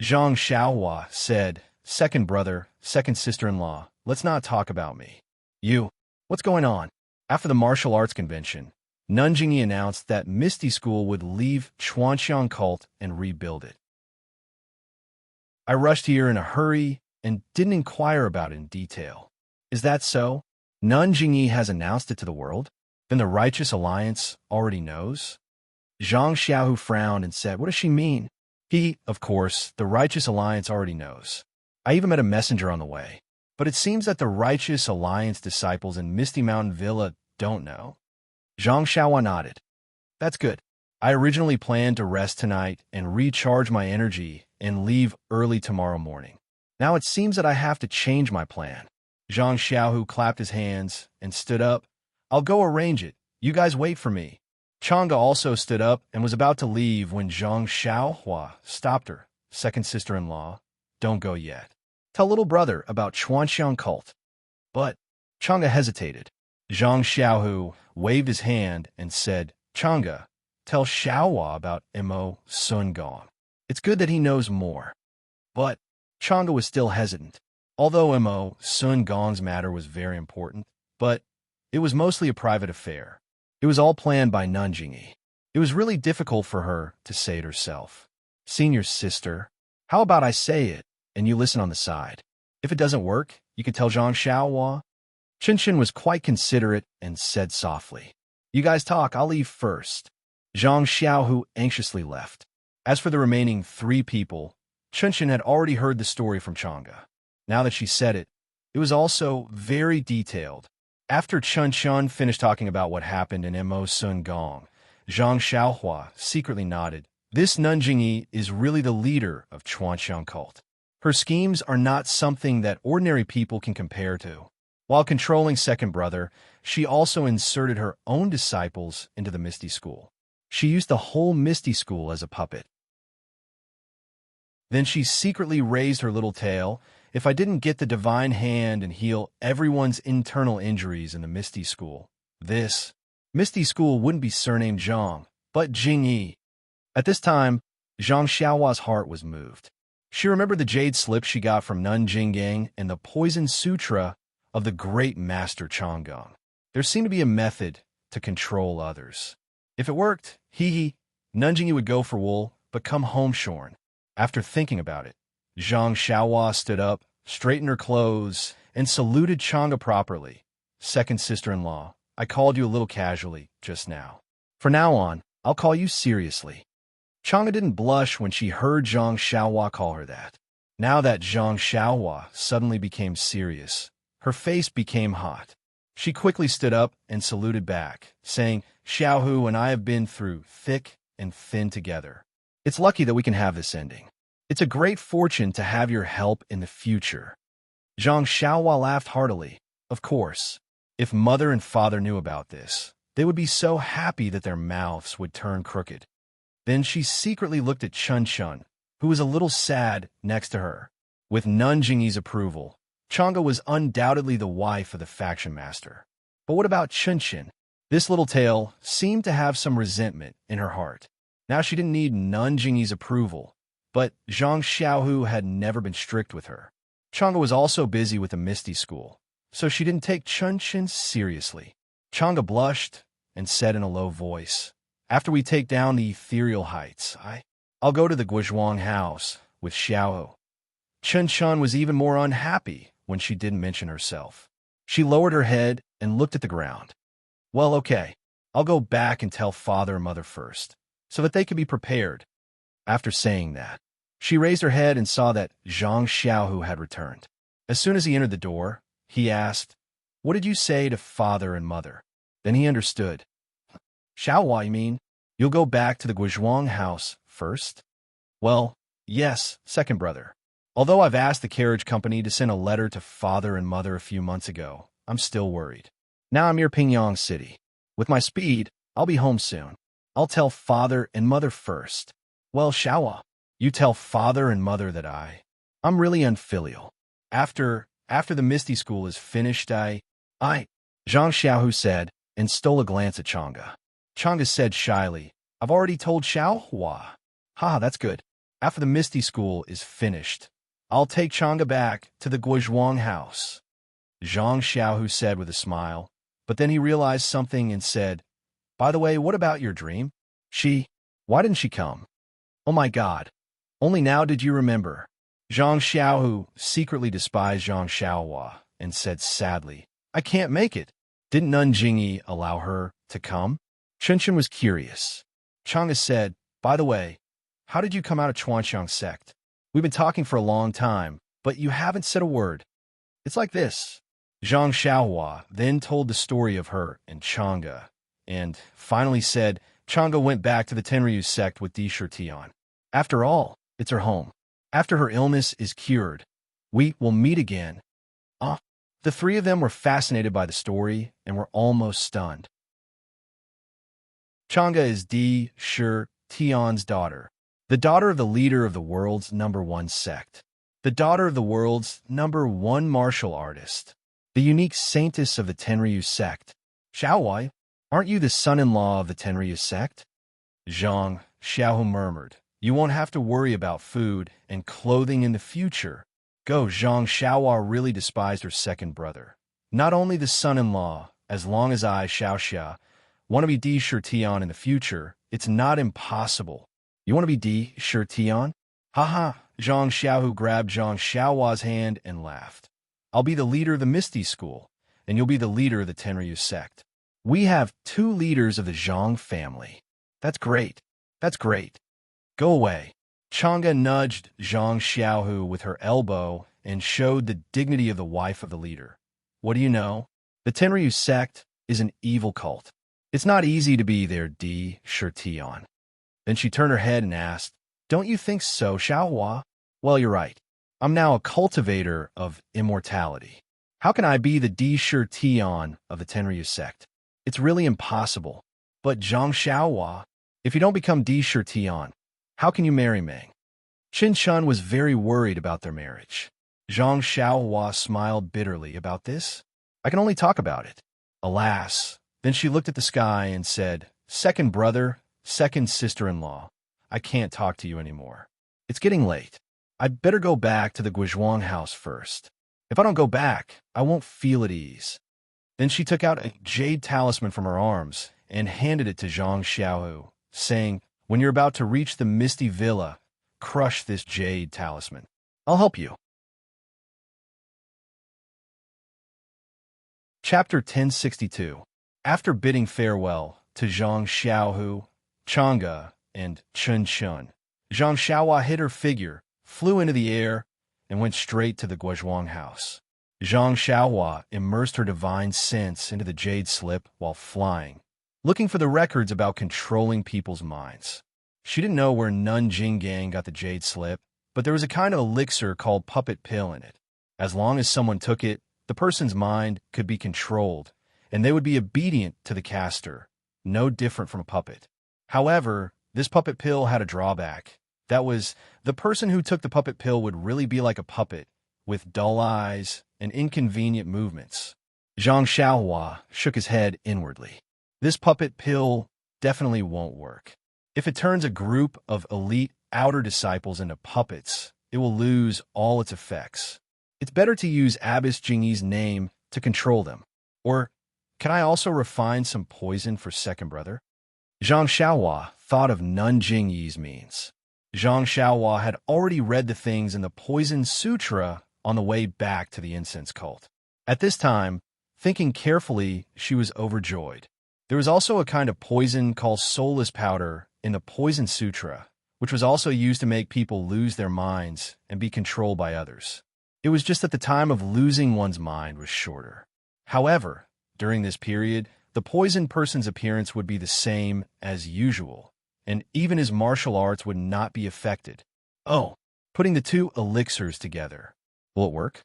Zhang Xiaohua said, second brother, second sister-in-law, let's not talk about me. You, what's going on? After the martial arts convention, Nanjingyi announced that Misty School would leave Chuanxiang cult and rebuild it. I rushed here in a hurry and didn't inquire about it in detail. Is that so? Nanjingyi has announced it to the world? Then the Righteous Alliance already knows? Zhang Xiaohu frowned and said, what does she mean? Of course, the Righteous Alliance already knows. I even met a messenger on the way. But it seems that the Righteous Alliance disciples in Misty Mountain Villa don't know. Zhang Xiaohua nodded. That's good. I originally planned to rest tonight and recharge my energy and leave early tomorrow morning. Now it seems that I have to change my plan. Zhang Xiaohu clapped his hands and stood up. I'll go arrange it. You guys wait for me. Chang'e also stood up and was about to leave when Zhang Xiaohua stopped her. Second sister-in-law, don't go yet. Tell little brother about Chuanxiang cult. But Chang'e hesitated. Zhang Xiaohu waved his hand and said, Chang'e, tell Xiaohua about Mo Sun Gong. It's good that he knows more. But Chang'e was still hesitant. Although Mo Sun Gong's matter was very important, but it was mostly a private affair. It was all planned by Nanjingyi. It was really difficult for her to say it herself. Senior sister, how about I say it, and you listen on the side? If it doesn't work, you can tell Zhang Xiaohua. Chen was quite considerate and said softly, you guys talk, I'll leave first. Zhang Xiaohu anxiously left. As for the remaining three people, Chen had already heard the story from Chang'e. Now that she said it, it was also very detailed. After Chen finished talking about what happened in Mo Sun Gong, Zhang Xiaohua secretly nodded. This Nanjingyi is really the leader of Chuanxiang cult. Her schemes are not something that ordinary people can compare to. While controlling second brother, she also inserted her own disciples into the Misty School. She used the whole Misty School as a puppet. Then she secretly raised her little tail. If I didn't get the divine hand and heal everyone's internal injuries in the Misty School, this Misty School wouldn't be surnamed Zhang, but Jingyi. At this time, Zhang Xiaohua's heart was moved. She remembered the jade slip she got from Nanjinggang and the poison sutra of the great master Chang'e. There seemed to be a method to control others. If it worked, Nanjingyi would go for wool, but come home shorn. After thinking about it, Zhang Xiaohua stood up, straightened her clothes, and saluted Chang'e properly. Second sister-in-law, I called you a little casually just now. From now on, I'll call you seriously. Chang'e didn't blush when she heard Zhang Xiaohua call her that. Now that Zhang Xiaohua suddenly became serious, her face became hot. She quickly stood up and saluted back, saying, Xiaohu and I have been through thick and thin together. It's lucky that we can have this ending. It's a great fortune to have your help in the future. Zhang Xiaohua laughed heartily. Of course, if mother and father knew about this, they would be so happy that their mouths would turn crooked. Then she secretly looked at Chen, who was a little sad next to her. With Nanjingyi's approval, Chang'e was undoubtedly the wife of the faction master. But what about Chen? This little tail seemed to have some resentment in her heart. Now she didn't need Nanjingyi's approval, but Zhang Xiaohu had never been strict with her. Chang'e was also busy with the Misty School, so she didn't take Chen seriously. Chang'e blushed and said in a low voice, "After we take down the ethereal heights, I'll go to the Guizhuang house with Xiao." Chun Chun was even more unhappy when she didn't mention herself. She lowered her head and looked at the ground. "Well, okay. I'll go back and tell father and mother first, so that they can be prepared." After saying that, she raised her head and saw that Zhang Xiaohu had returned. As soon as he entered the door, he asked, "What did you say to father and mother?" Then he understood. "Xiaohua, you mean? You'll go back to the Guizhuang house first?" "Well, yes, second brother. Although I've asked the carriage company to send a letter to father and mother a few months ago, I'm still worried. Now I'm near Pingyang City. With my speed, I'll be home soon. I'll tell father and mother first." "Well, Xiaohua, you tell father and mother that I'm really unfilial. After the Misty School is finished, Zhang Xiaohu said, and stole a glance at Chang'e. Chang'e said shyly, "I've already told Xiaohua." "Ha, that's good. After the Misty School is finished, I'll take Chang'e back to the Guizhuang house," Zhang Xiaohu said with a smile. But then he realized something and said, "By the way, what about your dream? Why didn't she come? Oh my God, only now did you remember." Zhang Xiaohu secretly despised Zhang Xiaohua and said sadly, "I can't make it." Didn't Nun Jingyi allow her to come? Chunchen was curious. Chang'e said, "By the way, how did you come out of Chuanxiang sect? We've been talking for a long time, but you haven't said a word." "It's like this." Zhang Xiaohua then told the story of her and Chang'e, and finally said Chang'e went back to the Tenryu sect with Di Shirtian. After all, it's her home. After her illness is cured, we will meet again. The three of them were fascinated by the story and were almost stunned. Chang'e is Di Shirtian's daughter, the daughter of the leader of the world's #1 sect, the daughter of the world's #1 martial artist, the unique saintess of the Tenryu sect. "Xiaowai, aren't you the son-in-law of the Tenryu sect?" Zhang Xiaohu murmured. "You won't have to worry about food and clothing in the future." Zhang Xiaohua really despised her second brother. Not only the son-in-law, as long as I, Xiaoxia, want to be Di Shirtian in the future, it's not impossible. "You want to be Di Shirtian?" "Haha." Zhang Xiaohu grabbed Zhang Xiaohua's hand and laughed. "I'll be the leader of the Misty School, and you'll be the leader of the Tenryu sect. We have 2 leaders of the Zhang family. That's great. That's great. Go away." Chang'e nudged Zhang Xiaohu with her elbow and showed the dignity of the wife of the leader. "What do you know? The Tenryu sect is an evil cult. It's not easy to be their Di Shirtian." Then she turned her head and asked, "Don't you think so, Xiaohua?" "Well, you're right. I'm now a cultivator of immortality. How can I be the Di Shirtian of the Tenryu sect? It's really impossible." "But Zhang Xiaohua, if you don't become Di Shirtian, how can you marry Meng?" Qin Shun was very worried about their marriage. Zhang Xiaohua smiled bitterly about this. "I can only talk about it." Alas. Then she looked at the sky and said, "Second brother, second sister-in-law, I can't talk to you anymore. It's getting late. I'd better go back to the Guizhuang house first. If I don't go back, I won't feel at ease." Then she took out a jade talisman from her arms and handed it to Zhang Xiaohu, saying, "When you're about to reach the Misty Villa, crush this jade talisman. I'll help you." Chapter 1062. After bidding farewell to Zhang Xiaohu, Chang'e, and Chun Chun, Zhang Xiaohua hid her figure, flew into the air, and went straight to the Guizhuang house. Zhang Xiaohua immersed her divine sense into the jade slip while flying, looking for the records about controlling people's minds. She didn't know where Nun Jinggang got the jade slip, but there was a kind of elixir called puppet pill in it. As long as someone took it, the person's mind could be controlled, and they would be obedient to the caster, no different from a puppet. However, this puppet pill had a drawback. That was, the person who took the puppet pill would really be like a puppet, with dull eyes and inconvenient movements. Zhang Xiaohua shook his head inwardly. This puppet pill definitely won't work. If it turns a group of elite outer disciples into puppets, it will lose all its effects. It's better to use Abbess Jingyi's name to control them. Or Can I also refine some poison for second brother? Zhang Xiaohua thought of Nanjing Yi's means. Zhang Xiaohua had already read the things in the Poison Sutra on the way back to the incense cult. At this time, thinking carefully, she was overjoyed. There was also a kind of poison called soulless powder in the Poison Sutra, which was also used to make people lose their minds and be controlled by others. It was just that the time of losing one's mind was shorter. However, during this period, the poisoned person's appearance would be the same as usual, and even his martial arts would not be affected. Oh, putting the two elixirs together. Will it work?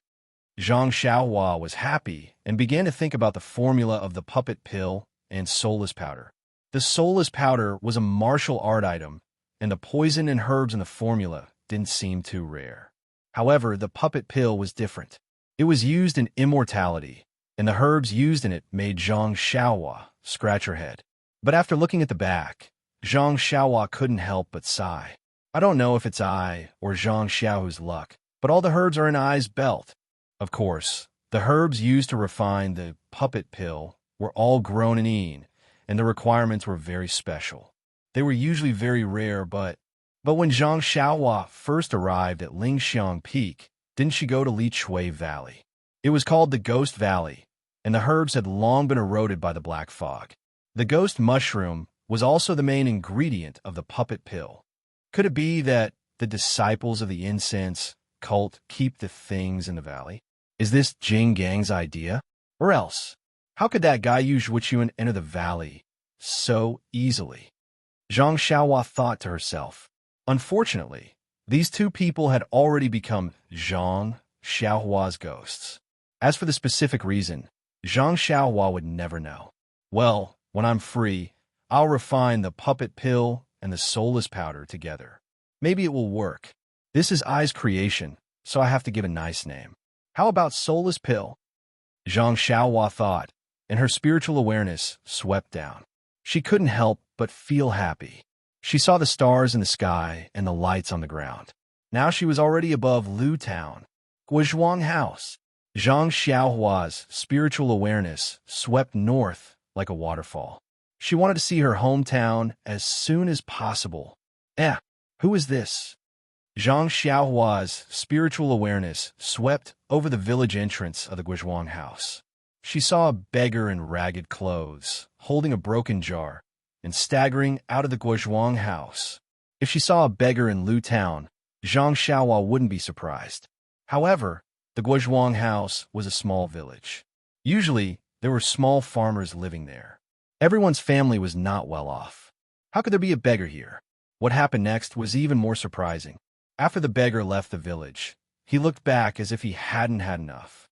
Zhang Xiaohua was happy and began to think about the formula of the puppet pill and soulless powder. The soulless powder was a martial art item, and the poison and herbs in the formula didn't seem too rare. However, the puppet pill was different. It was used in immortality, and the herbs used in it made Zhang Xiaohua scratch her head. But after looking at the back, Zhang Xiaohua couldn't help but sigh. I don't know if it's I or Zhang Xiaohua's luck, but all the herbs are in I's belt. Of course, the herbs used to refine the puppet pill were all grown in Yin, and the requirements were very special. They were usually very rare, but when Zhang Xiaohua first arrived at Lingxiang Peak, didn't she go to Li Chui Valley? It was called the Ghost Valley, and the herbs had long been eroded by the black fog. The ghost mushroom was also the main ingredient of the puppet pill. Could it be that the disciples of the incense cult keep the things in the valley? Is this Jing Gang's idea? Or else, how could that guy Yu Zhuochuan enter the valley so easily? Zhang Xiaohua thought to herself. Unfortunately, these two people had already become Zhang Xiaohua's ghosts. As for the specific reason, Zhang Xiaohua would never know. Well, when I'm free, I'll refine the puppet pill and the soulless powder together. Maybe it will work. This is I's creation, so I have to give a nice name. How about soulless pill? Zhang Xiaohua thought, and her spiritual awareness swept down. She couldn't help but feel happy. She saw the stars in the sky and the lights on the ground. Now she was already above Lu Town, Guizhuang House. Zhang Xiaohua's spiritual awareness swept north like a waterfall. She wanted to see her hometown as soon as possible. Who is this? Zhang Xiaohua's spiritual awareness swept over the village entrance of the Guizhuang house. She saw a beggar in ragged clothes, holding a broken jar, and staggering out of the Guizhuang house. If she saw a beggar in Lu Town, Zhang Xiaohua wouldn't be surprised. However, the Guizhuang house was a small village. Usually, there were small farmers living there. Everyone's family was not well off. How could there be a beggar here? What happened next was even more surprising. After the beggar left the village, he looked back as if he hadn't had enough.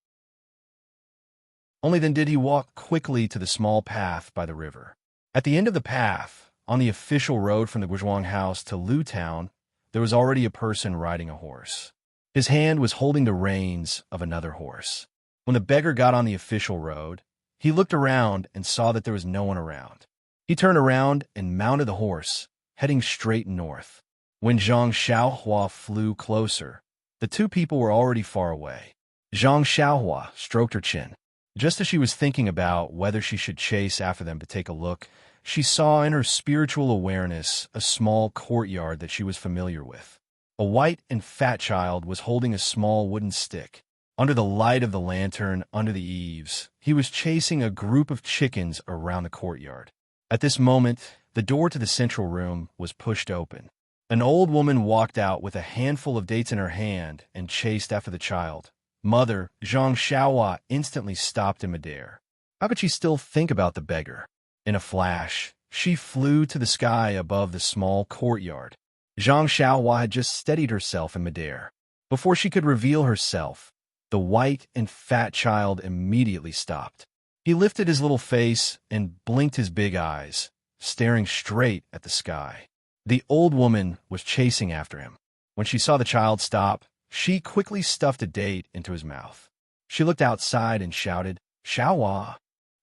Only then did he walk quickly to the small path by the river. At the end of the path, on the official road from the Guizhuang house to Lu Town, there was already a person riding a horse. His hand was holding the reins of another horse. When the beggar got on the official road, he looked around and saw that there was no one around. He turned around and mounted the horse, heading straight north. When Zhang Xiaohua flew closer, the two people were already far away. Zhang Xiaohua stroked her chin. Just as she was thinking about whether she should chase after them to take a look, she saw in her spiritual awareness a small courtyard that she was familiar with. A white and fat child was holding a small wooden stick. Under the light of the lantern under the eaves, he was chasing a group of chickens around the courtyard. At this moment, the door to the central room was pushed open. An old woman walked out with a handful of dates in her hand and chased after the child. Mother, Zhang Xiaohua instantly stopped in midair. How could she still think about the beggar? In a flash, she flew to the sky above the small courtyard. Zhang Xiaohua had just steadied herself in midair. Before she could reveal herself, the white and fat child immediately stopped. He lifted his little face and blinked his big eyes, staring straight at the sky. The old woman was chasing after him. When she saw the child stop, she quickly stuffed a date into his mouth. She looked outside and shouted, "Xiaohua!"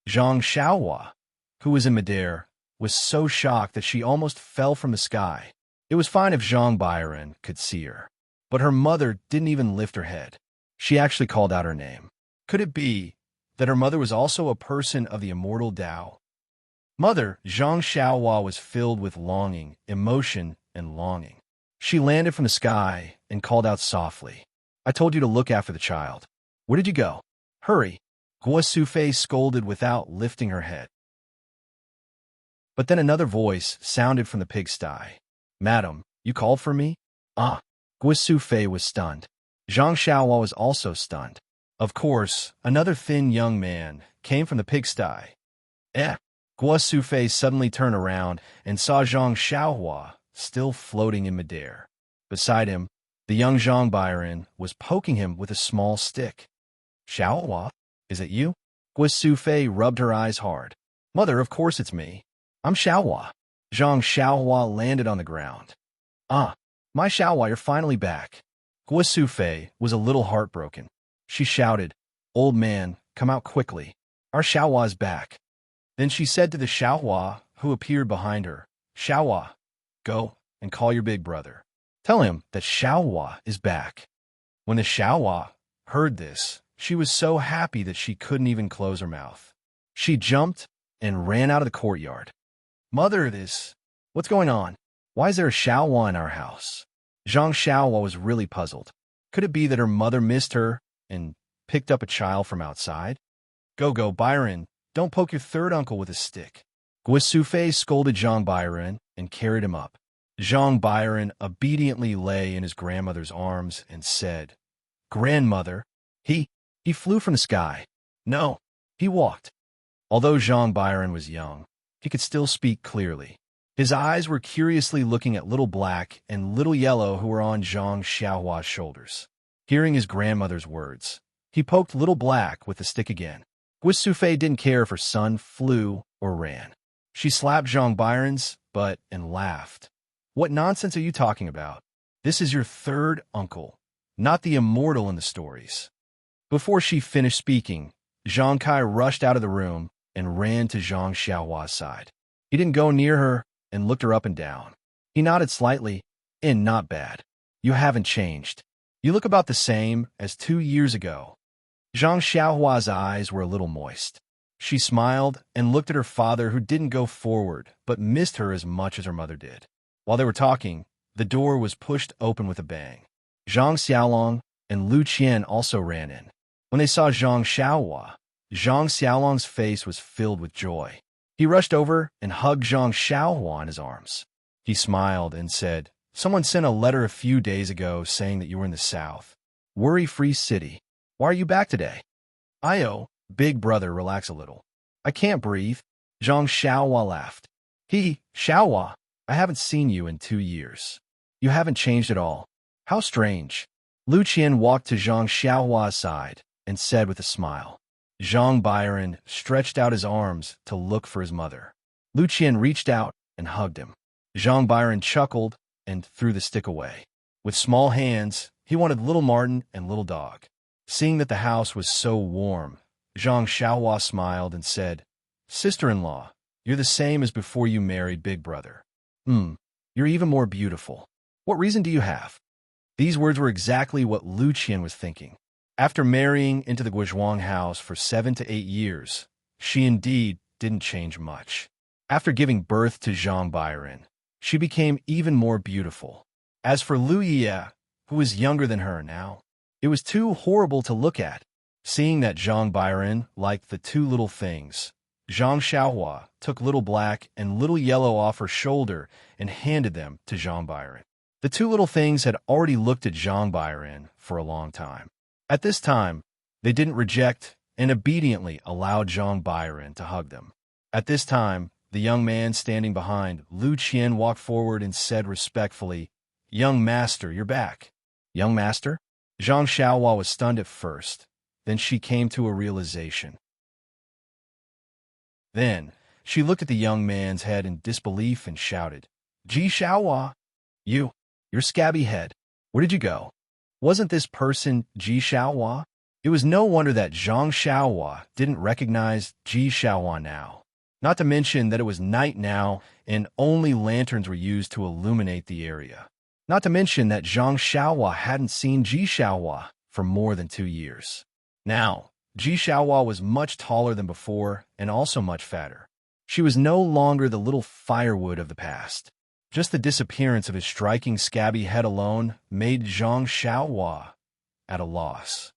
Zhang Xiaohua, who was in midair, was so shocked that she almost fell from the sky. It was fine if Zhang Byron could see her, but her mother didn't even lift her head. She actually called out her name. Could it be that her mother was also a person of the immortal Tao. Mother, Zhang Xiaohua was filled with longing, emotion, and longing. She landed from the sky and called out softly, I told you to look after the child. Where did you go? Hurry. Guo Sufei scolded without lifting her head. But then another voice sounded from the pigsty. Madam, you called for me? Ah. Guo Sufei was stunned. Zhang Xiaohua was also stunned. Of course, another thin young man came from the pigsty. Guo Sufei suddenly turned around and saw Zhang Xiaohua still floating in midair. Beside him, the young Zhang Byron was poking him with a small stick. Xiaohua, is it you? Guo Sufei rubbed her eyes hard. Mother, of course it's me. I'm Xiaohua. Zhang Xiaohua landed on the ground. Ah, my Xiaohua, you're finally back. Guo Sufei was a little heartbroken. She shouted, Old man, come out quickly. Our Xiaohua is back. Then she said to the Xiaohua who appeared behind her, Xiaohua, go and call your big brother. Tell him that Xiaohua is back. When the Xiaohua heard this, she was so happy that she couldn't even close her mouth. She jumped and ran out of the courtyard. Mother, what's going on? Why is there a Xiaohua in our house? Zhang Xiaohua was really puzzled. Could it be that her mother missed her and picked up a child from outside? Go, Byron, don't poke your third uncle with a stick. Guo Sufei scolded Zhang Byron and carried him up. Zhang Byron obediently lay in his grandmother's arms and said, Grandmother, he flew from the sky. No, he walked. Although Zhang Byron was young, he could still speak clearly. His eyes were curiously looking at Little Black and Little Yellow who were on Zhang Xiaohua's shoulders. Hearing his grandmother's words, he poked Little Black with the stick again. Guo Sufei didn't care if her son flew or ran. She slapped Zhang Byron's butt and laughed. What nonsense are you talking about? This is your third uncle, not the immortal in the stories. Before she finished speaking, Zhang Kai rushed out of the room and ran to Zhang Xiaohua's side. He didn't go near her and looked her up and down. He nodded slightly, and not bad. You haven't changed. You look about the same as 2 years ago. Zhang Xiaohua's eyes were a little moist. She smiled and looked at her father, who didn't go forward, but missed her as much as her mother did. While they were talking, the door was pushed open with a bang. Zhang Xiaolong and Lu Qian also ran in. When they saw Zhang Xiaolong's face was filled with joy. He rushed over and hugged Zhang Xiaohua in his arms. He smiled and said, Someone sent a letter a few days ago saying that you were in the south. Worry-free city. Why are you back today? Big brother, relax a little. I can't breathe. Zhang Xiaohua laughed. Xiaohua, I haven't seen you in 2 years. You haven't changed at all. How strange. Lu Qian walked to Zhang Xiaohua's side and said with a smile. Zhang Byron stretched out his arms to look for his mother. Lu Qian reached out and hugged him. Zhang Byron chuckled and threw the stick away. With small hands, he wanted Little Martin and Little Dog. Seeing that the house was so warm, Zhang Xiaohua smiled and said, Sister-in-law, you're the same as before you married Big Brother. You're even more beautiful. What reason do you have? These words were exactly what Lu Qian was thinking. After marrying into the Guozhuang house for 7 to 8 years, she indeed didn't change much. After giving birth to Zhang Byron, she became even more beautiful. As for Lu Yie, who was younger than her now, it was too horrible to look at. Seeing that Zhang Byron liked the two little things, Zhang Xiaohua took Little Black and Little Yellow off her shoulder and handed them to Zhang Byron. The two little things had already looked at Zhang Byron for a long time. At this time, they didn't reject and obediently allowed Zhang Byron to hug them. At this time, the young man standing behind Lu Qian walked forward and said respectfully, Young master, you're back. Young master? Zhang Xiaohua was stunned at first. Then she came to a realization. Then she looked at the young man's head in disbelief and shouted, Ji Xiaohua, you're scabby head. Where did you go? Wasn't this person Ji Xiaohua? It was no wonder that Zhang Xiaohua didn't recognize Ji Xiaohua now. Not to mention that it was night now and only lanterns were used to illuminate the area. Not to mention that Zhang Xiaohua hadn't seen Ji Xiaohua for more than 2 years. Now, Ji Xiaohua was much taller than before and also much fatter. She was no longer the little firewood of the past. Just the disappearance of his striking scabby head alone made Zhang Xiaohua at a loss.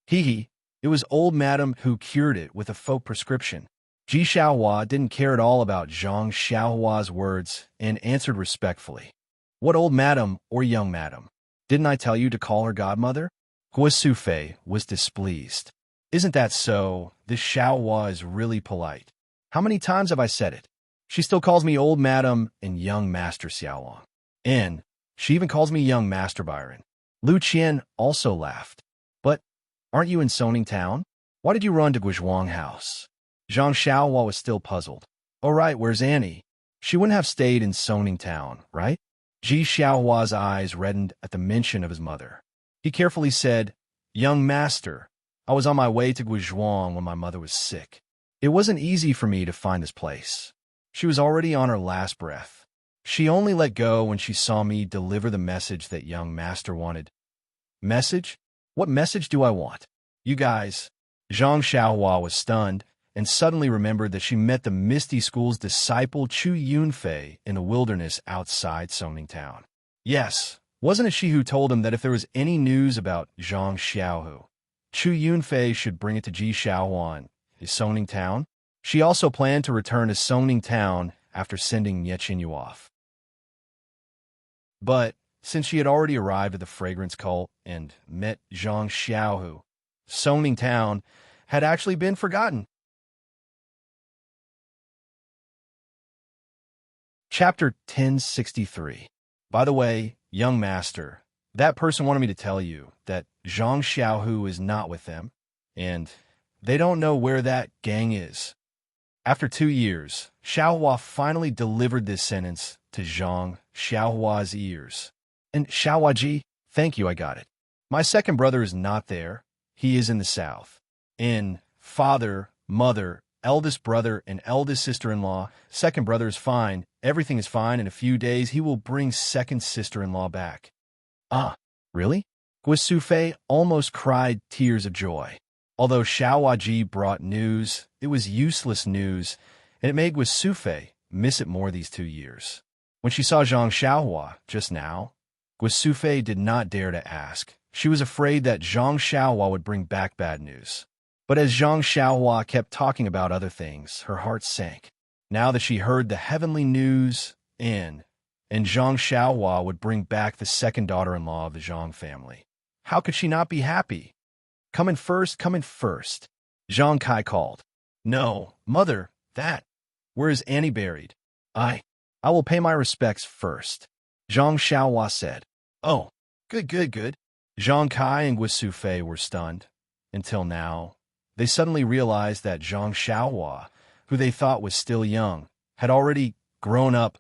Hee, it was old madam who cured it with a faux prescription. Ji Xiaohua didn't care at all about Zhang Xiaohua's words and answered respectfully. What old madam or young madam? Didn't I tell you to call her godmother? Guo Sufei was displeased. Isn't that so? This Xiaohua is really polite. How many times have I said it? She still calls me old madam and young master Xiaolong. And she even calls me young master Byron. Lu Qian also laughed. But aren't you in Soning Town? Why did you run to Guizhuang House? Zhang Xiaohua was still puzzled. Oh right, where's Annie? She wouldn't have stayed in Soning Town, right? Ji Xiaohua's eyes reddened at the mention of his mother. He carefully said, Young master, I was on my way to Guizhuang when my mother was sick. It wasn't easy for me to find this place. She was already on her last breath. She only let go when she saw me deliver the message that young master wanted. Message? What message do I want? You guys. Zhang Xiaohua was stunned and suddenly remembered that she met the Misty School's disciple Chu Yunfei in the wilderness outside Soning Town. Yes, wasn't it she who told him that if there was any news about Zhang Xiaohu, Chu Yunfei should bring it to Ji Xiaohuan, his Soning Town? She also planned to return to Soning Town after sending Ye Qinyu off. But since she had already arrived at the fragrance cult and met Zhang Xiaohu, Soning Town had actually been forgotten. Chapter 1063. By the way, young master, that person wanted me to tell you that Zhang Xiaohu is not with them, and they don't know where that gang is. After 2 years, Xiaohua finally delivered this sentence to Zhang Xiaohua's ears. And Xiaohuaji, thank you, I got it. My second brother is not there. He is in the south. In father, mother, eldest brother, and eldest sister-in-law, second brother is fine. Everything is fine. In a few days, he will bring second sister-in-law back. Ah, really? Guo Sufei almost cried tears of joy. Although Xiaohuaji brought news, it was useless news, and it made Guo Sufei miss it more these 2 years. When she saw Zhang Xiaohua just now, Guo Sufei did not dare to ask. She was afraid that Zhang Xiaohua would bring back bad news. But as Zhang Xiaohua kept talking about other things, her heart sank. Now that she heard the heavenly news and Zhang Xiaohua would bring back the second daughter-in-law of the Zhang family. How could she not be happy? Come in first, come in first. Zhang Kai called. No, mother, where is Annie buried? I will pay my respects first. Zhang Xiaohua said. Oh, good. Zhang Kai and Guo Sufei were stunned. Until now, they suddenly realized that Zhang Xiaohua, who they thought was still young, had already grown up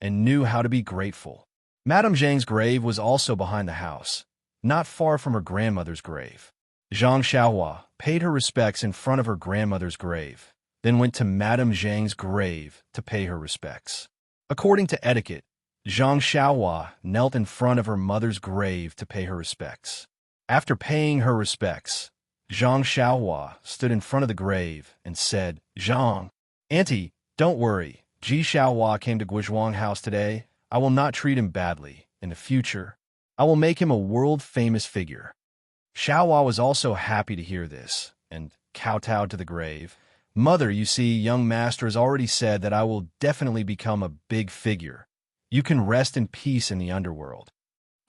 and knew how to be grateful. Madame Zhang's grave was also behind the house, not far from her grandmother's grave. Zhang Xiaohua paid her respects in front of her grandmother's grave, then went to Madame Zhang's grave to pay her respects. According to etiquette, Zhang Xiaohua knelt in front of her mother's grave to pay her respects. After paying her respects, Zhang Xiaohua stood in front of the grave and said, Zhang, Auntie, don't worry. Ji Xiaohua came to Guizhuang House today. I will not treat him badly. In the future, I will make him a world-famous figure. Xiaohua was also happy to hear this and kowtowed to the grave. Mother, you see, young master has already said that I will definitely become a big figure. You can rest in peace in the underworld.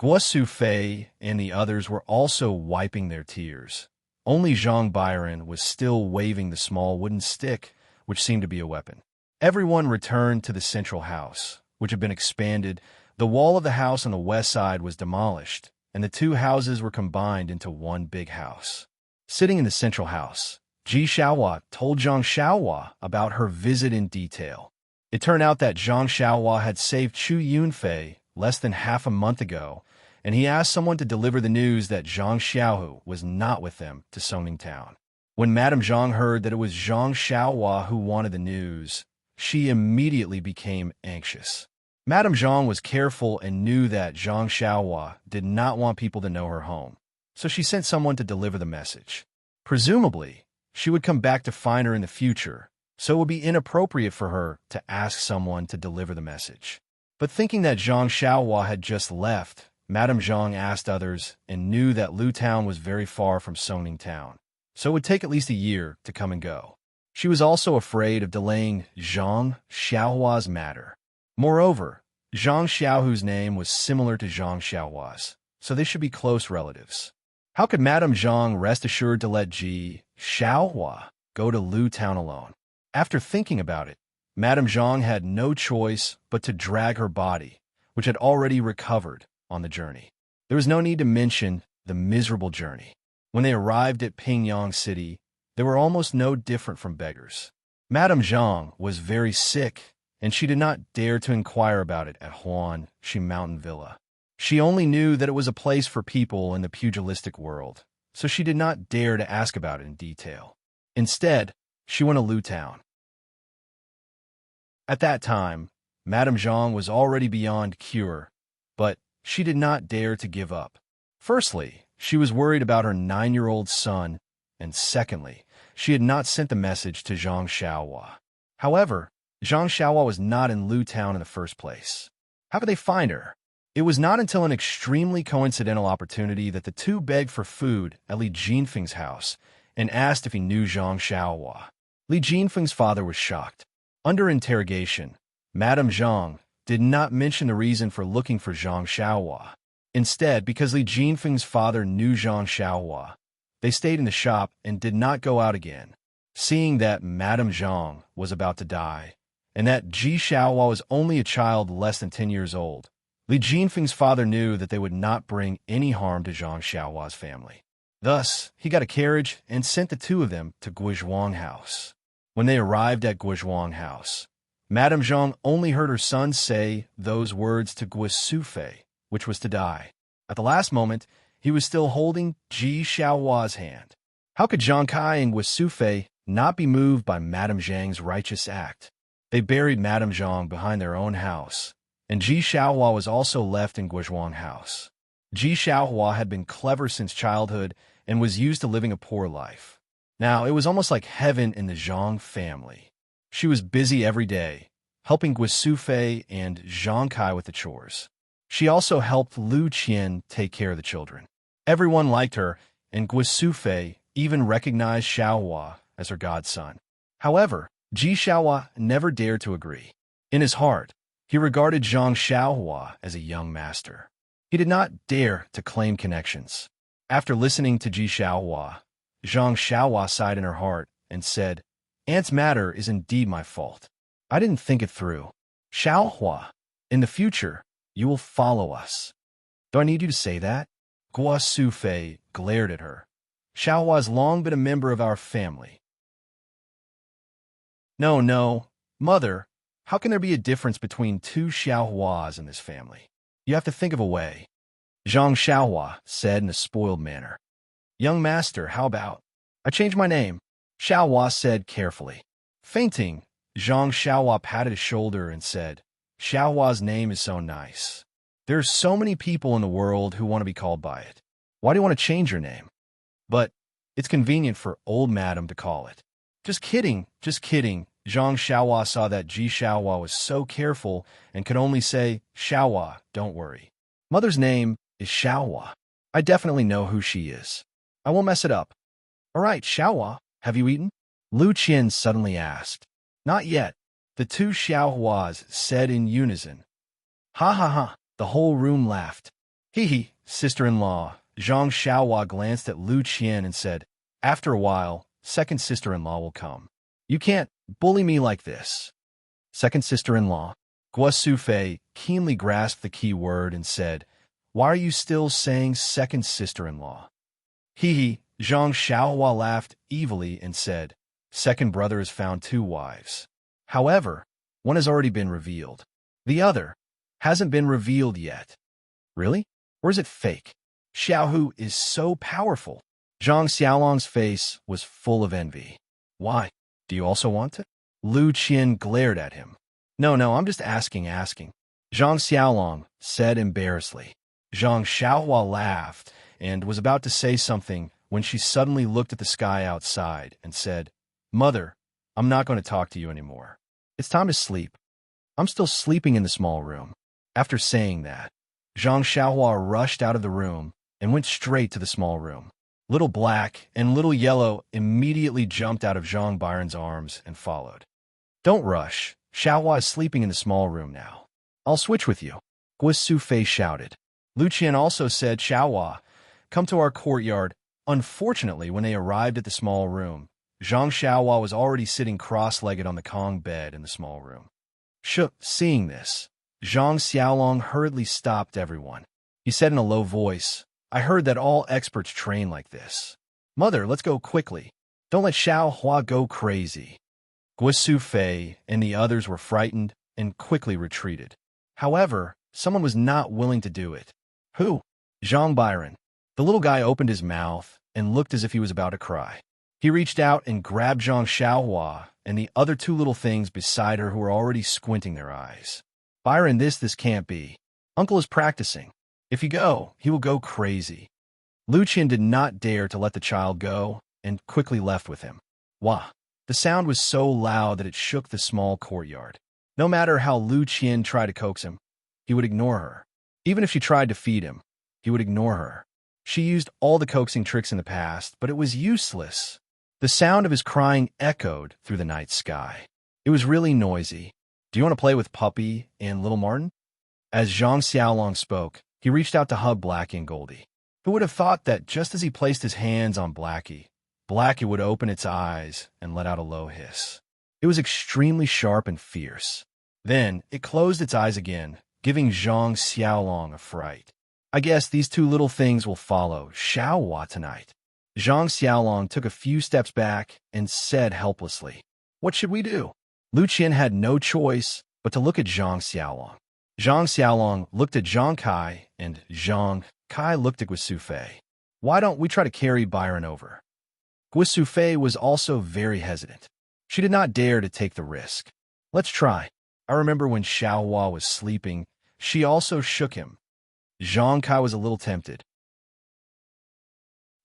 Guo Sufei and the others were also wiping their tears. Only Zhang Byron was still waving the small wooden stick, which seemed to be a weapon. Everyone returned to the central house, which had been expanded. The wall of the house on the west side was demolished, and the two houses were combined into one big house. Sitting in the central house, Ji Xiaohua told Zhang Xiaohua about her visit in detail. It turned out that Zhang Xiaohua had saved Chu Yunfei less than half a month ago, and he asked someone to deliver the news that Zhang Xiaohu was not with them to Soning Town. When Madame Zhang heard that it was Zhang Xiaohua who wanted the news, she immediately became anxious. Madame Zhang was careful and knew that Zhang Xiaohua did not want people to know her home, so she sent someone to deliver the message. Presumably, she would come back to find her in the future, so it would be inappropriate for her to ask someone to deliver the message. But thinking that Zhang Xiaohua had just left, Madame Zhang asked others and knew that Lu Town was very far from Songning Town, so it would take at least a year to come and go. She was also afraid of delaying Zhang Xiaohua's matter. Moreover, Zhang Xiaohu's name was similar to Zhang Xiaohua's, so they should be close relatives. How could Madame Zhang rest assured to let Ji Xiaohua go to Lu Town alone? After thinking about it, Madame Zhang had no choice but to drag her body, which had already recovered, on the journey. There was no need to mention the miserable journey. When they arrived at Pingyang City, they were almost no different from beggars. Madame Zhang was very sick, and she did not dare to inquire about it at Huan Shi Mountain Villa. She only knew that it was a place for people in the pugilistic world, so she did not dare to ask about it in detail. Instead, she went to Lu Town. At that time, Madame Zhang was already beyond cure, but she did not dare to give up. Firstly, she was worried about her 9-year-old son, and secondly, she had not sent the message to Zhang Xiaohua. However, Zhang Xiaohua was not in Lu Town in the first place. How could they find her? It was not until an extremely coincidental opportunity that the two begged for food at Li Jinfeng's house and asked if he knew Zhang Xiaohua. Li Jinfeng's father was shocked. Under interrogation, Madame Zhang did not mention the reason for looking for Zhang Xiaohua. Instead, because Li Jinfeng's father knew Zhang Xiaohua, they stayed in the shop and did not go out again. Seeing that Madame Zhang was about to die, and that Ji Xiaohua was only a child less than 10 years old, Li Jinfeng's father knew that they would not bring any harm to Zhang Xiaohua's family. Thus, he got a carriage and sent the two of them to Guizhuang House. When they arrived at Guizhuang House, Madame Zhang only heard her son say those words to Guisufei, which was to die. At the last moment, he was still holding Ji Xiaohua's hand. How could Zhang Kai and Guisufei not be moved by Madame Zhang's righteous act? They buried Madame Zhang behind their own house, and Ji Xiaohua was also left in Guizhuang House. Ji Xiaohua had been clever since childhood and was used to living a poor life. Now, it was almost like heaven in the Zhang family. She was busy every day, helping Guisufei and Zhang Kai with the chores. She also helped Lu Qian take care of the children. Everyone liked her, and Guisufei even recognized Xiaohua as her godson. However, Ji Xiaohua never dared to agree. In his heart, he regarded Zhang Xiaohua as a young master. He did not dare to claim connections. After listening to Ji Xiaohua, Zhang Xiaohua sighed in her heart and said, "Aunt's matter is indeed my fault. I didn't think it through. Xiaohua, in the future, you will follow us." "Do I need you to say that?" Gua Sufei glared at her. "Xiaohua has long been a member of our family." No, Mother, how can there be a difference between two Xiaohuas in this family? You have to think of a way. Zhang Xiaohua said in a spoiled manner. "Young master, how about? I changed my name," Xiaohua said carefully. Fainting, Zhang Xiaohua patted his shoulder and said, "Xiaohua's name is so nice. There's so many people in the world who want to be called by it. Why do you want to change your name?" "But it's convenient for old madam to call it." Just kidding. Zhang Xiaohua saw that Ji Xiaohua was so careful and could only say, "Xiaohua, don't worry. Mother's name is Xiaohua. I definitely know who she is. I won't mess it up." "All right, Xiaohua, have you eaten?" Lu Qian suddenly asked. "Not yet," the two Xiaohuas said in unison. Ha ha ha, the whole room laughed. Hee, sister-in-law. Zhang Xiaohua glanced at Lu Qian and said, "After a while, second sister-in-law will come. You can't bully me like this." Second sister-in-law. Gua Sufei keenly grasped the key word and said, "Why are you still saying second sister-in-law?" Hee, Zhang Xiaohua laughed evilly and said, "Second brother has found 2 wives. However, one has already been revealed. The other hasn't been revealed yet." "Really? Or is it fake? Xiaohu is so powerful." Zhang Xiaolong's face was full of envy. "Why? Do you also want it?" Lu Qian glared at him. No, I'm just asking. Zhang Xiaolong said embarrassedly. Zhang Xiaohua laughed and was about to say something when she suddenly looked at the sky outside and said, "Mother, I'm not going to talk to you anymore. It's time to sleep. I'm still sleeping in the small room." After saying that, Zhang Xiaohua rushed out of the room and went straight to the small room. Little Black and Little Yellow immediately jumped out of Zhang Byron's arms and followed. "Don't rush. Xiaohua is sleeping in the small room now. I'll switch with you," Guo Sufei shouted. Lu Qian also said, "Xiaohua, come to our courtyard." Unfortunately, when they arrived at the small room, Zhang Xiaohua was already sitting cross-legged on the Kong bed in the small room. Seeing this, Zhang Xiaolong hurriedly stopped everyone. He said in a low voice, "I heard that all experts train like this. Mother, let's go quickly. Don't let Xiaohua go crazy." Guo Sufei and the others were frightened and quickly retreated. However, someone was not willing to do it. Who? Zhang Byron. The little guy opened his mouth and looked as if he was about to cry. He reached out and grabbed Zhang Xiaohua and the other two little things beside her who were already squinting their eyes. "Byron, this can't be. Uncle is practicing. If you go, he will go crazy." Lu Qian did not dare to let the child go and quickly left with him. Wah! The sound was so loud that it shook the small courtyard. No matter how Lu Qian tried to coax him, he would ignore her. Even if she tried to feed him, he would ignore her. She used all the coaxing tricks in the past, but it was useless. The sound of his crying echoed through the night sky. It was really noisy. "Do you want to play with Puppy and Little Martin?" As Zhang Xiaolong spoke, he reached out to hug Blackie and Goldie. Who would have thought that just as he placed his hands on Blackie, Blackie would open its eyes and let out a low hiss. It was extremely sharp and fierce. Then it closed its eyes again, giving Zhang Xiaolong a fright. "I guess these two little things will follow Xiaohua tonight." Zhang Xiaolong took a few steps back and said helplessly, "What should we do?" Lu Qian had no choice but to look at Zhang Xiaolong. Zhang Xiaolong looked at Zhang Kai, and Zhang Kai looked at Guo Sufei. "Why don't we try to carry Byron over?" Guo Sufei was also very hesitant. She did not dare to take the risk. "Let's try. I remember when Xiaohua was sleeping, she also shook him." Zhang Kai was a little tempted.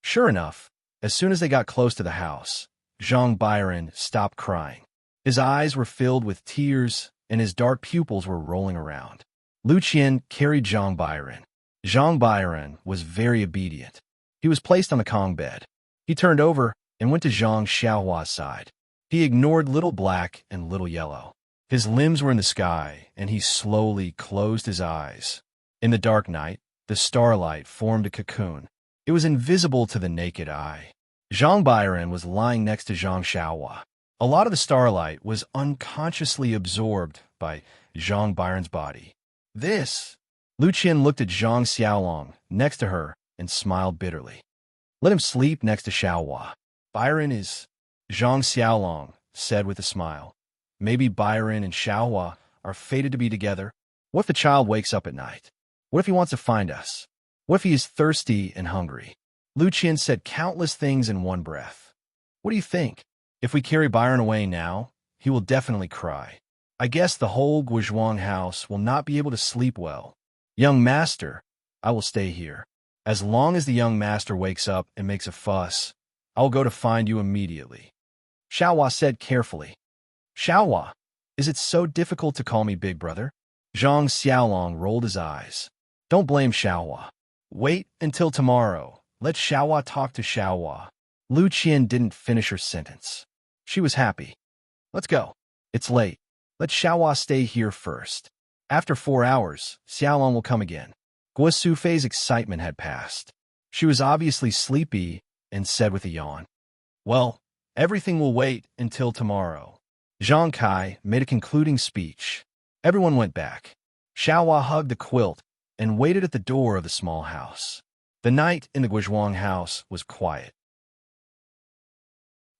Sure enough, as soon as they got close to the house, Zhang Byron stopped crying. His eyes were filled with tears, and his dark pupils were rolling around. Lu Qian carried Zhang Byron. Zhang Byron was very obedient. He was placed on the Kong bed. He turned over and went to Zhang Xiaohua's side. He ignored Little Black and Little Yellow. His limbs were in the sky, and he slowly closed his eyes. In the dark night, the starlight formed a cocoon. It was invisible to the naked eye. Zhang Byron was lying next to Zhang Xiaohua. A lot of the starlight was unconsciously absorbed by Zhang Byron's body. Lu Qian looked at Zhang Xiaolong next to her and smiled bitterly. "Let him sleep next to Xiaohua. Byron is..." Zhang Xiaolong said with a smile. "Maybe Byron and Xiaohua are fated to be together. What if the child wakes up at night? What if he wants to find us? What if he is thirsty and hungry?" Lu Qian said countless things in one breath. "What do you think? If we carry Byron away now, he will definitely cry. I guess the whole Guizhuang house will not be able to sleep well. Young master, I will stay here. As long as the young master wakes up and makes a fuss, I will go to find you immediately." Xiaohua said carefully. "Xiaohua, is it so difficult to call me big brother?" Zhang Xiaolong rolled his eyes. "Don't blame Xiaohua. Wait until tomorrow. Let Xiaohua talk to Xiaohua." Lu Qian didn't finish her sentence. She was happy. "Let's go. It's late. Let Xiaohua stay here first. After 4 hours, Xiaolong will come again." Guo Sufei's excitement had passed. She was obviously sleepy and said with a yawn, "Well, everything will wait until tomorrow." Zhang Kai made a concluding speech. Everyone went back. Xiaohua hugged the quilt and waited at the door of the small house. The night in the Guizhuang house was quiet.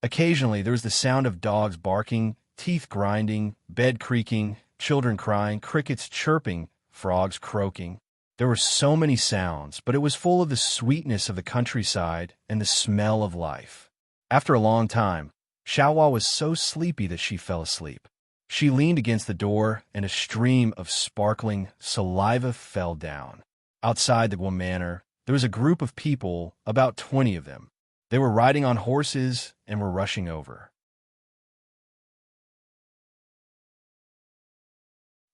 Occasionally, there was the sound of dogs barking, teeth grinding, bed creaking, children crying, crickets chirping, frogs croaking. There were so many sounds, but it was full of the sweetness of the countryside and the smell of life. After a long time, Xiaohua was so sleepy that she fell asleep. She leaned against the door, and a stream of sparkling saliva fell down. Outside the Guo Manor, there was a group of people, about 20 of them. They were riding on horses and were rushing over.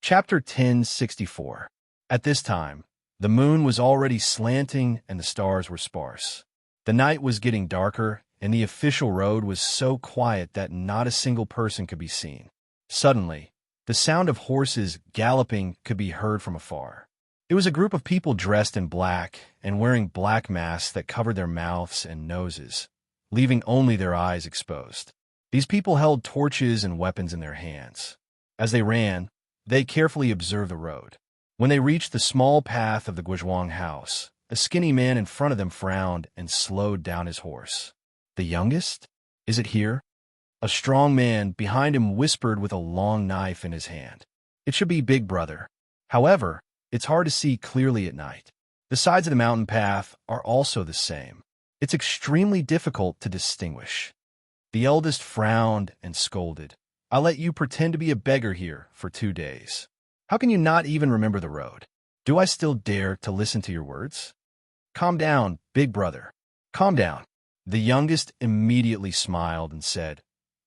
Chapter 1064. At this time, the moon was already slanting and the stars were sparse. The night was getting darker, and the official road was so quiet that not a single person could be seen. Suddenly, the sound of horses galloping could be heard from afar. It was a group of people dressed in black and wearing black masks that covered their mouths and noses, leaving only their eyes exposed. These people held torches and weapons in their hands. As they ran, they carefully observed the road. When they reached the small path of the Guizhuang house, a skinny man in front of them frowned and slowed down his horse. "The youngest? Is it here?" A strong man behind him whispered with a long knife in his hand. "It should be Big Brother. However, it's hard to see clearly at night. The sides of the mountain path are also the same. It's extremely difficult to distinguish." The eldest frowned and scolded. "I'll let you pretend to be a beggar here for 2 days. How can you not even remember the road? Do I still dare to listen to your words?" "Calm down, Big Brother. Calm down." The youngest immediately smiled and said,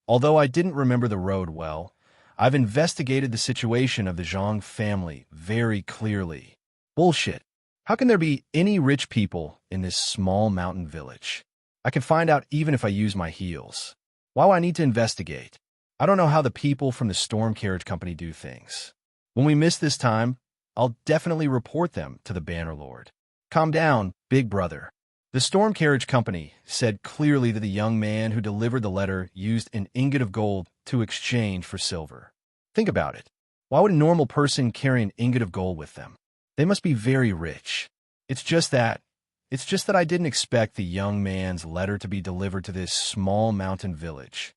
"Although I didn't remember the road well, I've investigated the situation of the Zhang family very clearly." "Bullshit. How can there be any rich people in this small mountain village? I can find out even if I use my heels. Why do I need to investigate? I don't know how the people from the storm carriage company do things. When we miss this time, I'll definitely report them to the Bannerlord." "Calm down, Big Brother." The storm carriage company said clearly that the young man who delivered the letter used an ingot of gold to exchange for silver. Think about it. Why would a normal person carry an ingot of gold with them? They must be very rich. It's just that I didn't expect the young man's letter to be delivered to this small mountain village.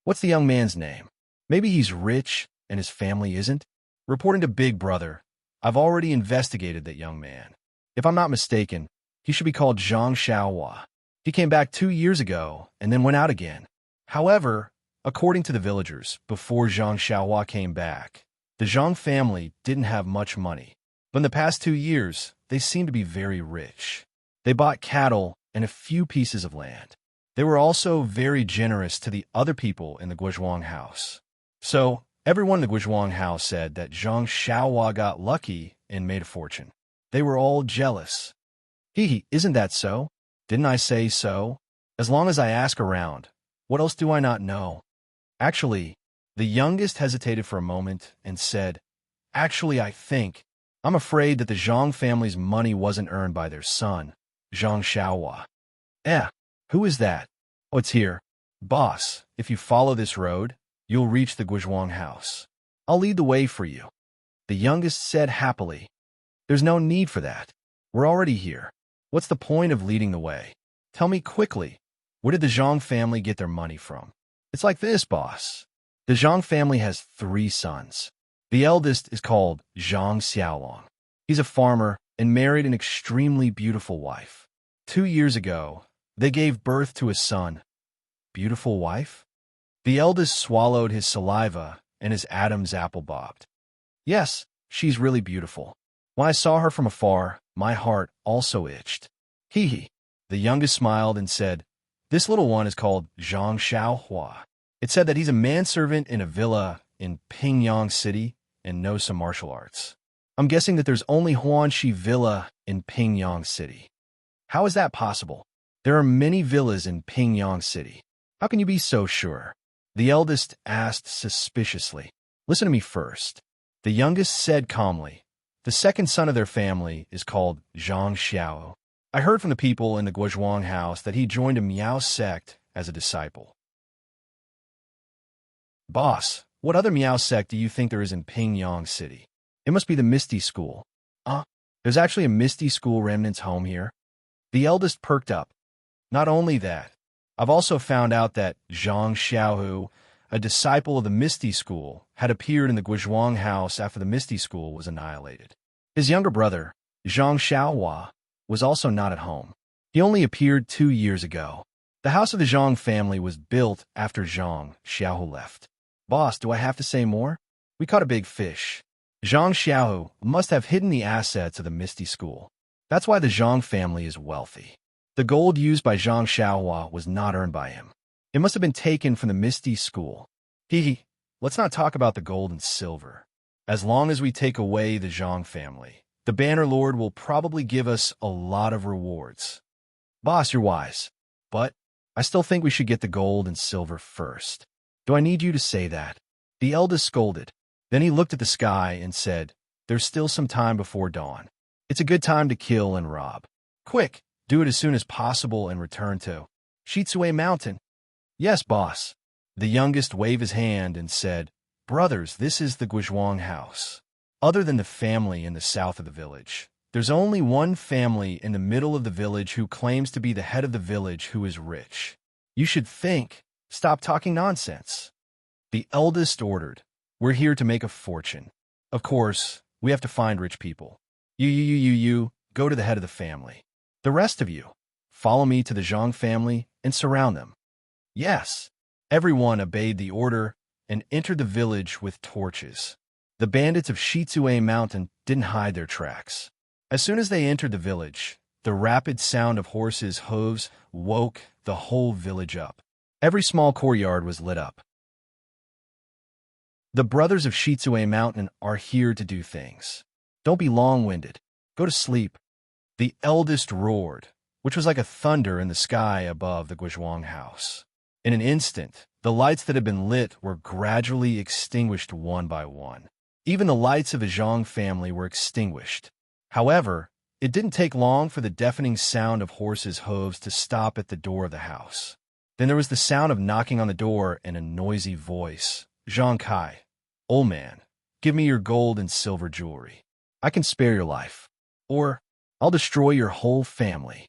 What's the young man's name? Maybe he's rich and his family isn't? Reporting to Big Brother, I've already investigated that young man. If I'm not mistaken, he should be called Zhang Xiaohua. He came back 2 years ago and then went out again. However, according to the villagers, before Zhang Xiaohua came back, the Zhang family didn't have much money. But in the past 2 years, they seemed to be very rich. They bought cattle and a few pieces of land. They were also very generous to the other people in the Guizhuang house. So, everyone in the Guizhuang house said that Zhang Xiaohua got lucky and made a fortune. They were all jealous. Hee, isn't that so? Didn't I say so? As long as I ask around, what else do I not know? Actually, the youngest hesitated for a moment and said, "Actually, I'm afraid that the Zhang family's money wasn't earned by their son, Zhang Xiaohua." Who is that? "Oh, it's here. Boss, if you follow this road, you'll reach the Guizhuang house. I'll lead the way for you." The youngest said happily, "There's no need for that. We're already here. What's the point of leading the way? Tell me quickly, where did the Zhang family get their money from?" "It's like this, boss. The Zhang family has 3 sons. The eldest is called Zhang Xiaolong. He's a farmer and married an extremely beautiful wife. 2 years ago, they gave birth to a son." "Beautiful wife?" The eldest swallowed his saliva and his Adam's apple bobbed. "Yes, she's really beautiful. When I saw her from afar, my heart also itched." Hee. The youngest smiled and said, "This little one is called Zhang Xiaohua. It said that he's a manservant in a villa in Pingyang City and knows some martial arts. I'm guessing that there's only Huanxi Villa in Pingyang City." "How is that possible? There are many villas in Pingyang City. How can you be so sure?" The eldest asked suspiciously. "Listen to me first." The youngest said calmly, "The second son of their family is called Zhang Xiao. I heard from the people in the Guizhuang house that he joined a Miao sect as a disciple." "Boss, what other Miao sect do you think there is in Pingyang City?" "It must be the Misty School." There's actually a Misty School remnants home here?" The eldest perked up. "Not only that, I've also found out that Zhang Xiaohu, a disciple of the Misty School, had appeared in the Guizhuang house after the Misty School was annihilated. His younger brother, Zhang Xiaohua, was also not at home. He only appeared 2 years ago. The house of the Zhang family was built after Zhang Xiaohu left." "Boss, do I have to say more? We caught a big fish. Zhang Xiaohu must have hidden the assets of the Misty School. That's why the Zhang family is wealthy. The gold used by Zhang Xiaohua was not earned by him. It must have been taken from the Misty School. Let's not talk about the gold and silver. As long as we take away the Zhang family, the Banner Lord will probably give us a lot of rewards. Boss, you're wise, but I still think we should get the gold and silver first. Do I need you to say that? The eldest scolded. Then he looked at the sky and said, there's still some time before dawn. It's a good time to kill and rob. Quick, do it as soon as possible and return to Shitsue Mountain. Yes, boss. The youngest waved his hand and said, brothers, this is the Guizhuang house. Other than the family in the south of the village, there's only one family in the middle of the village who claims to be the head of the village who is rich. You should think. Stop talking nonsense. The eldest ordered, we're here to make a fortune. Of course, we have to find rich people. You, go to the head of the family. The rest of you, follow me to the Zhang family and surround them. Yes. Everyone obeyed the order and entered the village with torches. The bandits of Shitsue Mountain didn't hide their tracks. As soon as they entered the village, the rapid sound of horses' hooves woke the whole village up. Every small courtyard was lit up. The brothers of Shitsue Mountain are here to do things. Don't be long-winded. Go to sleep. The eldest roared, which was like a thunder in the sky above the Guizhuang house. In an instant, the lights that had been lit were gradually extinguished one by one. Even the lights of the Zhang family were extinguished. However, it didn't take long for the deafening sound of horses' hooves to stop at the door of the house. Then there was the sound of knocking on the door and a noisy voice. Zhang Kai, old man, give me your gold and silver jewelry. I can spare your life, or I'll destroy your whole family.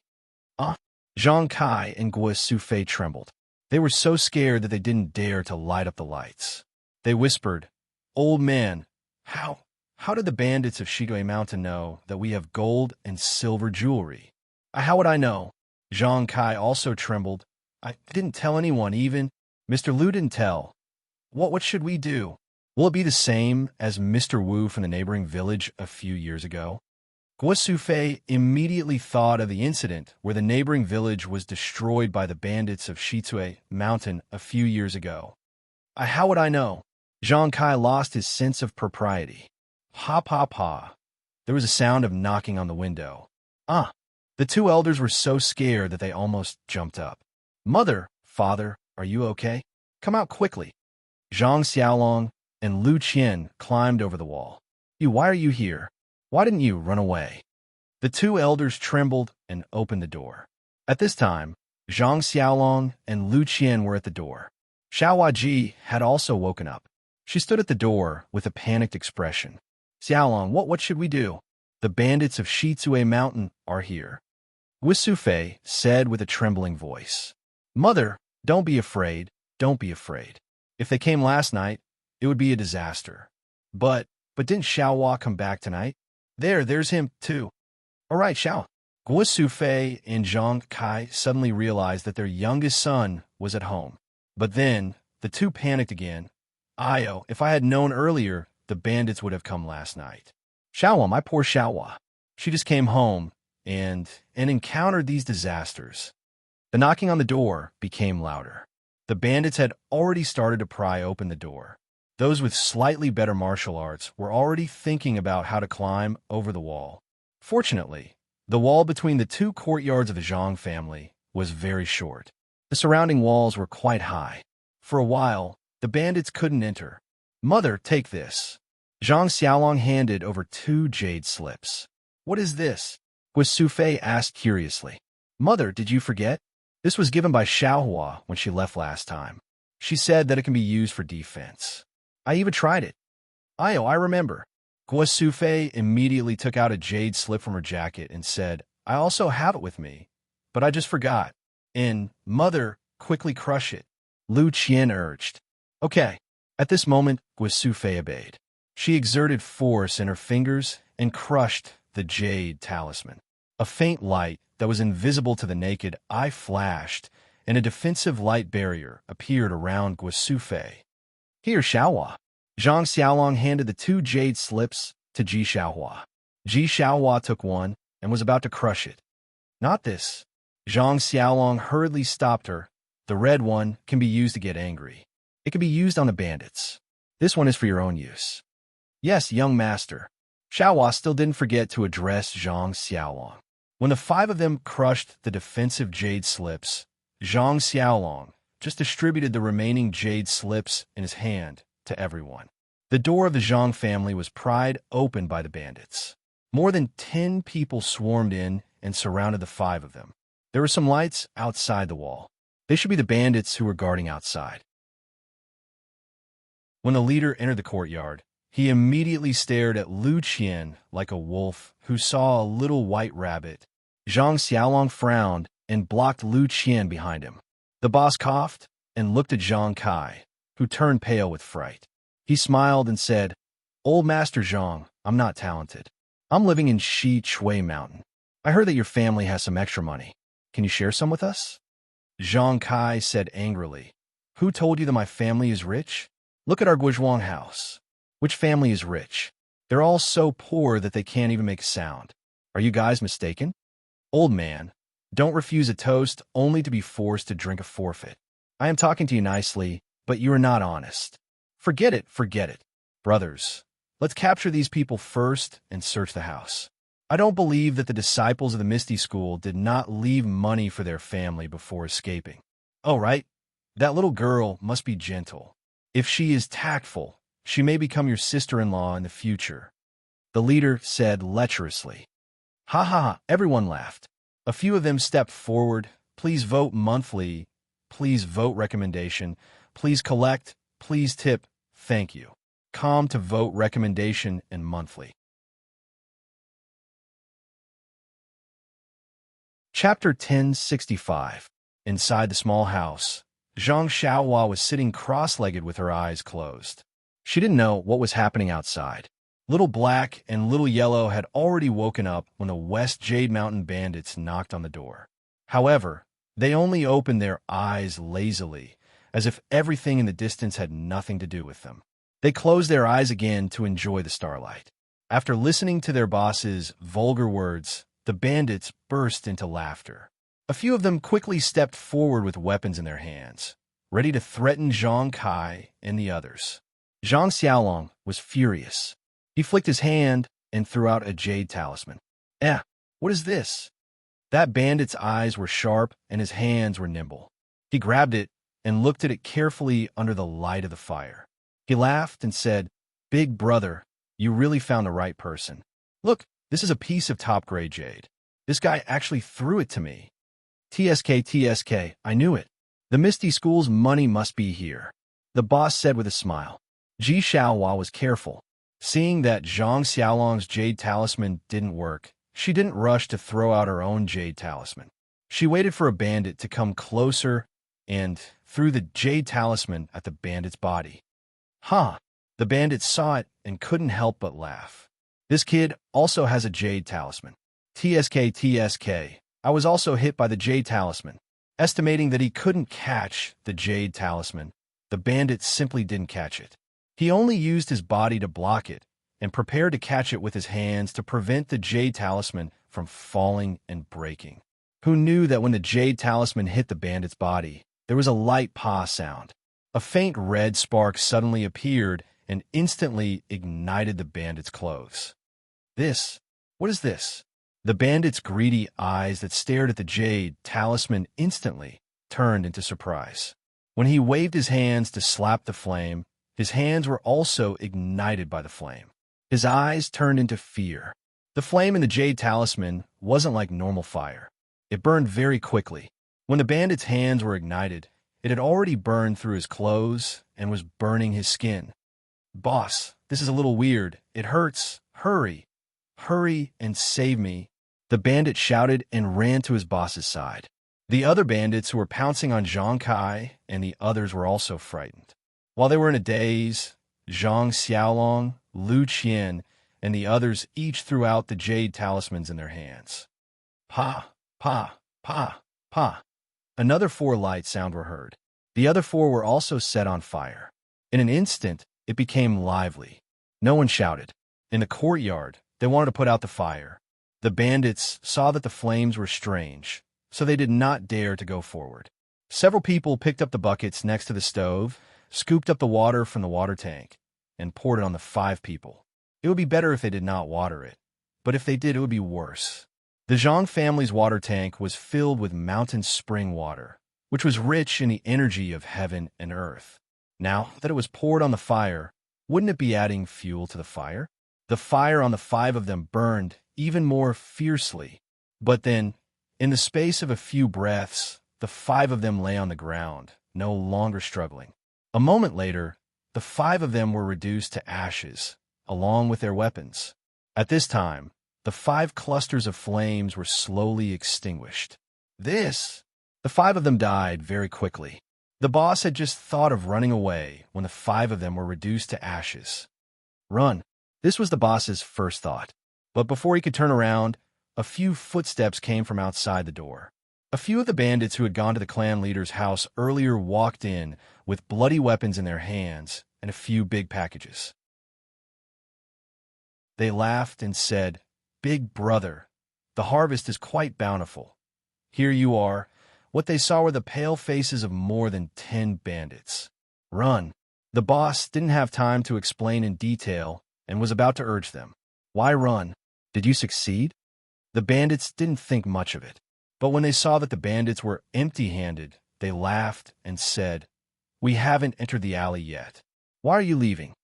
Zhang Kai and Guo Sufei trembled. They were so scared that they didn't dare to light up the lights. They whispered, old man, how did the bandits of Shitsue Mountain know that we have gold and silver jewelry? How would I know? Zhang Kai also trembled. I didn't tell anyone even. Mr. Liu didn't tell. What should we do? Will it be the same as Mr. Wu from the neighboring village a few years ago? Guo Sufei immediately thought of the incident where the neighboring village was destroyed by the bandits of Shitsue Mountain a few years ago. How would I know? Zhang Kai lost his sense of propriety. Ha. There was a sound of knocking on the window. The two elders were so scared that they almost jumped up. Mother, father, are you okay? Come out quickly. Zhang Xiaolong and Lu Qian climbed over the wall. Why are you here? Why didn't you run away? The two elders trembled and opened the door. At this time, Zhang Xiaolong and Lu Qian were at the door. Xiaohua Ji had also woken up. She stood at the door with a panicked expression. Xiaolong, what should we do? The bandits of Shitsue Mountain are here. Guo Sufei said with a trembling voice. Mother, don't be afraid. Don't be afraid. If they came last night, it would be a disaster. But didn't Xiaohua come back tonight? There's him, too. All right, Xiao. Guo Sufei and Zhang Kai suddenly realized that their youngest son was at home. But then, the two panicked again. If I had known earlier, the bandits would have come last night. Xiaohua, my poor Xiaohua. She just came home and encountered these disasters. The knocking on the door became louder. The bandits had already started to pry open the door. Those with slightly better martial arts were already thinking about how to climb over the wall. Fortunately, the wall between the two courtyards of the Zhang family was very short. The surrounding walls were quite high. For a while, the bandits couldn't enter. Mother, take this. Zhang Xiaolong handed over 2 jade slips. What is this? Guo Sufei asked curiously. Mother, did you forget? This was given by Xiaohua when she left last time. She said that it can be used for defense. I even tried it. I remember. Guo Sufei immediately took out a jade slip from her jacket and said, I also have it with me, but I just forgot. And, Mother, quickly crush it. Lu Qian urged. Okay. At this moment, Guo Sufei obeyed. She exerted force in her fingers and crushed the jade talisman. A faint light that was invisible to the naked eye flashed, and a defensive light barrier appeared around Guo Sufei. Here, Xiaohua. Zhang Xiaolong handed the 2 jade slips to Ji Xiaohua. Ji Xiaohua took one and was about to crush it. Not this. Zhang Xiaolong hurriedly stopped her. The red one can be used to get angry. It can be used on the bandits. This one is for your own use. Yes, young master. Xiaohua still didn't forget to address Zhang Xiaolong. When the five of them crushed the defensive jade slips, Zhang Xiaolong just distributed the remaining jade slips in his hand to everyone. The door of the Zhang family was pried open by the bandits. More than 10 people swarmed in and surrounded the five of them. There were some lights outside the wall. They should be the bandits who were guarding outside. When the leader entered the courtyard, he immediately stared at Lu Qian like a wolf who saw a little white rabbit. Zhang Xiaolong frowned and blocked Lu Qian behind him. The boss coughed and looked at Zhang Kai, who turned pale with fright. He smiled and said, "Old Master Zhang, I'm not talented. I'm living in Shi Chui Mountain. I heard that your family has some extra money. Can you share some with us?" Zhang Kai said angrily, "Who told you that my family is rich? Look at our Guizhuang house. Which family is rich? They're all so poor that they can't even make a sound. Are you guys mistaken? Old man, don't refuse a toast only to be forced to drink a forfeit. I am talking to you nicely, but you are not honest. Forget it, forget it. Brothers, let's capture these people first and search the house. I don't believe that the disciples of the Misty School did not leave money for their family before escaping. Oh, right. That little girl must be gentle. If she is tactful, she may become your sister-in-law in the future," the leader said lecherously. Ha ha ha, everyone laughed. A few of them stepped forward. Please vote monthly. Please vote recommendation. Please collect. Please tip. Thank you. Calm to vote recommendation and monthly. Chapter 1065. Inside the small house, Zhang Xiaohua was sitting cross-legged with her eyes closed. She didn't know what was happening outside. Little Black and Little Yellow had already woken up when the West Jade Mountain bandits knocked on the door. However, they only opened their eyes lazily, as if everything in the distance had nothing to do with them. They closed their eyes again to enjoy the starlight. After listening to their boss's vulgar words, the bandits burst into laughter. A few of them quickly stepped forward with weapons in their hands, ready to threaten Zhang Kai and the others. Zhang Xiaolong was furious. He flicked his hand and threw out a jade talisman. What is this? That bandit's eyes were sharp and his hands were nimble. He grabbed it and looked at it carefully under the light of the fire. He laughed and said, "Big brother, you really found the right person. Look, this is a piece of top-grade jade. This guy actually threw it to me. TSK, I knew it. The Misty School's money must be here," the boss said with a smile. Ji Xiaohua was careful. Seeing that Zhang Xiaolong's jade talisman didn't work, she didn't rush to throw out her own jade talisman. She waited for a bandit to come closer and threw the jade talisman at the bandit's body. "Huh!" The bandit saw it and couldn't help but laugh. "This kid also has a jade talisman. TSK, I was also hit by the jade talisman." Estimating that he couldn't catch the jade talisman, the bandit simply didn't catch it. He only used his body to block it and prepared to catch it with his hands to prevent the jade talisman from falling and breaking. Who knew that when the jade talisman hit the bandit's body, there was a light paw sound. A faint red spark suddenly appeared and instantly ignited the bandit's clothes. What is this? The bandit's greedy eyes that stared at the jade talisman instantly turned into surprise. When he waved his hands to slap the flame, his hands were also ignited by the flame. His eyes turned into fear. The flame in the jade talisman wasn't like normal fire. It burned very quickly. When the bandit's hands were ignited, it had already burned through his clothes and was burning his skin. "Boss, this is a little weird. It hurts. Hurry. Hurry and save me," the bandit shouted and ran to his boss's side. The other bandits who were pouncing on Zhang Kai and the others were also frightened. While they were in a daze, Zhang Xiaolong, Lu Qian, and the others each threw out the jade talismans in their hands. Pa, pa, pa, pa. Another 4 light sound were heard. The other 4 were also set on fire. In an instant, it became lively. No one shouted. In the courtyard, they wanted to put out the fire. The bandits saw that the flames were strange, so they did not dare to go forward. Several people picked up the buckets next to the stove, scooped up the water from the water tank, and poured it on the 5 people. It would be better if they did not water it, but if they did, it would be worse. The Zhang family's water tank was filled with mountain spring water, which was rich in the energy of heaven and earth. Now that it was poured on the fire, wouldn't it be adding fuel to the fire? The fire on the 5 of them burned even more fiercely. But then, in the space of a few breaths, the 5 of them lay on the ground, no longer struggling. A moment later, the 5 of them were reduced to ashes, along with their weapons. At this time, the 5 clusters of flames were slowly extinguished. The 5 of them died very quickly. The boss had just thought of running away when the 5 of them were reduced to ashes. Run. This was the boss's first thought. But before he could turn around, a few footsteps came from outside the door. A few of the bandits who had gone to the clan leader's house earlier walked in with bloody weapons in their hands and a few big packages. They laughed and said, "Big brother, the harvest is quite bountiful. Here you are." What they saw were the pale faces of more than 10 bandits. Run. The boss didn't have time to explain in detail and was about to urge them. Why run? Did you succeed? The bandits didn't think much of it. But when they saw that the bandits were empty-handed, they laughed and said, "We haven't entered the alley yet. Why are you leaving?"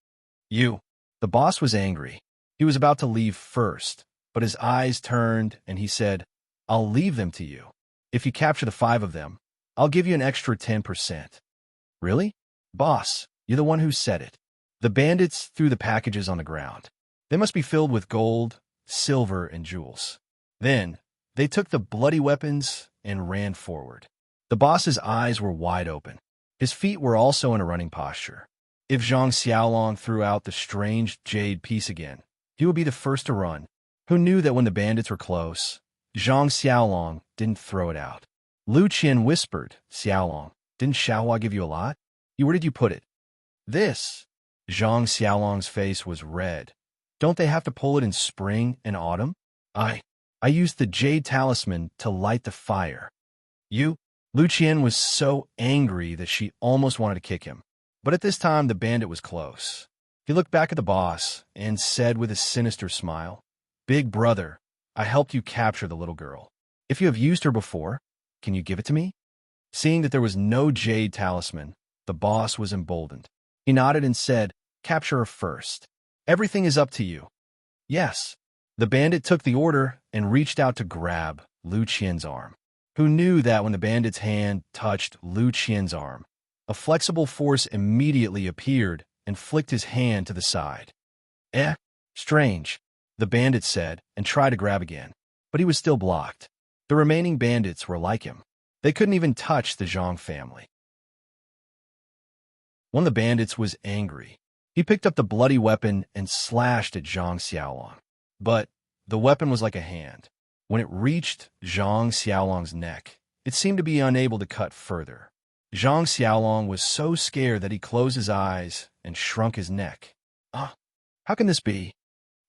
"You." The boss was angry. He was about to leave first, but his eyes turned and he said, "I'll leave them to you. If you capture the 5 of them, I'll give you an extra 10%. "Really? Boss, you're the one who said it." The bandits threw the packages on the ground. They must be filled with gold, silver, and jewels. Then, they took the bloody weapons and ran forward. The boss's eyes were wide open. His feet were also in a running posture. If Zhang Xiaolong threw out the strange jade piece again, he would be the first to run. Who knew that when the bandits were close, Zhang Xiaolong didn't throw it out? Lu Qian whispered, "Xiaolong, didn't Xiaohua give you a lot? Where did you put it?" "This." Zhang Xiaolong's face was red. "Don't they have to pull it in spring and autumn?" I used the jade talisman to light the fire." "You?" Lu Qian was so angry that she almost wanted to kick him. But at this time, the bandit was close. He looked back at the boss and said with a sinister smile, "Big brother, I helped you capture the little girl. If you have used her before, can you give it to me?" Seeing that there was no jade talisman, the boss was emboldened. He nodded and said, "Capture her first. Everything is up to you." "Yes." The bandit took the order and reached out to grab Lu Qian's arm. Who knew that when the bandit's hand touched Lu Qian's arm, a flexible force immediately appeared and flicked his hand to the side. Strange," the bandit said and tried to grab again, but he was still blocked. The remaining bandits were like him. They couldn't even touch the Zhang family. One of the bandits was angry. He picked up the bloody weapon and slashed at Zhang Xiaolong. But the weapon was like a hand. When it reached Zhang Xiaolong's neck, it seemed to be unable to cut further. Zhang Xiaolong was so scared that he closed his eyes and shrunk his neck. How can this be?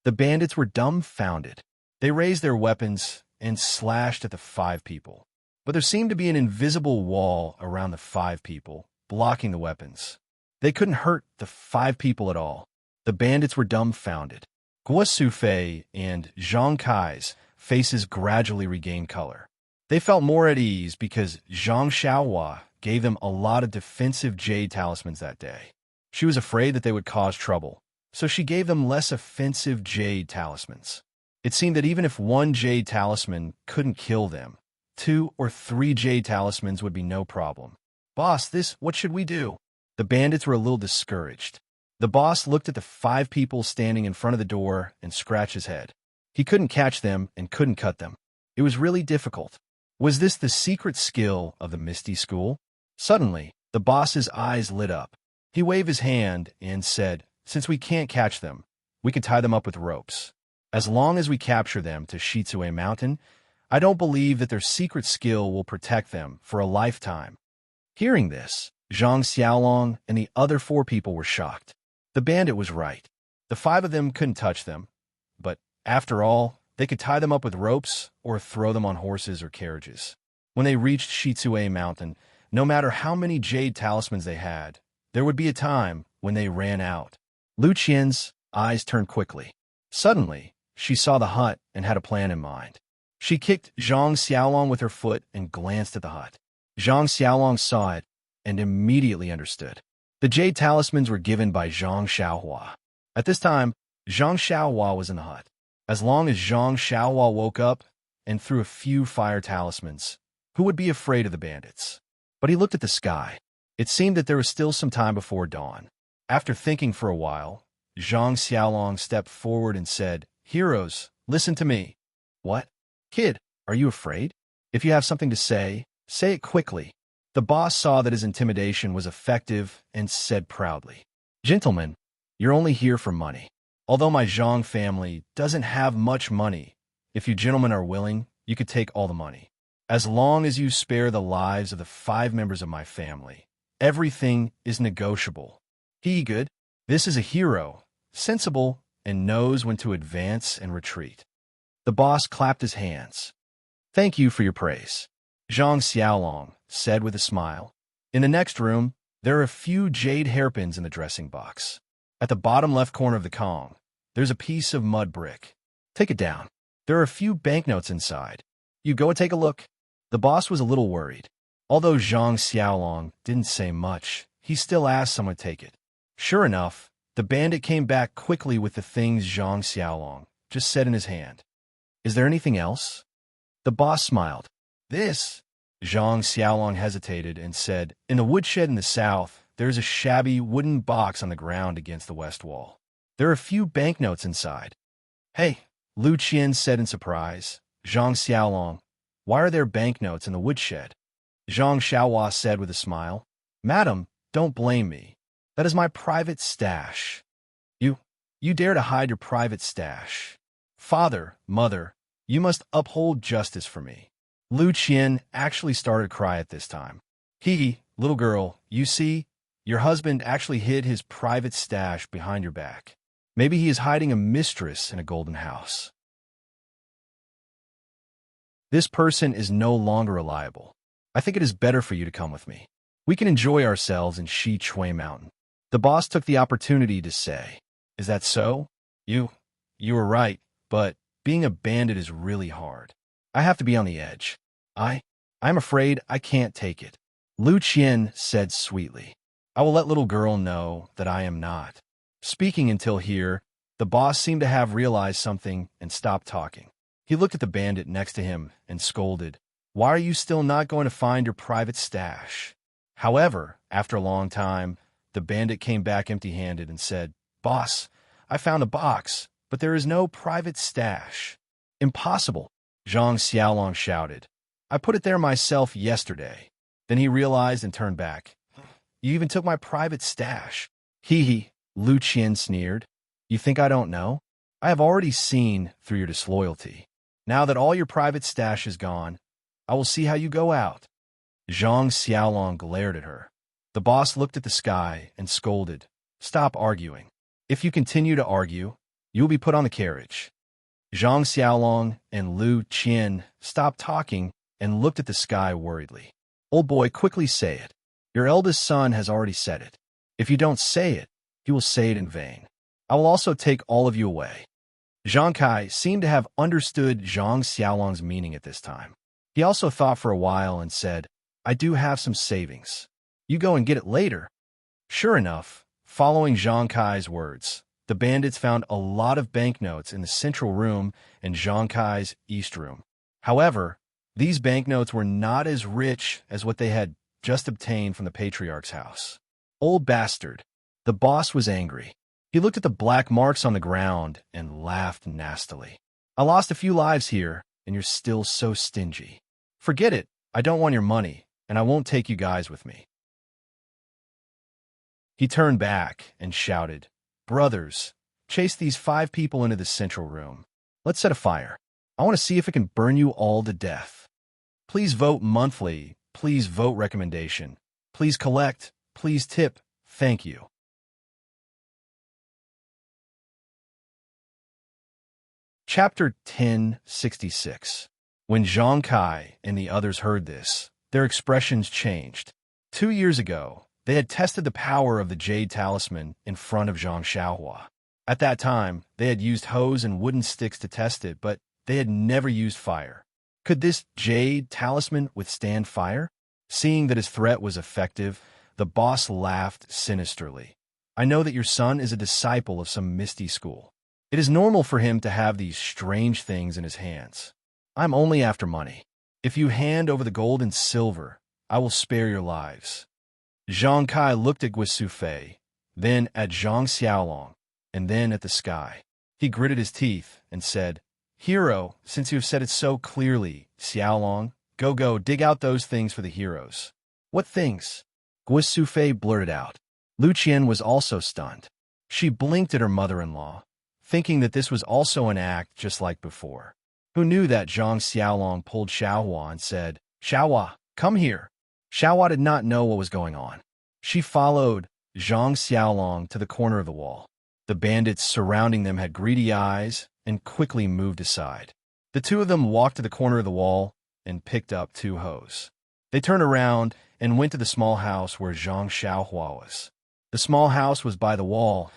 The bandits were dumbfounded. They raised their weapons and slashed at the 5 people. But there seemed to be an invisible wall around the 5 people, blocking the weapons. They couldn't hurt the 5 people at all. The bandits were dumbfounded. Guo Sufei and Zhang Kai's faces gradually regained color. They felt more at ease because Zhang Xiaohua gave them a lot of defensive jade talismans that day. She was afraid that they would cause trouble, so she gave them less offensive jade talismans. It seemed that even if 1 jade talisman couldn't kill them, 2 or 3 jade talismans would be no problem. "Boss, what should we do?" The bandits were a little discouraged. The boss looked at the 5 people standing in front of the door and scratched his head. He couldn't catch them and couldn't cut them. It was really difficult. Was this the secret skill of the Misty School? Suddenly, the boss's eyes lit up. He waved his hand and said, "Since we can't catch them, we can tie them up with ropes. As long as we capture them to Shitsue Mountain, I don't believe that their secret skill will protect them for a lifetime." Hearing this, Zhang Xiaolong and the other 4 people were shocked. The bandit was right. The 5 of them couldn't touch them, but after all, they could tie them up with ropes or throw them on horses or carriages. When they reached Shitsue Mountain, no matter how many jade talismans they had, there would be a time when they ran out. Lu Qian's eyes turned quickly. Suddenly, she saw the hut and had a plan in mind. She kicked Zhang Xiaolong with her foot and glanced at the hut. Zhang Xiaolong saw it and immediately understood. The jade talismans were given by Zhang Xiaohua. At this time, Zhang Xiaohua was in the hut. As long as Zhang Xiaohua woke up and threw a few fire talismans, who would be afraid of the bandits? But he looked at the sky. It seemed that there was still some time before dawn. After thinking for a while, Zhang Xiaolong stepped forward and said, "Heroes, listen to me." "What? Kid, are you afraid? If you have something to say it quickly." The boss saw that his intimidation was effective and said proudly, "Gentlemen, you're only here for money. Although my Zhang family doesn't have much money, if you gentlemen are willing, you could take all the money. As long as you spare the lives of the 5 members of my family, everything is negotiable." He good. This is a hero, sensible, and knows when to advance and retreat. The boss clapped his hands. "Thank you for your praise," Zhang Xiaolong said with a smile. In the next room, there are a few jade hairpins in the dressing box. At the bottom left corner of the Kong, there's a piece of mud brick. Take it down. There are a few banknotes inside. You go and take a look. The boss was a little worried. Although Zhang Xiaolong didn't say much, he still asked someone to take it. Sure enough, the bandit came back quickly with the things Zhang Xiaolong just said in his hand. "Is there anything else?" The boss smiled. "This." Zhang Xiaolong hesitated and said, "In the woodshed in the south, there's a shabby wooden box on the ground against the west wall. There are a few banknotes inside." "Hey," Lu Qian said in surprise. "Zhang Xiaolong, why are there banknotes in the woodshed?" Zhang Xiaohua said with a smile, "Madam, don't blame me. That is my private stash." You dare to hide your private stash? Father, mother, you must uphold justice for me." Lu Qian actually started to cry at this time. Little girl, you see, your husband actually hid his private stash behind your back. Maybe he is hiding a mistress in a golden house. This person is no longer reliable. I think it is better for you to come with me. We can enjoy ourselves in Shi Chui Mountain. The boss took the opportunity to say, "Is that so? You were right, but being a bandit is really hard. I have to be on the edge. I'm afraid I can't take it." Lu Qian said sweetly, "I will let little girl know that I am not." Speaking until here, the boss seemed to have realized something and stopped talking. He looked at the bandit next to him and scolded, "Why are you still not going to find your private stash?" However, after a long time, the bandit came back empty-handed and said, "Boss, I found a box, but there is no private stash." "Impossible," Zhang Xiaolong shouted. "I put it there myself yesterday." Then he realized and turned back. "You even took my private stash." Lu Qian sneered. "You think I don't know? I have already seen through your disloyalty. Now that all your private stash is gone, I will see how you go out." Zhang Xiaolong glared at her. The boss looked at the sky and scolded, "Stop arguing. If you continue to argue, you will be put on the carriage." Zhang Xiaolong and Lu Qian stopped talking and looked at the sky worriedly. "Old boy, quickly say it. Your eldest son has already said it. If you don't say it, he will say it in vain. I will also take all of you away." Zhang Kai seemed to have understood Zhang Xiaolong's meaning at this time. He also thought for a while and said, "I do have some savings. You go and get it later." Sure enough, following Zhang Kai's words, the bandits found a lot of banknotes in the central room and Zhang Kai's east room. However, these banknotes were not as rich as what they had just obtained from the patriarch's house. "Old bastard." The boss was angry. He looked at the black marks on the ground and laughed nastily. "I lost a few lives here, and you're still so stingy. Forget it. I don't want your money, and I won't take you guys with me." He turned back and shouted, "Brothers, chase these 5 people into the central room. Let's set a fire. I want to see if it can burn you all to death. Please vote monthly. Please vote recommendation. Please collect. Please tip. Thank you." Chapter 1066. When Zhang Kai and the others heard this, their expressions changed. 2 years ago, they had tested the power of the Jade Talisman in front of Zhang Xiaohua. At that time, they had used hose and wooden sticks to test it, but they had never used fire. Could this Jade Talisman withstand fire? Seeing that his threat was effective, the boss laughed sinisterly. I know that your son is a disciple of some misty school. It is normal for him to have these strange things in his hands. I'm only after money. If you hand over the gold and silver, I will spare your lives. Zhang Kai looked at Guisu Fei, then at Zhang Xiaolong, and then at the sky. He gritted his teeth and said, Hero, since you have said it so clearly, Xiaolong, go dig out those things for the heroes. What things? Guisu Fei blurted out. Lu Qian was also stunned. She blinked at her mother-in-law, thinking that this was also an act just like before. Who knew that Zhang Xiaolong pulled Xiaohua and said, Xiaohua, come here. Xiaohua did not know what was going on. She followed Zhang Xiaolong to the corner of the wall. The bandits surrounding them had greedy eyes and quickly moved aside. The two of them walked to the corner of the wall and picked up 2 hoes. They turned around and went to the small house where Zhang Xiaohua was. The small house was by the wall.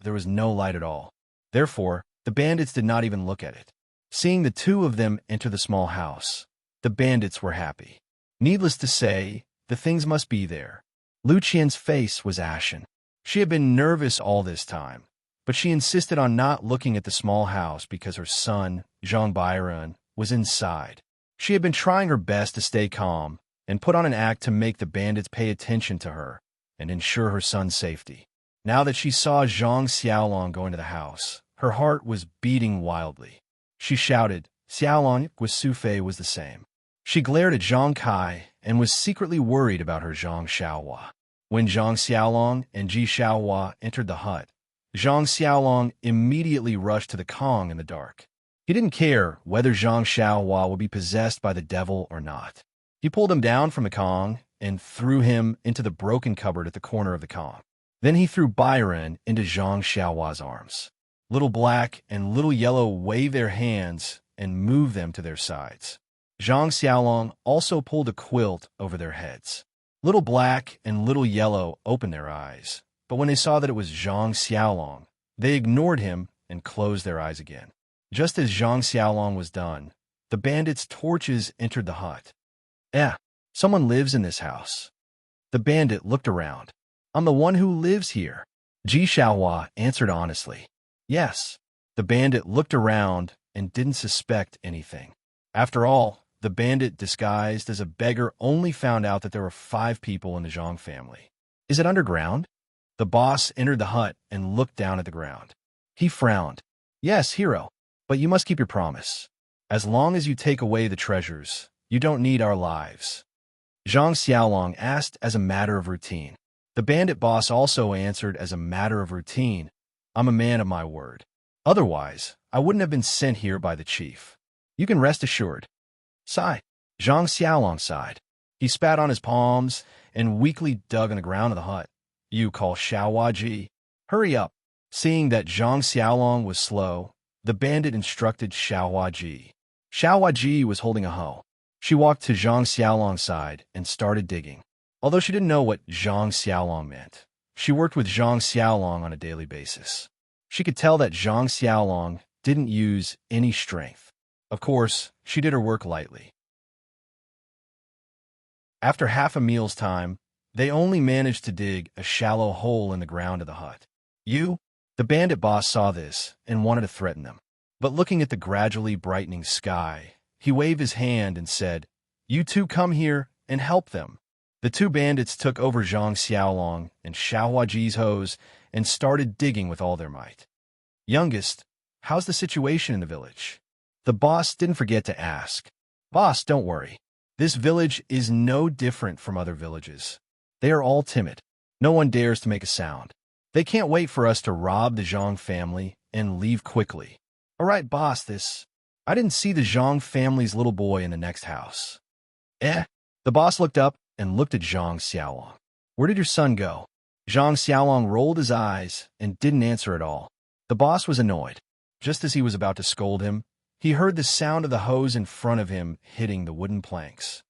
There was no light at all. Therefore, the bandits did not even look at it. Seeing the two of them enter the small house, the bandits were happy. Needless to say, the things must be there. Lu Qian's face was ashen. She had been nervous all this time, but she insisted on not looking at the small house because her son, Zhang Bairan, was inside. She had been trying her best to stay calm and put on an act to make the bandits pay attention to her and ensure her son's safety. Now that she saw Zhang Xiaolong go into the house, her heart was beating wildly. She shouted, Xiaolong. Guisu Fei was the same. She glared at Zhang Kai and was secretly worried about her Zhang Xiaohua. When Zhang Xiaolong and Ji Xiaohua entered the hut, Zhang Xiaolong immediately rushed to the Kong in the dark. He didn't care whether Zhang Xiaohua would be possessed by the devil or not. He pulled him down from the Kong and threw him into the broken cupboard at the corner of the Kong. Then he threw Byron into Zhang Xiaohua's arms. Little Black and Little Yellow waved their hands and moved them to their sides. Zhang Xiaolong also pulled a quilt over their heads. Little Black and Little Yellow opened their eyes, but when they saw that it was Zhang Xiaolong, they ignored him and closed their eyes again. Just as Zhang Xiaolong was done, the bandits' torches entered the hut. Someone lives in this house. The bandit looked around. I'm the one who lives here. Ji Xiaohua answered honestly. Yes. The bandit looked around and didn't suspect anything. After all, the bandit disguised as a beggar only found out that there were 5 people in the Zhang family. Is it underground? The boss entered the hut and looked down at the ground. He frowned. Yes, hero, but you must keep your promise. As long as you take away the treasures, you don't need our lives. Zhang Xiaolong asked as a matter of routine. The bandit boss also answered as a matter of routine. I'm a man of my word. Otherwise, I wouldn't have been sent here by the chief. You can rest assured. Sigh. Zhang Xiaolong sighed. He spat on his palms and weakly dug in the ground of the hut. You call Xiaohua Ji? Hurry up. Seeing that Zhang Xiaolong was slow, the bandit instructed Xiaohua Ji. Xiaohua Ji was holding a hoe. She walked to Zhang Xiaolong's side and started digging. Although she didn't know what Zhang Xiaolong meant, she worked with Zhang Xiaolong on a daily basis. She could tell that Zhang Xiaolong didn't use any strength. Of course, she did her work lightly. After half a meal's time, they only managed to dig a shallow hole in the ground of the hut. The bandit boss saw this and wanted to threaten them. But looking at the gradually brightening sky, he waved his hand and said, You two come here and help them. The 2 bandits took over Zhang Xiaolong and Xiaohua Ji's hose and started digging with all their might. Youngest, how's the situation in the village? The boss didn't forget to ask. Boss, don't worry. This village is no different from other villages. They are all timid. No one dares to make a sound. They can't wait for us to rob the Zhang family and leave quickly. All right, boss, I didn't see the Zhang family's little boy in the next house. The boss looked up and looked at Zhang Xiaolong. Where did your son go? Zhang Xiaolong rolled his eyes and didn't answer at all. The boss was annoyed. Just as he was about to scold him, He heard the sound of the hose in front of him hitting the wooden planks.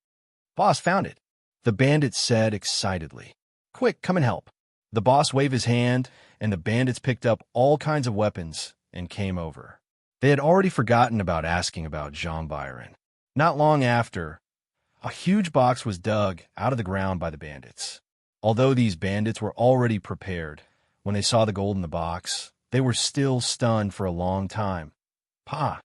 "Boss, found it," the bandit said excitedly. "Quick, come and help." The boss waved his hand, and the bandits picked up all kinds of weapons and came over. They had already forgotten about asking about Jean Byron. Not long after, a huge box was dug out of the ground by the bandits. Although these bandits were already prepared, when they saw the gold in the box, they were still stunned for a long time. "Pa!"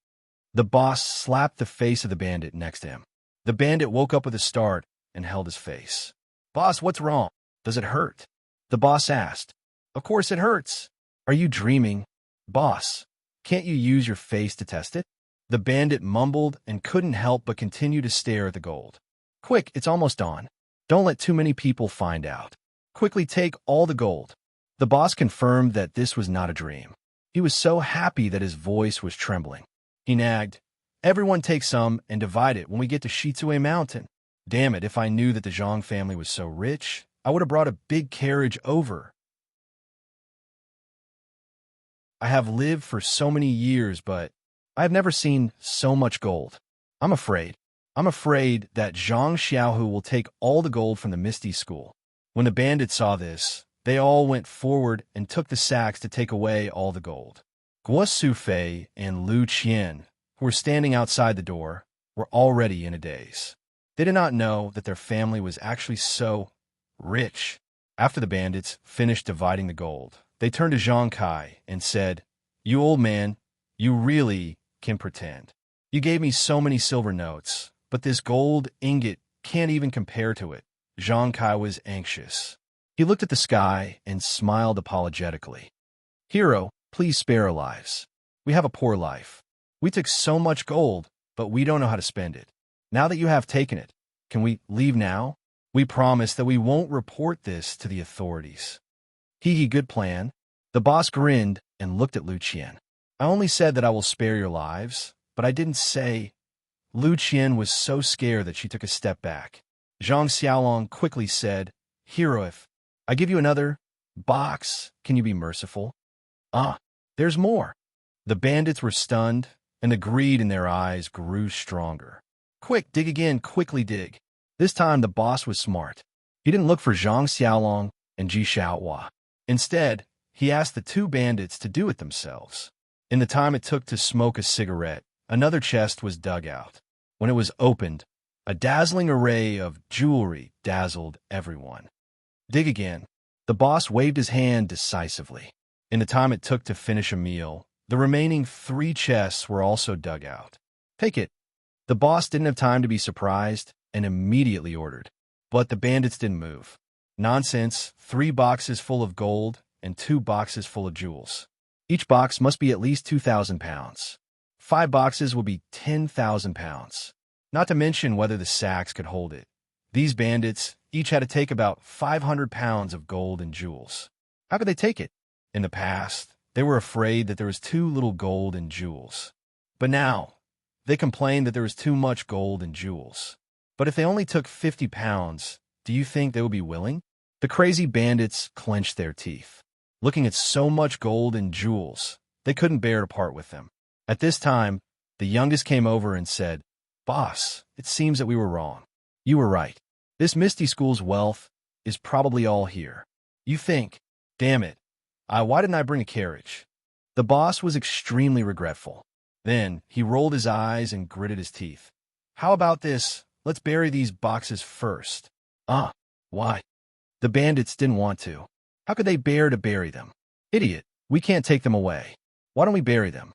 The boss slapped the face of the bandit next to him. The bandit woke up with a start and held his face. "Boss, what's wrong? Does it hurt?" The boss asked. "Of course it hurts. Are you dreaming? Boss, can't you use your face to test it?" The bandit mumbled and couldn't help but continue to stare at the gold. "Quick, it's almost on. Don't let too many people find out. Quickly take all the gold." The boss confirmed that this was not a dream. He was so happy that his voice was trembling. He nagged, "Everyone take some and divide it when we get to Shitsue Mountain. Damn it, if I knew that the Zhang family was so rich, I would have brought a big carriage over. I have lived for so many years, but I have never seen so much gold. I'm afraid that Zhang Xiaohu will take all the gold from the Misty School." When the bandits saw this, they all went forward and took the sacks to take away all the gold. Guo Sufei and Lu Qian, who were standing outside the door, were already in a daze. They did not know that their family was actually so rich. After the bandits finished dividing the gold, they turned to Zhang Kai and said, "You old man, you really can pretend. You gave me so many silver notes, but this gold ingot can't even compare to it." Zhang Kai was anxious. He looked at the sky and smiled apologetically. "Hero, please spare our lives. We have a poor life. We took so much gold, but we don't know how to spend it. Now that you have taken it, can we leave now? We promise that we won't report this to the authorities." "Hee, good plan." The boss grinned and looked at Lu Qian. "I only said that I will spare your lives, but I didn't say—" Lu Qian was so scared that she took a step back. Zhang Xiaolong quickly said, "Hero, if I give you another box, can you be merciful?" "Ah, there's more." The bandits were stunned, and the greed in their eyes grew stronger. "Quick, dig again, quickly dig." This time the boss was smart. He didn't look for Zhang Xiaolong and Ji Xiaohua. Instead, he asked the two bandits to do it themselves. In the time it took to smoke a cigarette, another chest was dug out. When it was opened, a dazzling array of jewelry dazzled everyone. "Dig again." The boss waved his hand decisively. In the time it took to finish a meal, the remaining 3 chests were also dug out. "Take it." The boss didn't have time to be surprised and immediately ordered. But the bandits didn't move. "Nonsense, 3 boxes full of gold and 2 boxes full of jewels. Each box must be at least 2,000 pounds. 5 boxes will be 10,000 pounds. Not to mention whether the sacks could hold it. These bandits each had to take about 500 pounds of gold and jewels. How could they take it? In the past, they were afraid that there was too little gold and jewels. But now, they complained that there was too much gold and jewels. But if they only took 50 pounds, do you think they would be willing? The crazy bandits clenched their teeth. Looking at so much gold and jewels, they couldn't bear to part with them. At this time, the youngest came over and said, "Boss, it seems that we were wrong. You were right. This Misty School's wealth is probably all here. You think, damn it, why didn't I bring a carriage?" The boss was extremely regretful. Then he rolled his eyes and gritted his teeth. "How about this? Let's bury these boxes first." Why? The bandits didn't want to. How could they bear to bury them? "Idiot, we can't take them away. Why don't we bury them?"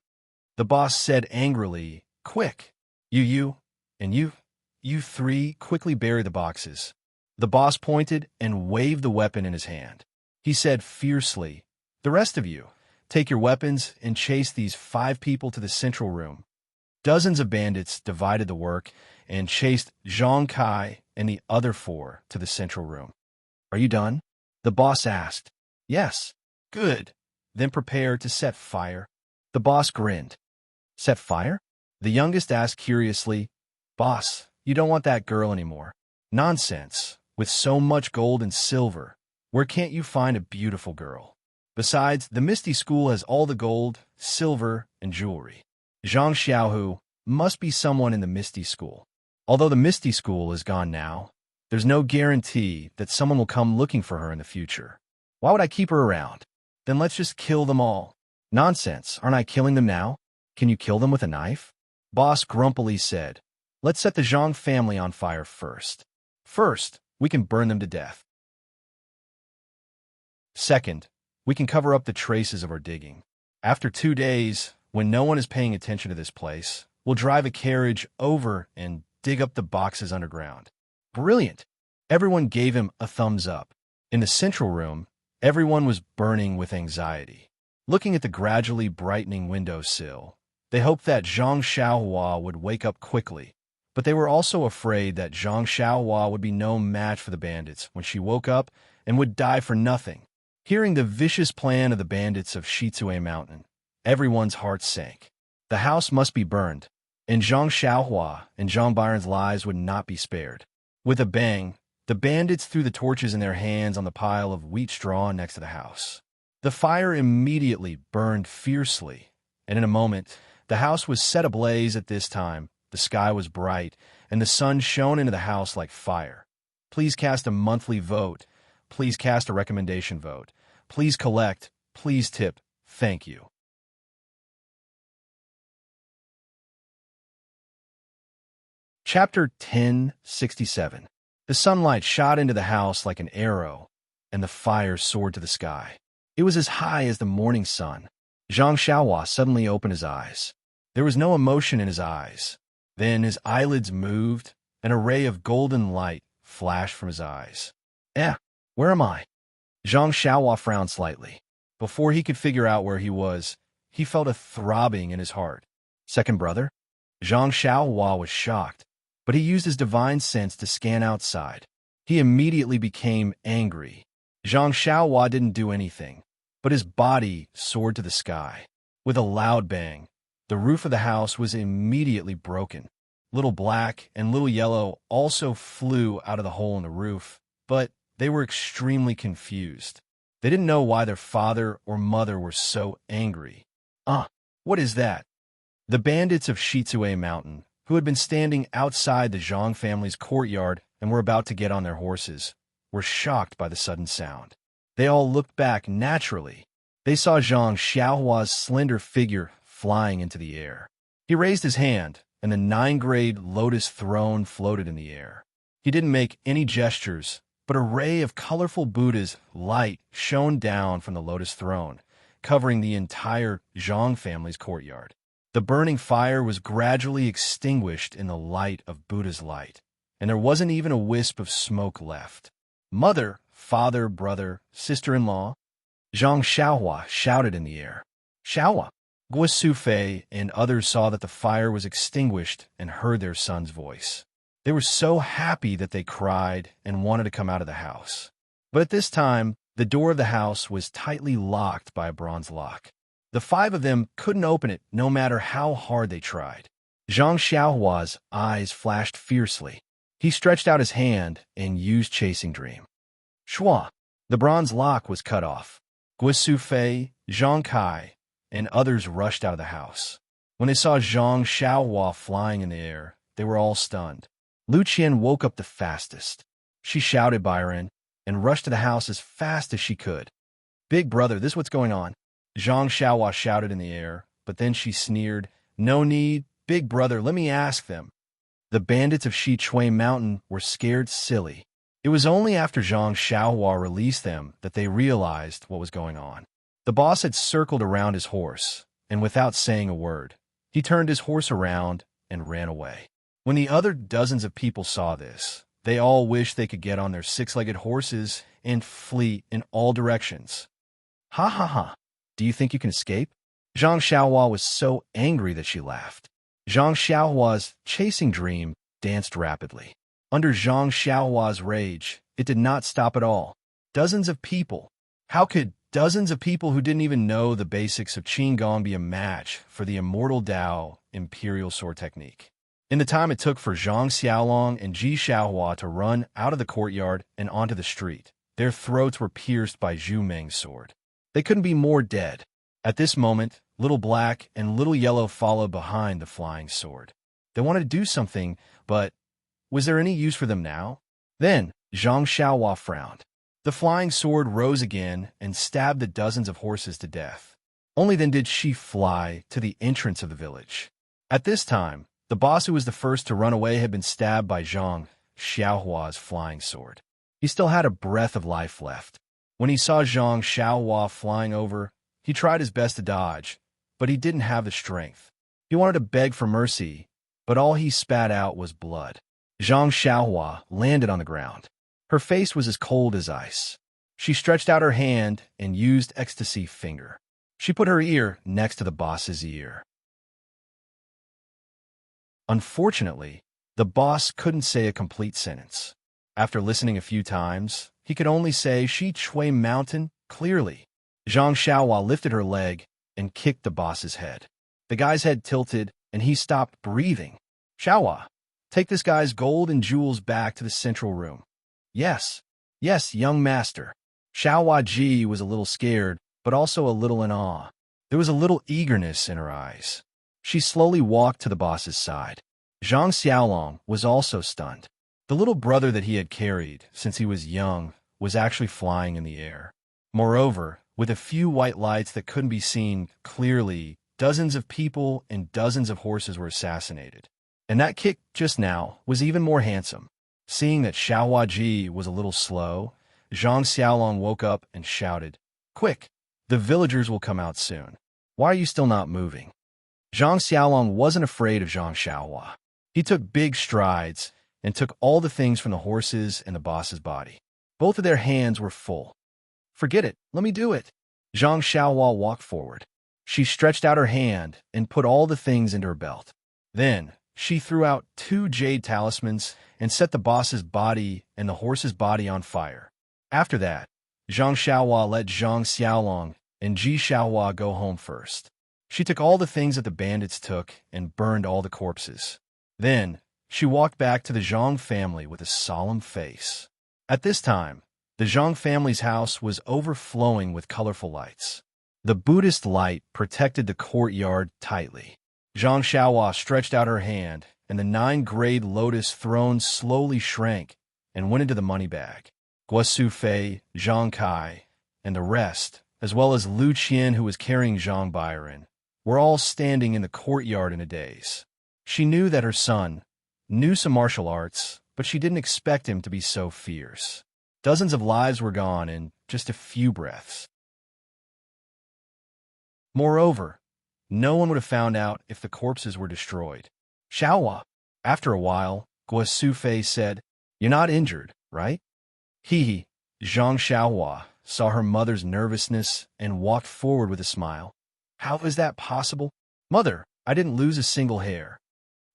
The boss said angrily, "Quick, you 3 quickly bury the boxes." The boss pointed and waved the weapon in his hand. He said fiercely, "The rest of you, take your weapons and chase these 5 people to the central room." Dozens of bandits divided the work and chased Zhang Kai and the other 4 to the central room. "Are you done?" the boss asked. "Yes." "Good. Then prepare to set fire." The boss grinned. "Set fire?" The youngest asked curiously. "Boss, you don't want that girl anymore." "Nonsense. With so much gold and silver, where can't you find a beautiful girl? Besides, the Misty School has all the gold, silver, and jewelry. Zhang Xiaohu must be someone in the Misty School. Although the Misty School is gone now, there's no guarantee that someone will come looking for her in the future. Why would I keep her around? Then let's just kill them all. Nonsense, aren't I killing them now? Can you kill them with a knife? Boss grumpily said, let's set the Zhang family on fire first. First, we can burn them to death. Second, we can cover up the traces of our digging. After 2 days, when no one is paying attention to this place, we'll drive a carriage over and dig up the boxes underground. Brilliant! Everyone gave him a thumbs up. In the central room, everyone was burning with anxiety. Looking at the gradually brightening windowsill, they hoped that Zhang Xiaohua would wake up quickly, but they were also afraid that Zhang Xiaohua would be no match for the bandits when she woke up and would die for nothing. Hearing the vicious plan of the bandits of Shitsue Mountain, everyone's heart sank. The house must be burned, and Zhang Xiaohua and Zhang Byron's lives would not be spared. With a bang, the bandits threw the torches in their hands on the pile of wheat straw next to the house. The fire immediately burned fiercely, and in a moment, the house was set ablaze. At this time, the sky was bright, and the sun shone into the house like fire. Please cast a monthly vote. Please cast a recommendation vote. Please collect. Please tip. Thank you. Chapter 1067. The sunlight shot into the house like an arrow, and the fire soared to the sky. It was as high as the morning sun. Zhang Xiaohua suddenly opened his eyes. There was no emotion in his eyes. Then his eyelids moved, and a ray of golden light flashed from his eyes. Where am I? Zhang Xiaohua frowned slightly. Before he could figure out where he was, he felt a throbbing in his heart. Second brother? Zhang Xiaohua was shocked, but he used his divine sense to scan outside. He immediately became angry. Zhang Xiaohua didn't do anything, but his body soared to the sky. With a loud bang, the roof of the house was immediately broken. Little Black and Little Yellow also flew out of the hole in the roof, but they were extremely confused. They didn't know why their father or mother were so angry. What is that? The bandits of Shitsue Mountain, who had been standing outside the Zhang family's courtyard and were about to get on their horses, were shocked by the sudden sound. They all looked back naturally. They saw Zhang Xiaohua's slender figure flying into the air. He raised his hand, and the 9-grade lotus throne floated in the air. He didn't make any gestures, but a ray of colorful Buddha's light shone down from the lotus throne, covering the entire Zhang family's courtyard. The burning fire was gradually extinguished in the light of Buddha's light, and there wasn't even a wisp of smoke left. Mother, father, brother, sister-in-law, Zhang Xiaohua shouted in the air. Xiaohua! Guo Sufei and others saw that the fire was extinguished and heard their son's voice. They were so happy that they cried and wanted to come out of the house. But at this time, the door of the house was tightly locked by a bronze lock. The 5 of them couldn't open it no matter how hard they tried. Zhang Xiaohua's eyes flashed fiercely. He stretched out his hand and used Chasing Dream. Shua! The bronze lock was cut off. Guo Sufei, Zhang Kai, and others rushed out of the house. When they saw Zhang Xiaohua flying in the air, they were all stunned. Lu Qian woke up the fastest. She shouted Byron and rushed to the house as fast as she could. Big brother, this is what's going on. Zhang Xiaohua shouted in the air, but then she sneered, No need, big brother, let me ask them. The bandits of Shitsue Mountain were scared silly. It was only after Zhang Xiaohua released them that they realized what was going on. The boss had circled around his horse, and without saying a word, he turned his horse around and ran away. When the other dozens of people saw this, they all wished they could get on their 6-legged horses and flee in all directions. Ha ha ha! Do you think you can escape? Zhang Xiaohua was so angry that she laughed. Zhang Xiaohua's Chasing Dream danced rapidly. Under Zhang Xiaohua's rage, it did not stop at all. Dozens of people. How could dozens of people who didn't even know the basics of Qigong be a match for the Immortal Dao Imperial Sword Technique? In the time it took for Zhang Xiaolong and Ji Xiaohua to run out of the courtyard and onto the street, their throats were pierced by Zhu Meng's sword. They couldn't be more dead. At this moment, Little Black and Little Yellow followed behind the flying sword. They wanted to do something, but was there any use for them now? Then Zhang Xiaohua frowned. The flying sword rose again and stabbed the dozens of horses to death. Only then did she fly to the entrance of the village. At this time, the boss who was the first to run away had been stabbed by Zhang Xiaohua's flying sword. He still had a breath of life left. When he saw Zhang Xiaohua flying over, he tried his best to dodge, but he didn't have the strength. He wanted to beg for mercy, but all he spat out was blood. Zhang Xiaohua landed on the ground. Her face was as cold as ice. She stretched out her hand and used ecstasy finger. She put her ear next to the boss's ear. Unfortunately, the boss couldn't say a complete sentence. After listening a few times, he could only say Shi Chui Mountain clearly. Zhang Xiaohua lifted her leg and kicked the boss's head. The guy's head tilted, and he stopped breathing. Xiaohua, take this guy's gold and jewels back to the central room. Yes, young master. Xiaohua Ji was a little scared, but also a little in awe. There was a little eagerness in her eyes. She slowly walked to the boss's side. Zhang Xiaolong was also stunned. The little brother that he had carried since he was young was actually flying in the air. Moreover, with a few white lights that couldn't be seen clearly, dozens of people and dozens of horses were assassinated. And that kick just now was even more handsome. Seeing that Xiaohua Ji was a little slow, Zhang Xiaolong woke up and shouted, "Quick! The villagers will come out soon. Why are you still not moving?" Zhang Xiaolong wasn't afraid of Zhang Xiaohua. He took big strides and took all the things from the horses and the boss's body. Both of their hands were full. "Forget it. Let me do it." Zhang Xiaohua walked forward. She stretched out her hand and put all the things into her belt. Then she threw out 2 jade talismans and set the boss's body and the horse's body on fire. After that, Zhang Xiaohua let Zhang Xiaolong and Ji Xiaohua go home first. She took all the things that the bandits took and burned all the corpses. Then she walked back to the Zhang family with a solemn face. At this time, the Zhang family's house was overflowing with colorful lights. The Buddhist light protected the courtyard tightly. Zhang Xiaohua stretched out her hand, and the 9-grade lotus throne slowly shrank and went into the money bag. Guo Sufei, Zhang Kai, and the rest, as well as Lu Qian, who was carrying Zhang Byron, were all standing in the courtyard in a daze. She knew that her son knew some martial arts, but she didn't expect him to be so fierce. Dozens of lives were gone in just a few breaths. Moreover, no one would have found out if the corpses were destroyed. "Xiaohua." After a while, Guo Sufei said, "You're not injured, right?" He, Zhang Xiaohua, saw her mother's nervousness and walked forward with a smile. "How is that possible? Mother, I didn't lose a single hair."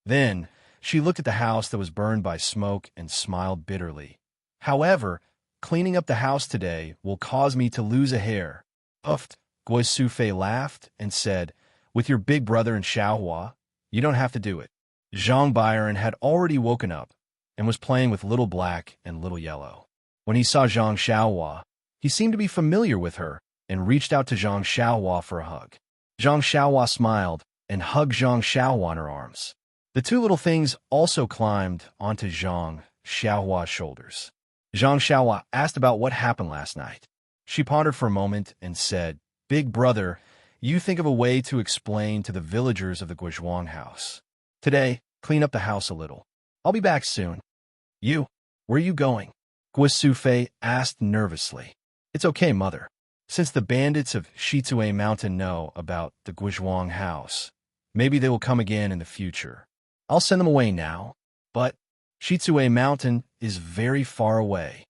Then she looked at the house that was burned by smoke and smiled bitterly. "However, cleaning up the house today will cause me to lose a hair." Puffed. Guo Sufei laughed and said, "With your big brother and Xiaohua, you don't have to do it." Zhang Byron had already woken up and was playing with Little Black and Little Yellow. When he saw Zhang Xiaohua, he seemed to be familiar with her and reached out to Zhang Xiaohua for a hug. Zhang Xiaohua smiled and hugged Zhang Xiaohua in her arms. The 2 little things also climbed onto Zhang Xiaohua's shoulders. Zhang Xiaohua asked about what happened last night. She pondered for a moment and said, "Big brother, you think of a way to explain to the villagers of the Guizhuang house. Today, clean up the house a little. I'll be back soon." "You? Where are you going?" Guo Sufei asked nervously. "It's okay, mother. Since the bandits of Shizue Mountain know about the Guizhuang house, maybe they will come again in the future. I'll send them away now, but Shizue Mountain is very far away."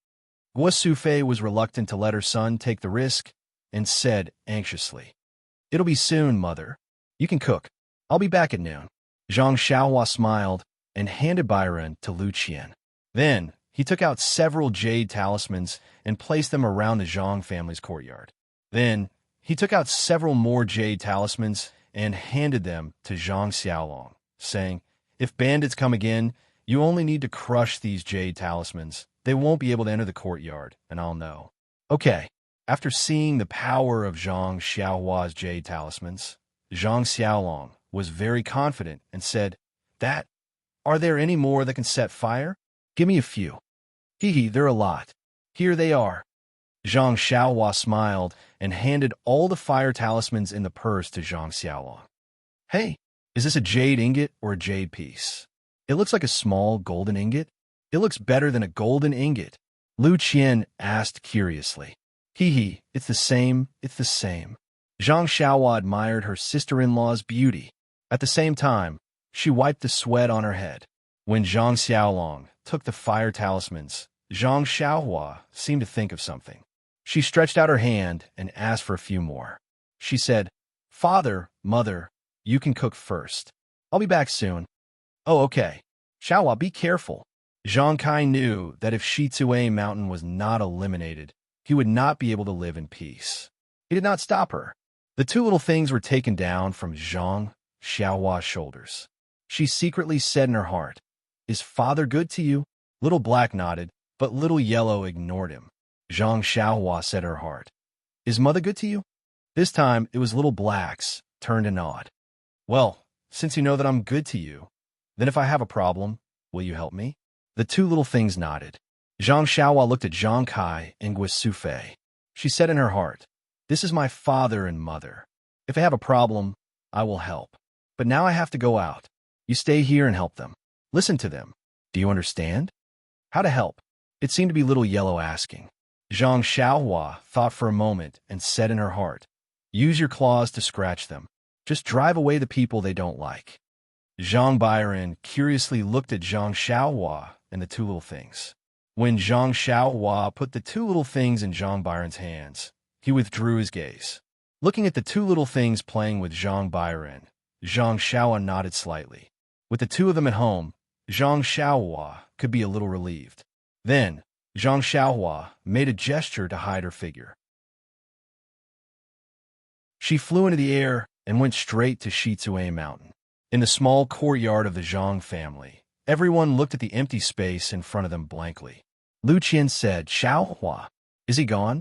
Guo Sufei was reluctant to let her son take the risk and said anxiously, "It'll be soon, mother. You can cook. I'll be back at noon." Zhang Xiaohua smiled and handed Byron to Lu Qian. Then he took out several jade talismans and placed them around the Zhang family's courtyard. Then he took out several more jade talismans and handed them to Zhang Xiaolong, saying, "If bandits come again, you only need to crush these jade talismans. They won't be able to enter the courtyard, and I'll know." "Okay." After seeing the power of Zhang Xiaohua's jade talismans, Zhang Xiaolong was very confident and said, "That, are there any more that can set fire? Give me a few." "Hee hee, there are a lot. Here they are." Zhang Xiaohua smiled and handed all the fire talismans in the purse to Zhang Xiaolong. "Hey, is this a jade ingot or a jade piece? It looks like a small golden ingot." "It looks better than a golden ingot," Lu Qian asked curiously. "Hee hee, it's the same, it's the same." Zhang Xiaohua admired her sister-in-law's beauty. At the same time, she wiped the sweat on her head. When Zhang Xiaolong took the fire talismans, Zhang Xiaohua seemed to think of something. She stretched out her hand and asked for a few more. She said, "Father, Mother, you can cook first. I'll be back soon." "Oh, okay. Xiaohua, be careful." Zhang Kai knew that if Shizue Mountain was not eliminated, he would not be able to live in peace. He did not stop her. The two little things were taken down from Zhang Xiaohua's shoulders. She secretly said in her heart, "Is father good to you?" Little Black nodded, but Little Yellow ignored him. Zhang Xiaohua said in her heart, "Is mother good to you?" This time, it was Little Black's turn to nod. "Well, since you know that I'm good to you, then if I have a problem, will you help me?" The two little things nodded. Zhang Xiaohua looked at Zhang Kai and Gui Sufei. She said in her heart, "This is my father and mother. If I have a problem, I will help. But now I have to go out. You stay here and help them. Listen to them. Do you understand?" "How to help?" It seemed to be Little Yellow asking. Zhang Xiaohua thought for a moment and said in her heart, "Use your claws to scratch them. Just drive away the people they don't like." Zhang Byron curiously looked at Zhang Xiaohua and the two little things. When Zhang Xiaohua put the two little things in Zhang Byron's hands, he withdrew his gaze. Looking at the two little things playing with Zhang Byron, Zhang Xiaohua nodded slightly. With the two of them at home, Zhang Xiaohua could be a little relieved. Then, Zhang Xiaohua made a gesture to hide her figure. She flew into the air and went straight to Shizue Mountain. In the small courtyard of the Zhang family, everyone looked at the empty space in front of them blankly. Lu Qian said, "Xiaohua, is he gone?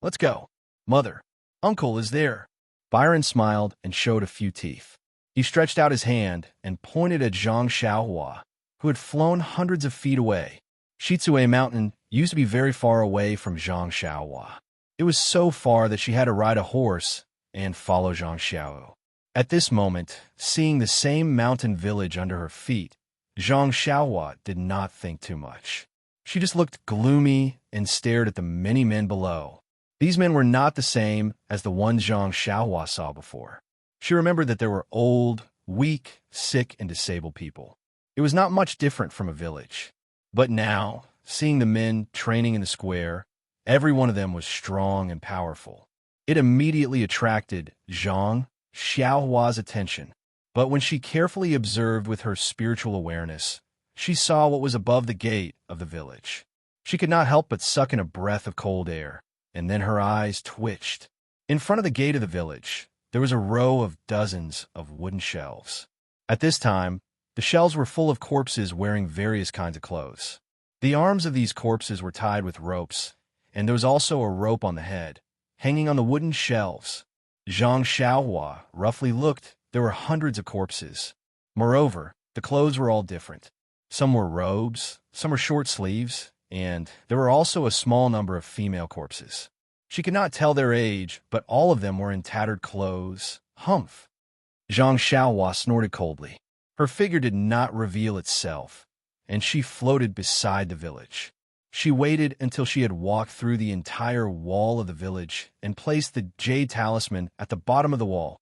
Let's go. Mother, uncle is there." Byron smiled and showed a few teeth. He stretched out his hand and pointed at Zhang Xiaohua, who had flown hundreds of feet away. Shizue Mountain used to be very far away from Zhang Xiaohua. It was so far that she had to ride a horse and follow Zhang Xiao. At this moment, seeing the same mountain village under her feet, Zhang Xiaohua did not think too much. She just looked gloomy and stared at the many men below. These men were not the same as the ones Zhang Xiaohua saw before. She remembered that there were old, weak, sick, and disabled people. It was not much different from a village. But now, seeing the men training in the square, every one of them was strong and powerful. It immediately attracted Zhang Xiaohua's attention. But when she carefully observed with her spiritual awareness, she saw what was above the gate of the village. She could not help but suck in a breath of cold air, and then her eyes twitched. In front of the gate of the village, there was a row of dozens of wooden shelves. At this time, the shelves were full of corpses wearing various kinds of clothes. The arms of these corpses were tied with ropes, and there was also a rope on the head, hanging on the wooden shelves. Zhang Xiaohua roughly looked. There were hundreds of corpses. Moreover, the clothes were all different. Some were robes, some were short sleeves, and there were also a small number of female corpses. She could not tell their age, but all of them were in tattered clothes. Humph! Zhang Xiaohua snorted coldly. Her figure did not reveal itself, and she floated beside the village. She waited until she had walked through the entire wall of the village and placed the jade talisman at the bottom of the wall.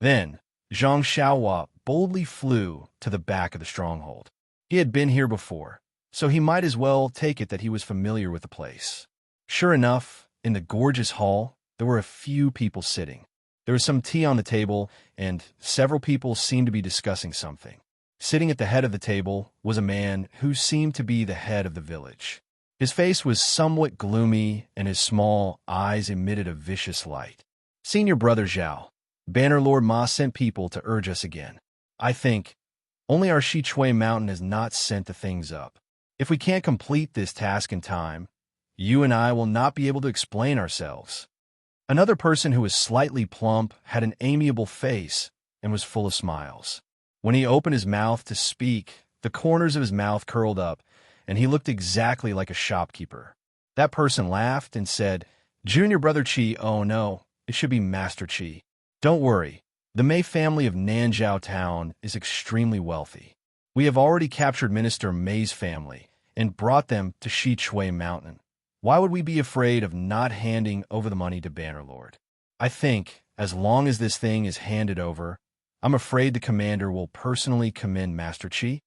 Then, Zhang Xiaohua boldly flew to the back of the stronghold. He had been here before, so he might as well take it that he was familiar with the place. Sure enough, in the gorgeous hall, there were a few people sitting. There was some tea on the table, and several people seemed to be discussing something. Sitting at the head of the table was a man who seemed to be the head of the village. His face was somewhat gloomy, and his small eyes emitted a vicious light. "Senior Brother Zhao, Bannerlord Ma sent people to urge us again. I think only our Shichui Mountain has not sent the things up. If we can't complete this task in time, you and I will not be able to explain ourselves." Another person who was slightly plump had an amiable face and was full of smiles. When he opened his mouth to speak, the corners of his mouth curled up, and he looked exactly like a shopkeeper. That person laughed and said, "Junior Brother Chi, oh no, it should be Master Chi. Don't worry, the Mei family of Nanjiao Town is extremely wealthy. We have already captured Minister Mei's family and brought them to Shichui Mountain. Why would we be afraid of not handing over the money to Bannerlord? I think, as long as this thing is handed over, I'm afraid the commander will personally commend Master Chi."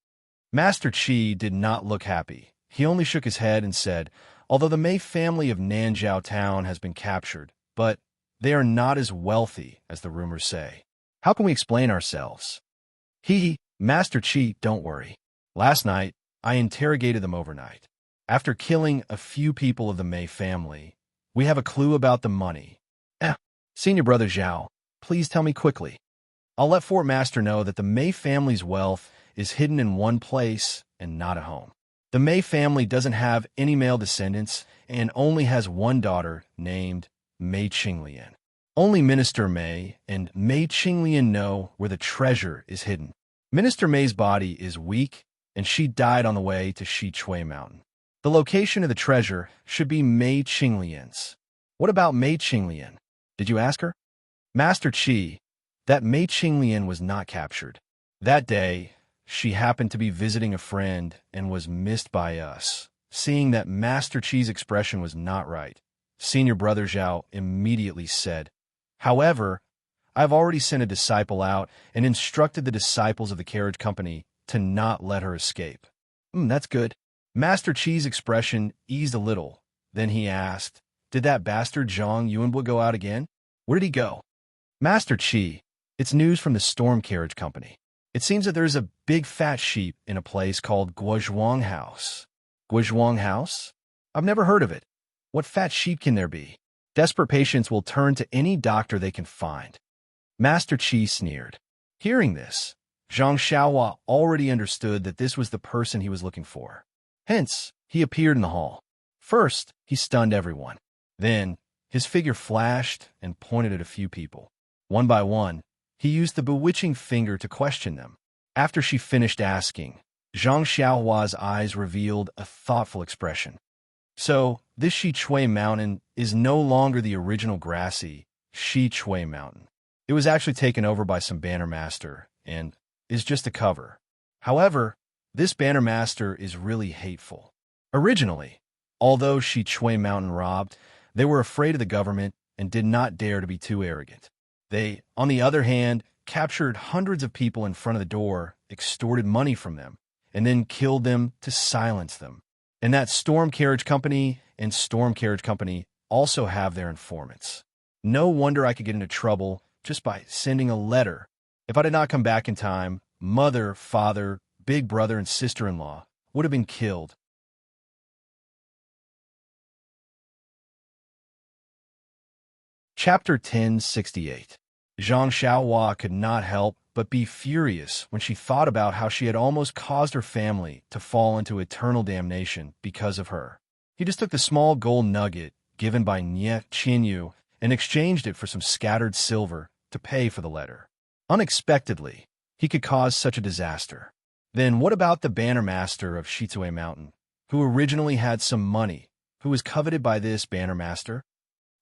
Master Chi did not look happy. He only shook his head and said, "Although the Mei family of Nanjiao Town has been captured, but they are not as wealthy as the rumors say. How can we explain ourselves?" Master Chi, don't worry. Last night, I interrogated them overnight. After killing a few people of the Mei family, we have a clue about the money. Senior Brother Zhao, please tell me quickly. I'll let Fort Master know that the Mei family's wealth is hidden in one place and not at home. The Mei family doesn't have any male descendants and only has one daughter named Mei Qinglian. Only Minister Mei and Mei Qinglian know where the treasure is hidden. Minister Mei's body is weak, and she died on the way to Shichui Mountain. The location of the treasure should be Mei Qinglian's. What about Mei Qinglian? Did you ask her? Master Qi, that Mei Qinglian was not captured. That day, she happened to be visiting a friend and was missed by us. Seeing that Master Qi's expression was not right, Senior Brother Zhao immediately said, "However, I've already sent a disciple out and instructed the disciples of the carriage company to not let her escape." That's good. Master Qi's expression eased a little. Then he asked, "Did that bastard Zhang Yuanbo go out again? Where did he go?" Master Qi, it's news from the Storm Carriage Company. It seems that there's a big fat sheep in a place called Guozhuang House. Guozhuang House? I've never heard of it. What fat sheep can there be? Desperate patients will turn to any doctor they can find. Master Qi sneered. Hearing this, Zhang Xiaohua already understood that this was the person he was looking for. Hence, he appeared in the hall. First, he stunned everyone. Then, his figure flashed and pointed at a few people. One by one, he used the bewitching finger to question them. After she finished asking, Zhang Xiaohua's eyes revealed a thoughtful expression. So, this Shichui Mountain is no longer the original grassy Shichui Mountain. It was actually taken over by some banner master and is just a cover. However, this banner master is really hateful. Originally, although Shichui Mountain robbed, they were afraid of the government and did not dare to be too arrogant. They, on the other hand, captured hundreds of people in front of the door, extorted money from them, and then killed them to silence them. And that Storm Carriage Company and Storm Carriage Company also have their informants. No wonder I could get into trouble just by sending a letter. If I did not come back in time, mother, father, big brother, and sister-in-law would have been killed. Chapter 1068. Zhang Xiaohua could not help but be furious when she thought about how she had almost caused her family to fall into eternal damnation because of her. He just took the small gold nugget given by Nie Qinyu and exchanged it for some scattered silver to pay for the letter. Unexpectedly, he could cause such a disaster. Then what about the banner master of Shichui Mountain, who originally had some money, who was coveted by this banner master?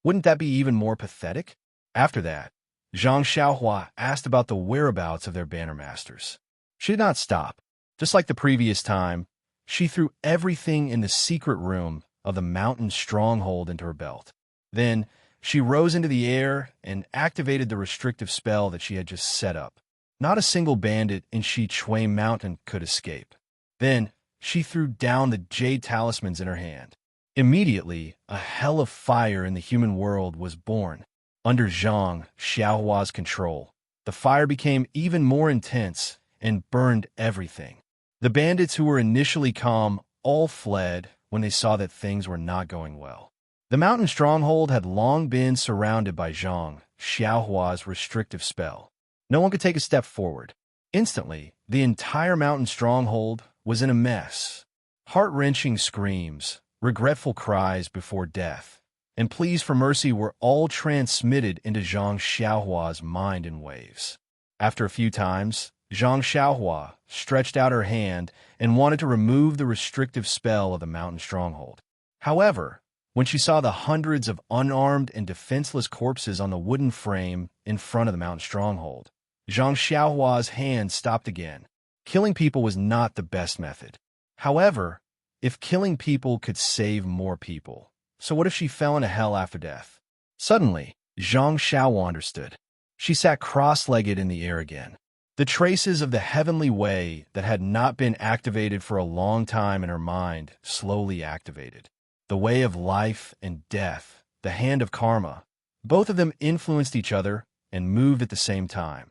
Wouldn't that be even more pathetic? After that, Zhang Xiaohua asked about the whereabouts of their banner masters. She did not stop. Just like the previous time, she threw everything in the secret room of the mountain stronghold into her belt. Then, she rose into the air and activated the restrictive spell that she had just set up. Not a single bandit in Shichui Mountain could escape. Then, she threw down the jade talismans in her hand. Immediately, a hell of fire in the human world was born. Under Zhang Xiaohua's control, the fire became even more intense and burned everything. The bandits who were initially calm all fled when they saw that things were not going well. The mountain stronghold had long been surrounded by Zhang Xiaohua's restrictive spell. No one could take a step forward. Instantly, the entire mountain stronghold was in a mess. Heart-wrenching screams, regretful cries before death, and pleas for mercy were all transmitted into Zhang Xiaohua's mind in waves. After a few times, Zhang Xiaohua stretched out her hand and wanted to remove the restrictive spell of the mountain stronghold. However, when she saw the hundreds of unarmed and defenseless corpses on the wooden frame in front of the mountain stronghold, Zhang Xiaohua's hand stopped again. Killing people was not the best method. However, if killing people could save more people, so what if she fell into hell after death? Suddenly, Zhang Xiaohua understood. She sat cross-legged in the air again. The traces of the heavenly way that had not been activated for a long time in her mind slowly activated. The way of life and death, the hand of karma, both of them influenced each other and moved at the same time.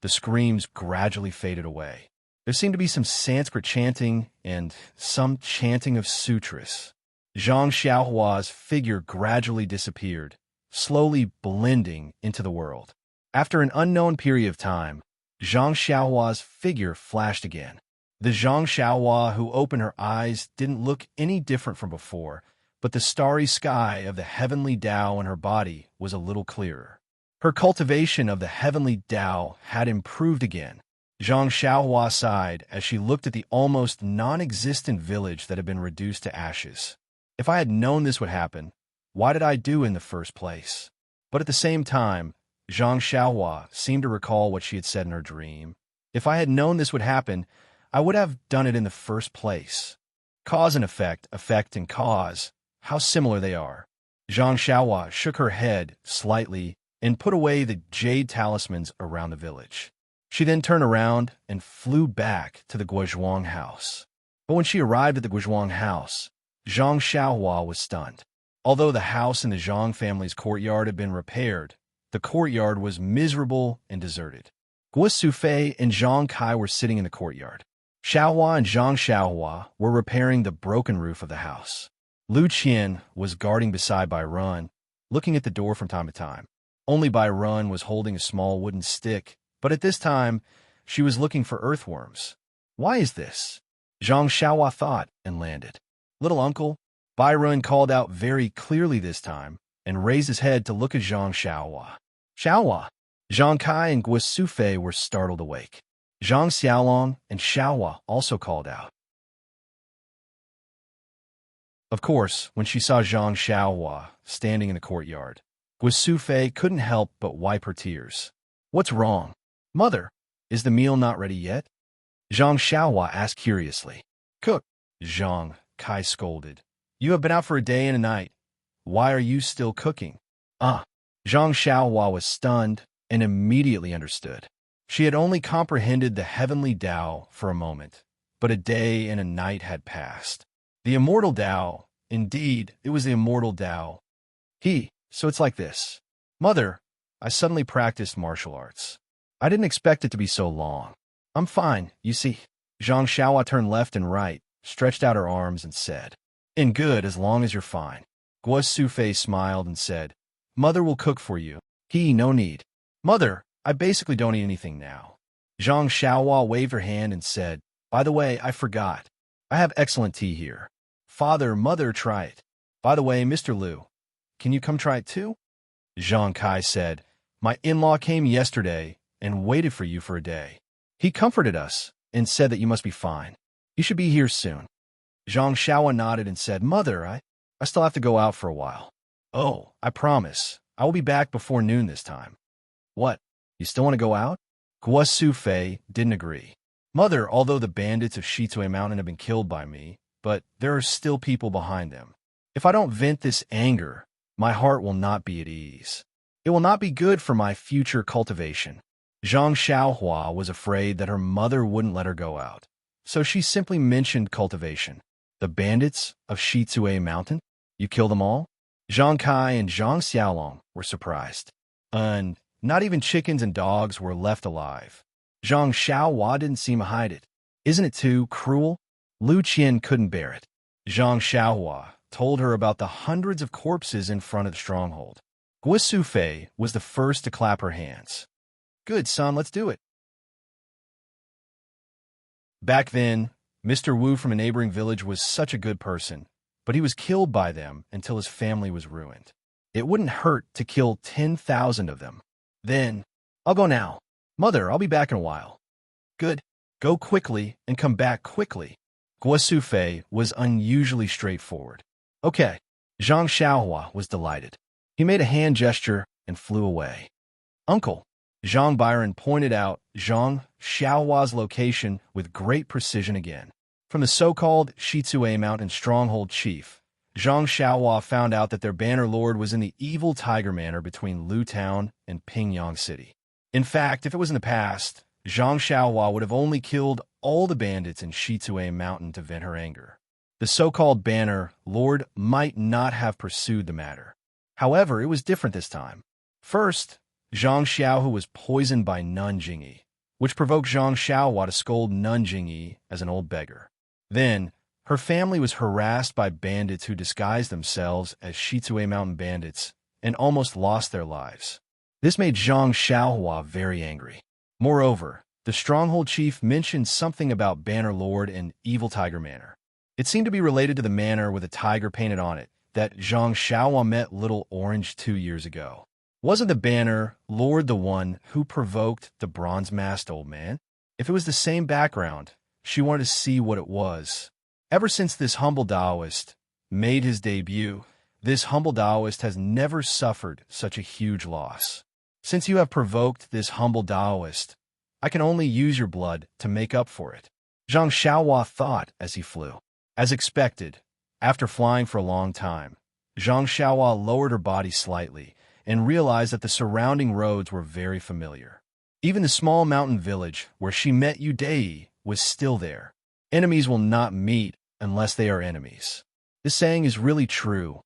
The screams gradually faded away. There seemed to be some Sanskrit chanting and some chanting of sutras. Zhang Xiaohua's figure gradually disappeared, slowly blending into the world. After an unknown period of time, Zhang Xiaohua's figure flashed again. The Zhang Xiaohua who opened her eyes didn't look any different from before, but the starry sky of the heavenly Tao in her body was a little clearer. Her cultivation of the heavenly Tao had improved again. Zhang Xiaohua sighed as she looked at the almost non-existent village that had been reduced to ashes. If I had known this would happen, why did I do it in the first place? But at the same time, Zhang Xiaohua seemed to recall what she had said in her dream. If I had known this would happen, I would have done it in the first place. Cause and effect and cause, how similar they are. Zhang Xiaohua shook her head slightly and put away the jade talismans around the village. She then turned around and flew back to the Guozhuang house. But when she arrived at the Guozhuang house, Zhang Xiaohua was stunned. Although the house in the Zhang family's courtyard had been repaired, the courtyard was miserable and deserted. Guo Sufei and Zhang Kai were sitting in the courtyard. Xiaohua and Zhang Xiaohua were repairing the broken roof of the house. Lu Qian was guarding beside Bai Run, looking at the door from time to time. Only Bai Run was holding a small wooden stick, but at this time, she was looking for earthworms. Why is this? Zhang Xiaohua thought and landed. Little uncle, Bai Run called out very clearly this time and raised his head to look at Zhang Xiaohua. Xiaohua! Zhang Kai and Guo Sufei were startled awake. Zhang Xiaolong and Xiaohua also called out. Of course, when she saw Zhang Xiaohua standing in the courtyard, Guo Sufei couldn't help but wipe her tears. What's wrong? Mother, is the meal not ready yet? Zhang Xiaohua asked curiously. Cook, Zhang Kai scolded. You have been out for a day and a night. Why are you still cooking? Zhang Xiaohua was stunned and immediately understood. She had only comprehended the heavenly Tao for a moment, but a day and a night had passed. The immortal Tao, indeed, it was the immortal Tao. So it's like this. Mother, I suddenly practiced martial arts. I didn't expect it to be so long. I'm fine, you see. Zhang Xiaohua turned left and right, stretched out her arms and said, "In good, as long as you're fine." Guo Sufei smiled and said, "Mother will cook for you. No need. Mother, I basically don't eat anything now." Zhang Xiaohua waved her hand and said, "By the way, I forgot. I have excellent tea here. Father, mother, try it. By the way, Mr. Liu, can you come try it too?" Zhang Kai said, "My in-law came yesterday and waited for you for a day. He comforted us and said that you must be fine. You should be here soon." Zhang Xiaohua nodded and said, "Mother, I still have to go out for a while." "Oh, I promise. I will be back before noon this time." "What? You still want to go out?" Guo Sufei didn't agree. "Mother, although the bandits of Shizue Mountain have been killed by me, but there are still people behind them. If I don't vent this anger, my heart will not be at ease. It will not be good for my future cultivation." Zhang Xiaohua was afraid that her mother wouldn't let her go out, so she simply mentioned cultivation. "The bandits of Shizue Mountain? You kill them all?" Zhang Kai and Zhang Xiaolong were surprised. And not even chickens and dogs were left alive. Zhang Xiaohua didn't seem to hide it. "Isn't it too cruel?" Lu Qian couldn't bear it. Zhang Xiaohua told her about the hundreds of corpses in front of the stronghold. Guo Sufei was the first to clap her hands. "Good, son, let's do it." Back then, Mr. Wu from a neighboring village was such a good person, but he was killed by them until his family was ruined. It wouldn't hurt to kill 10,000 of them. Then, I'll go now. Mother, I'll be back in a while. Good. Go quickly and come back quickly. Guo Sufei was unusually straightforward. Okay. Zhang Xiaohua was delighted. He made a hand gesture and flew away. Uncle, Zhang Byron pointed out Zhang Xiaohua's location with great precision again. From the so-called Shizue Mountain stronghold chief, Zhang Xiaohua found out that their banner lord was in the evil Tiger Manor between Lu Town and Pingyang City. In fact, if it was in the past, Zhang Xiaohua would have only killed all the bandits in Shizue Mountain to vent her anger. The so-called banner lord might not have pursued the matter. However, it was different this time. First, Zhang Xiaohu was poisoned by Nun Jingyi, which provoked Zhang Xiaohua to scold Nun Jingyi as an old beggar. Then, her family was harassed by bandits who disguised themselves as Shizue Mountain bandits and almost lost their lives. This made Zhang Xiaohua very angry. Moreover, the stronghold chief mentioned something about Banner Lord and Evil Tiger Manor. It seemed to be related to the manor with a tiger painted on it that Zhang Xiaohua met Little Orange 2 years ago. Wasn't the Banner Lord the one who provoked the bronze-masked old man? If it was the same background, she wanted to see what it was. Ever since this humble Taoist made his debut, this humble Taoist has never suffered such a huge loss. Since you have provoked this humble Taoist, I can only use your blood to make up for it. Zhang Xiaohua thought as he flew. As expected, after flying for a long time, Zhang Xiaohua lowered her body slightly and realized that the surrounding roads were very familiar. Even the small mountain village where she met Yu Dei was still there. Enemies will not meet unless they are enemies. This saying is really true.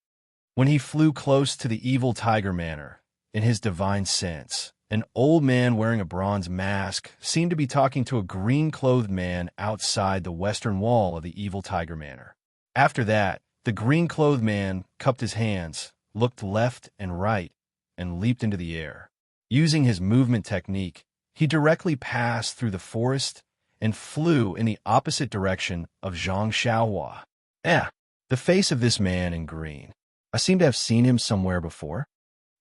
When he flew close to the evil Tiger Manor, in his divine sense, an old man wearing a bronze mask seemed to be talking to a green-clothed man outside the western wall of the evil Tiger Manor. After that, the green-clothed man cupped his hands, looked left and right, and leaped into the air. Using his movement technique, he directly passed through the forest and flew in the opposite direction of Zhang Xiaohua. The face of this man in green. I seem to have seen him somewhere before.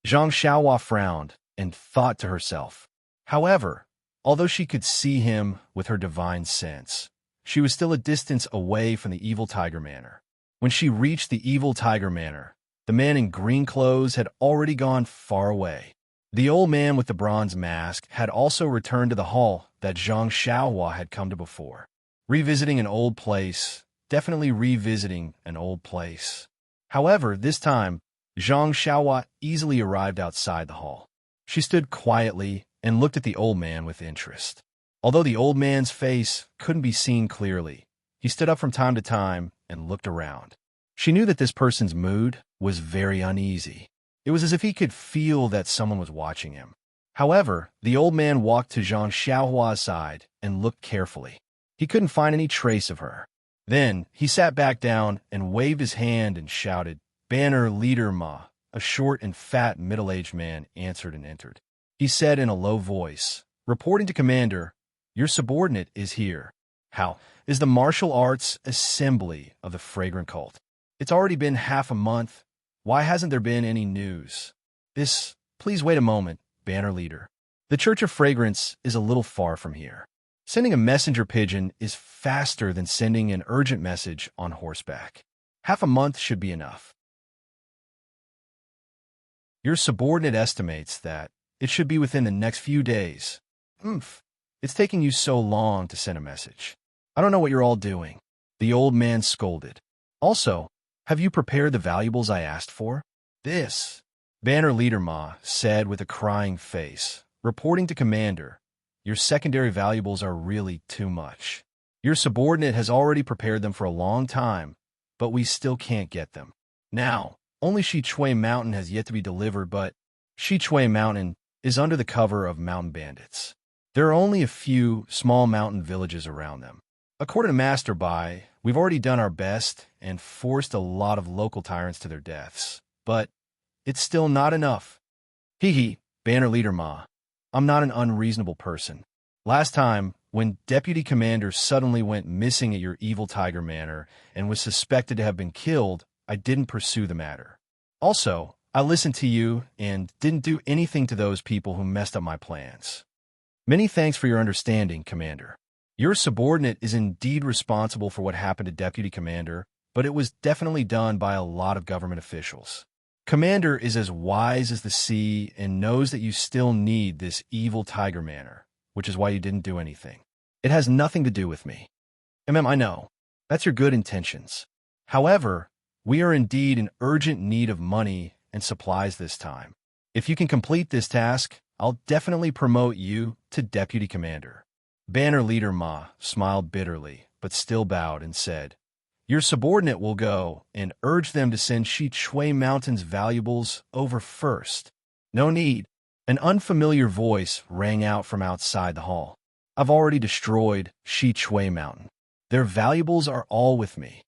Zhang Xiaohua frowned and thought to herself. However, although she could see him with her divine sense, she was still a distance away from the evil Tiger Manor. When she reached the evil Tiger Manor, the man in green clothes had already gone far away. The old man with the bronze mask had also returned to the hall that Zhang Xiaohua had come to before. Revisiting an old place, definitely revisiting an old place. However, this time, Zhang Xiaohua easily arrived outside the hall. She stood quietly and looked at the old man with interest. Although the old man's face couldn't be seen clearly, he stood up from time to time and looked around. She knew that this person's mood was very uneasy. It was as if he could feel that someone was watching him. However, the old man walked to Zhang Xiaohua's side and looked carefully. He couldn't find any trace of her. Then, he sat back down and waved his hand and shouted, "Banner Leader Ma." A short and fat middle-aged man answered and entered. He said in a low voice, "Reporting to Commander, your subordinate is here." How is the martial arts assembly of the fragrant cult? It's already been half a month. Why hasn't there been any news? Please wait a moment, Banner Leader. The Church of Fragrance is a little far from here. Sending a messenger pigeon is faster than sending an urgent message on horseback. Half a month should be enough. Your subordinate estimates that it should be within the next few days. It's taking you so long to send a message. I don't know what you're all doing. The old man scolded. Also, have you prepared the valuables I asked for? This, Banner Leader Ma said with a crying face, reporting to Commander, your secondary valuables are really too much. Your subordinate has already prepared them for a long time, but we still can't get them. Now, only Shichui Mountain has yet to be delivered, but Shichui Mountain is under the cover of mountain bandits. There are only a few small mountain villages around them. According to Master Bai, we've already done our best and forced a lot of local tyrants to their deaths, but it's still not enough. Banner Leader Ma, I'm not an unreasonable person. Last time, when Deputy Commander suddenly went missing at your evil Tiger Manor and was suspected to have been killed, I didn't pursue the matter. Also, I listened to you and didn't do anything to those people who messed up my plans. Many thanks for your understanding, Commander. Your subordinate is indeed responsible for what happened to Deputy Commander, but it was definitely done by a lot of government officials. Commander is as wise as the sea and knows that you still need this evil tiger manner, which is why you didn't do anything. It has nothing to do with me. I know. That's your good intentions. However, we are indeed in urgent need of money and supplies this time. If you can complete this task, I'll definitely promote you to Deputy Commander. Banner Leader Ma smiled bitterly, but still bowed and said, Your subordinate will go and urge them to send Shi Chui Mountain's valuables over first. No need. An unfamiliar voice rang out from outside the hall. I've already destroyed Shi Chui Mountain. Their valuables are all with me.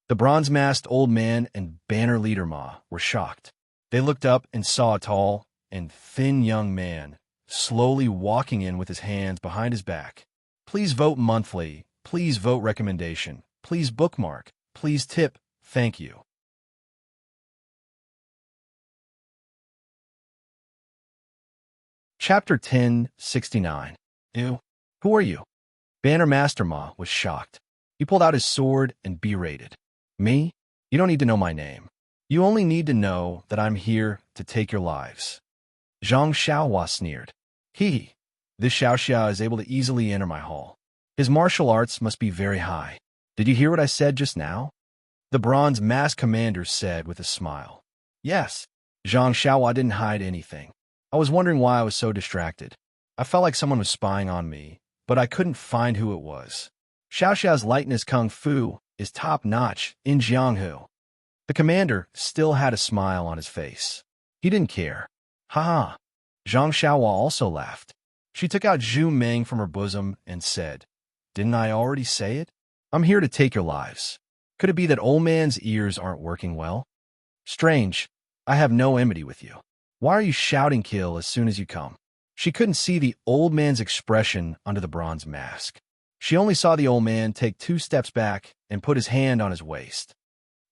The bronze-masked old man and Banner Leader Ma were shocked. They looked up and saw a tall and thin young man slowly walking in with his hands behind his back. Please vote monthly. Please vote recommendation. Please bookmark. Please tip. Thank you. Chapter 1069. Ew. Who are you? Banner Master Ma was shocked. He pulled out his sword and berated. Me? You don't need to know my name. You only need to know that I'm here to take your lives. Zhang Xiaohua sneered. This Xiaoxia is able to easily enter my hall. His martial arts must be very high. Did you hear what I said just now? The bronze masked commander said with a smile. Yes. Zhang Xiaohua didn't hide anything. I was wondering why I was so distracted. I felt like someone was spying on me, but I couldn't find who it was. Xiaoxia's lightness kung fu is top-notch in Jianghu. The commander still had a smile on his face. He didn't care. Ha! Zhang Xiaohua also laughed. She took out Zhu Meng from her bosom and said, Didn't I already say it? I'm here to take your lives. Could it be that old man's ears aren't working well? Strange. I have no enmity with you. Why are you shouting kill as soon as you come? She couldn't see the old man's expression under the bronze mask. She only saw the old man take 2 steps back and put his hand on his waist.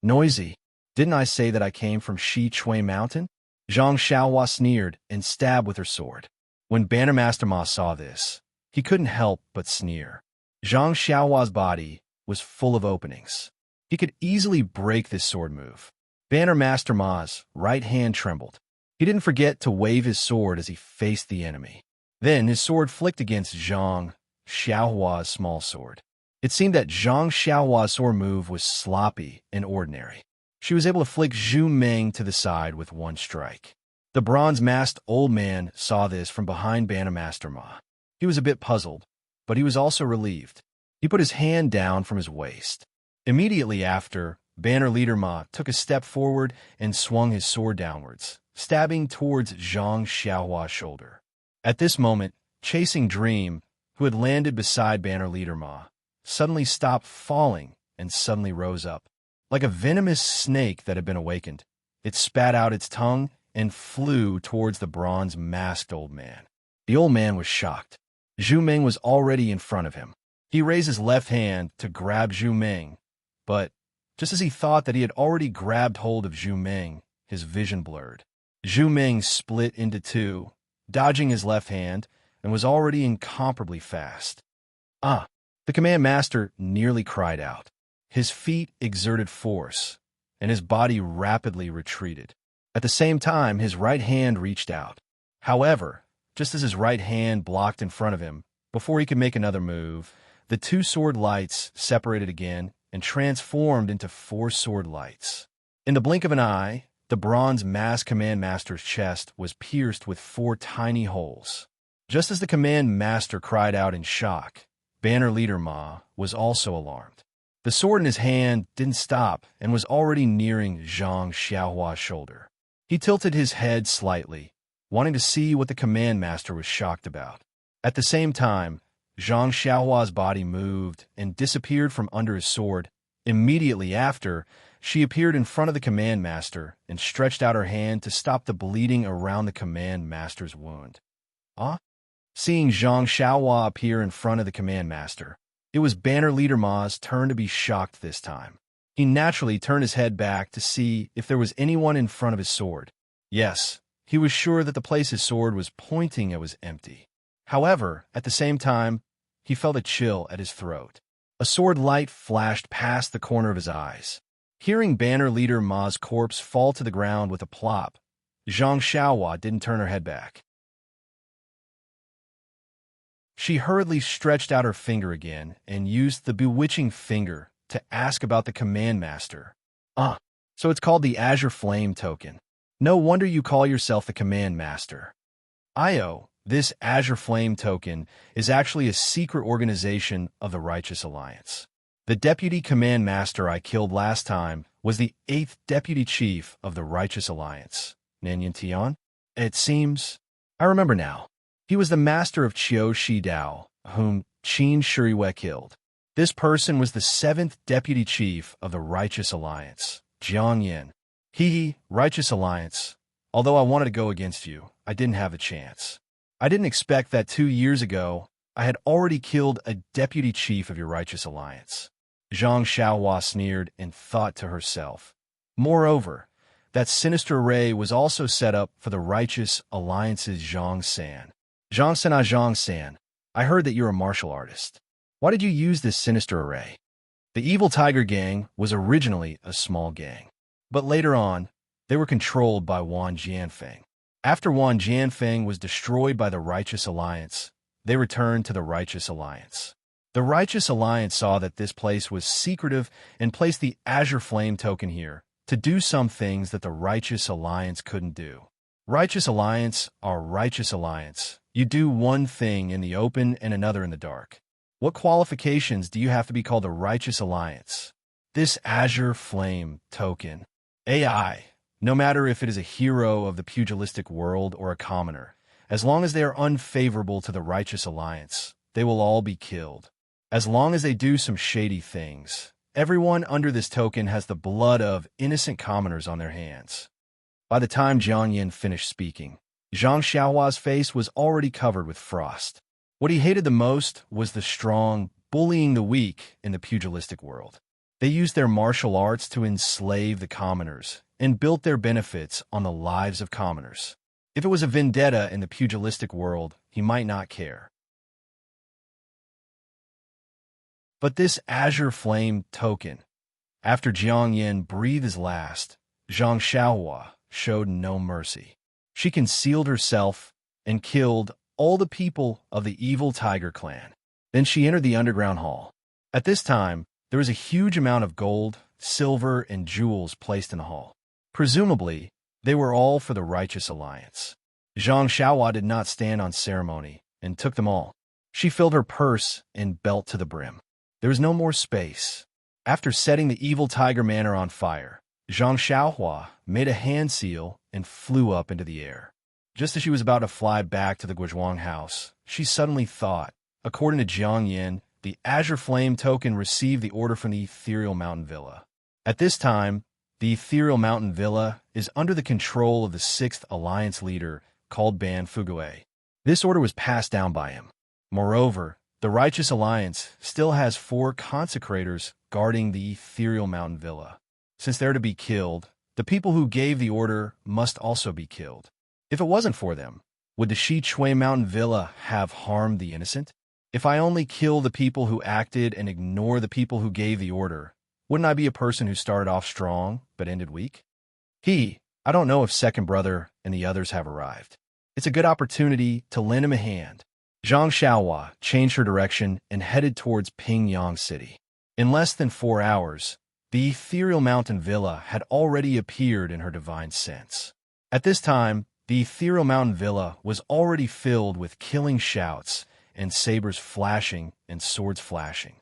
Noisy. Didn't I say that I came from Shi Chui Mountain? Zhang Xiaohua sneered and stabbed with her sword. When Banner Master Ma saw this, he couldn't help but sneer. Zhang Xiaohua's body was full of openings. He could easily break this sword move. Banner Master Ma's right hand trembled. He didn't forget to wave his sword as he faced the enemy. Then his sword flicked against Zhang Xiaohua's small sword. It seemed that Zhang Xiaohua's sword move was sloppy and ordinary. She was able to flick Zhu Meng to the side with 1 strike. The bronze-masked old man saw this from behind Banner Master Ma. He was a bit puzzled, but he was also relieved. He put his hand down from his waist. Immediately after, Banner Leader Ma took a step forward and swung his sword downwards, stabbing towards Zhang Xiaohua's shoulder. At this moment, Chasing Dream, who had landed beside Banner Leader Ma, suddenly stopped falling and suddenly rose up. Like a venomous snake that had been awakened, it spat out its tongue and flew towards the bronze-masked old man. The old man was shocked. Zhu Meng was already in front of him. He raised his left hand to grab Zhu Meng, but just as he thought that he had already grabbed hold of Zhu Meng, his vision blurred. Zhu Meng split into 2, dodging his left hand, and was already incomparably fast. Ah! The command master nearly cried out. His feet exerted force, and his body rapidly retreated. At the same time, his right hand reached out. However, just as his right hand blocked in front of him, before he could make another move, the 2 sword lights separated again and transformed into 4 sword lights. In the blink of an eye, the bronze masked command master's chest was pierced with 4 tiny holes. Just as the command master cried out in shock, Banner Leader Ma was also alarmed. The sword in his hand didn't stop and was already nearing Zhang Xiaohua's shoulder. He tilted his head slightly, wanting to see what the command master was shocked about. At the same time, Zhang Xiaohua's body moved and disappeared from under his sword. Immediately after, she appeared in front of the command master and stretched out her hand to stop the bleeding around the command master's wound. Seeing Zhang Xiaohua appear in front of the command master, it was Banner Leader Ma's turn to be shocked this time. He naturally turned his head back to see if there was anyone in front of his sword. Yes, he was sure that the place his sword was pointing at was empty. However, at the same time, he felt a chill at his throat. A sword light flashed past the corner of his eyes. Hearing banner leader Ma's corpse fall to the ground with a plop, Zhang Xiaohua didn't turn her head back. She hurriedly stretched out her finger again and used the bewitching finger to ask about the command master. So it's called the Azure Flame token. No wonder you call yourself the command master. This Azure Flame token is actually a secret organization of the Righteous Alliance. The deputy command master I killed last time was the 8th deputy chief of the Righteous Alliance, Nanyan Tian. It seems I remember now. He was the master of Qiu Shi Dao, whom Qin Shuriwei killed. This person was the 7th deputy chief of the Righteous Alliance, Jiang Yin. Righteous Alliance. Although I wanted to go against you, I didn't have a chance. I didn't expect that 2 years ago I had already killed a deputy chief of your Righteous Alliance. Zhang Xiaohua sneered and thought to herself. Moreover, that sinister array was also set up for the Righteous Alliance's Zhang San. Zhang San, I heard that you're a martial artist. Why did you use this sinister array? The Evil Tiger Gang was originally a small gang, but later on, they were controlled by Wan Jianfeng. After Wan Jianfeng was destroyed by the Righteous Alliance, they returned to the Righteous Alliance. The Righteous Alliance saw that this place was secretive and placed the Azure Flame token here to do some things that the Righteous Alliance couldn't do. Righteous Alliance are Righteous Alliance. You do one thing in the open and another in the dark. What qualifications do you have to be called the Righteous Alliance? This Azure Flame token. AI. No matter if it is a hero of the pugilistic world or a commoner, as long as they are unfavorable to the Righteous Alliance, they will all be killed. As long as they do some shady things, everyone under this token has the blood of innocent commoners on their hands. By the time Jiang Yin finished speaking, Zhang Xiaohua's face was already covered with frost. What he hated the most was the strong, bullying the weak in the pugilistic world. They used their martial arts to enslave the commoners and built their benefits on the lives of commoners. If it was a vendetta in the pugilistic world, he might not care. But this Azure Flame token, after Jiang Yin breathed his last, Zhang Xiaohua showed no mercy. She concealed herself and killed all the people of the Evil Tiger clan. Then she entered the underground hall. At this time, there was a huge amount of gold, silver, and jewels placed in the hall. Presumably, they were all for the Righteous Alliance. Zhang Xiaohua did not stand on ceremony and took them all. She filled her purse and belt to the brim. There was no more space. After setting the Evil Tiger Manor on fire, Zhang Xiaohua made a hand seal and flew up into the air. Just as she was about to fly back to the Guozhuang house, she suddenly thought, according to Jiang Yin, the Azure Flame token received the order from the Ethereal Mountain Villa. At this time, the Ethereal Mountain Villa is under the control of the 6th Alliance leader called Ban Fugue. This order was passed down by him. Moreover, the Righteous Alliance still has 4 consecrators guarding the Ethereal Mountain Villa. Since they're to be killed, the people who gave the order must also be killed. If it wasn't for them, would the Shi Chui Mountain Villa have harmed the innocent? If I only kill the people who acted and ignore the people who gave the order, wouldn't I be a person who started off strong but ended weak? I don't know if second brother and the others have arrived. It's a good opportunity to lend him a hand. Zhang Xiaohua changed her direction and headed towards Pingyang City. In less than 4 hours, the Ethereal Mountain Villa had already appeared in her divine sense. At this time, the Ethereal Mountain Villa was already filled with killing shouts and sabers flashing and swords flashing.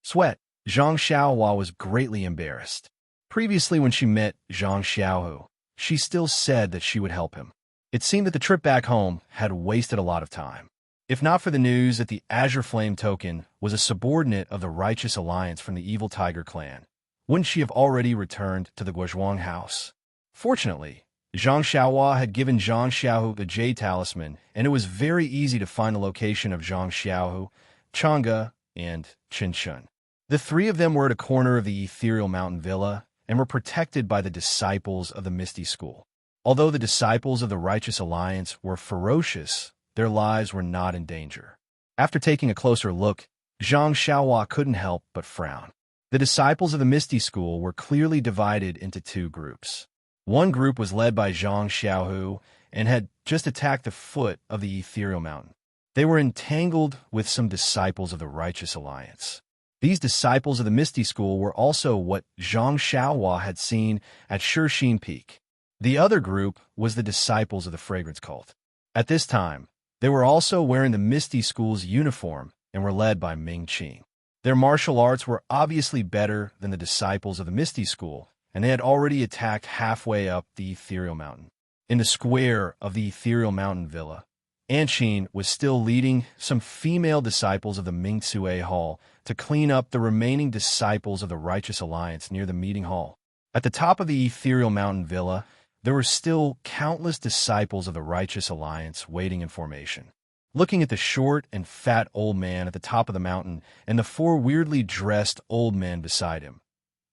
Sweat. Zhang Xiaohua was greatly embarrassed. Previously, when she met Zhang Xiaohu, she still said that she would help him. It seemed that the trip back home had wasted a lot of time. If not for the news that the Azure Flame token was a subordinate of the Righteous Alliance from the Evil Tiger clan, wouldn't she have already returned to the Guozhuang house? Fortunately, Zhang Xiaohua had given Zhang Xiaohu the Jade Talisman, and it was very easy to find the location of Zhang Xiaohu, Chang'e, and Chenshun. The 3 of them were at a corner of the Ethereal Mountain Villa and were protected by the disciples of the Misty School. Although the disciples of the Righteous Alliance were ferocious, their lives were not in danger. After taking a closer look, Zhang Xiaohua couldn't help but frown. The disciples of the Misty School were clearly divided into two groups. One group was led by Zhang Xiaohu and had just attacked the foot of the Ethereal Mountain. They were entangled with some disciples of the Righteous Alliance. These disciples of the Misty School were also what Zhang Xiaohua had seen at Shixin Peak. The other group was the disciples of the Fragrance Cult. At this time, they were also wearing the Misty School's uniform and were led by Ming Qing. Their martial arts were obviously better than the disciples of the Misty School, and they had already attacked halfway up the Ethereal Mountain. In the square of the Ethereal Mountain Villa, Anqin was still leading some female disciples of the Mingcue Hall to clean up the remaining disciples of the Righteous Alliance near the meeting hall. At the top of the Ethereal Mountain Villa, there were still countless disciples of the Righteous Alliance waiting in formation. Looking at the short and fat old man at the top of the mountain and the four weirdly dressed old men beside him,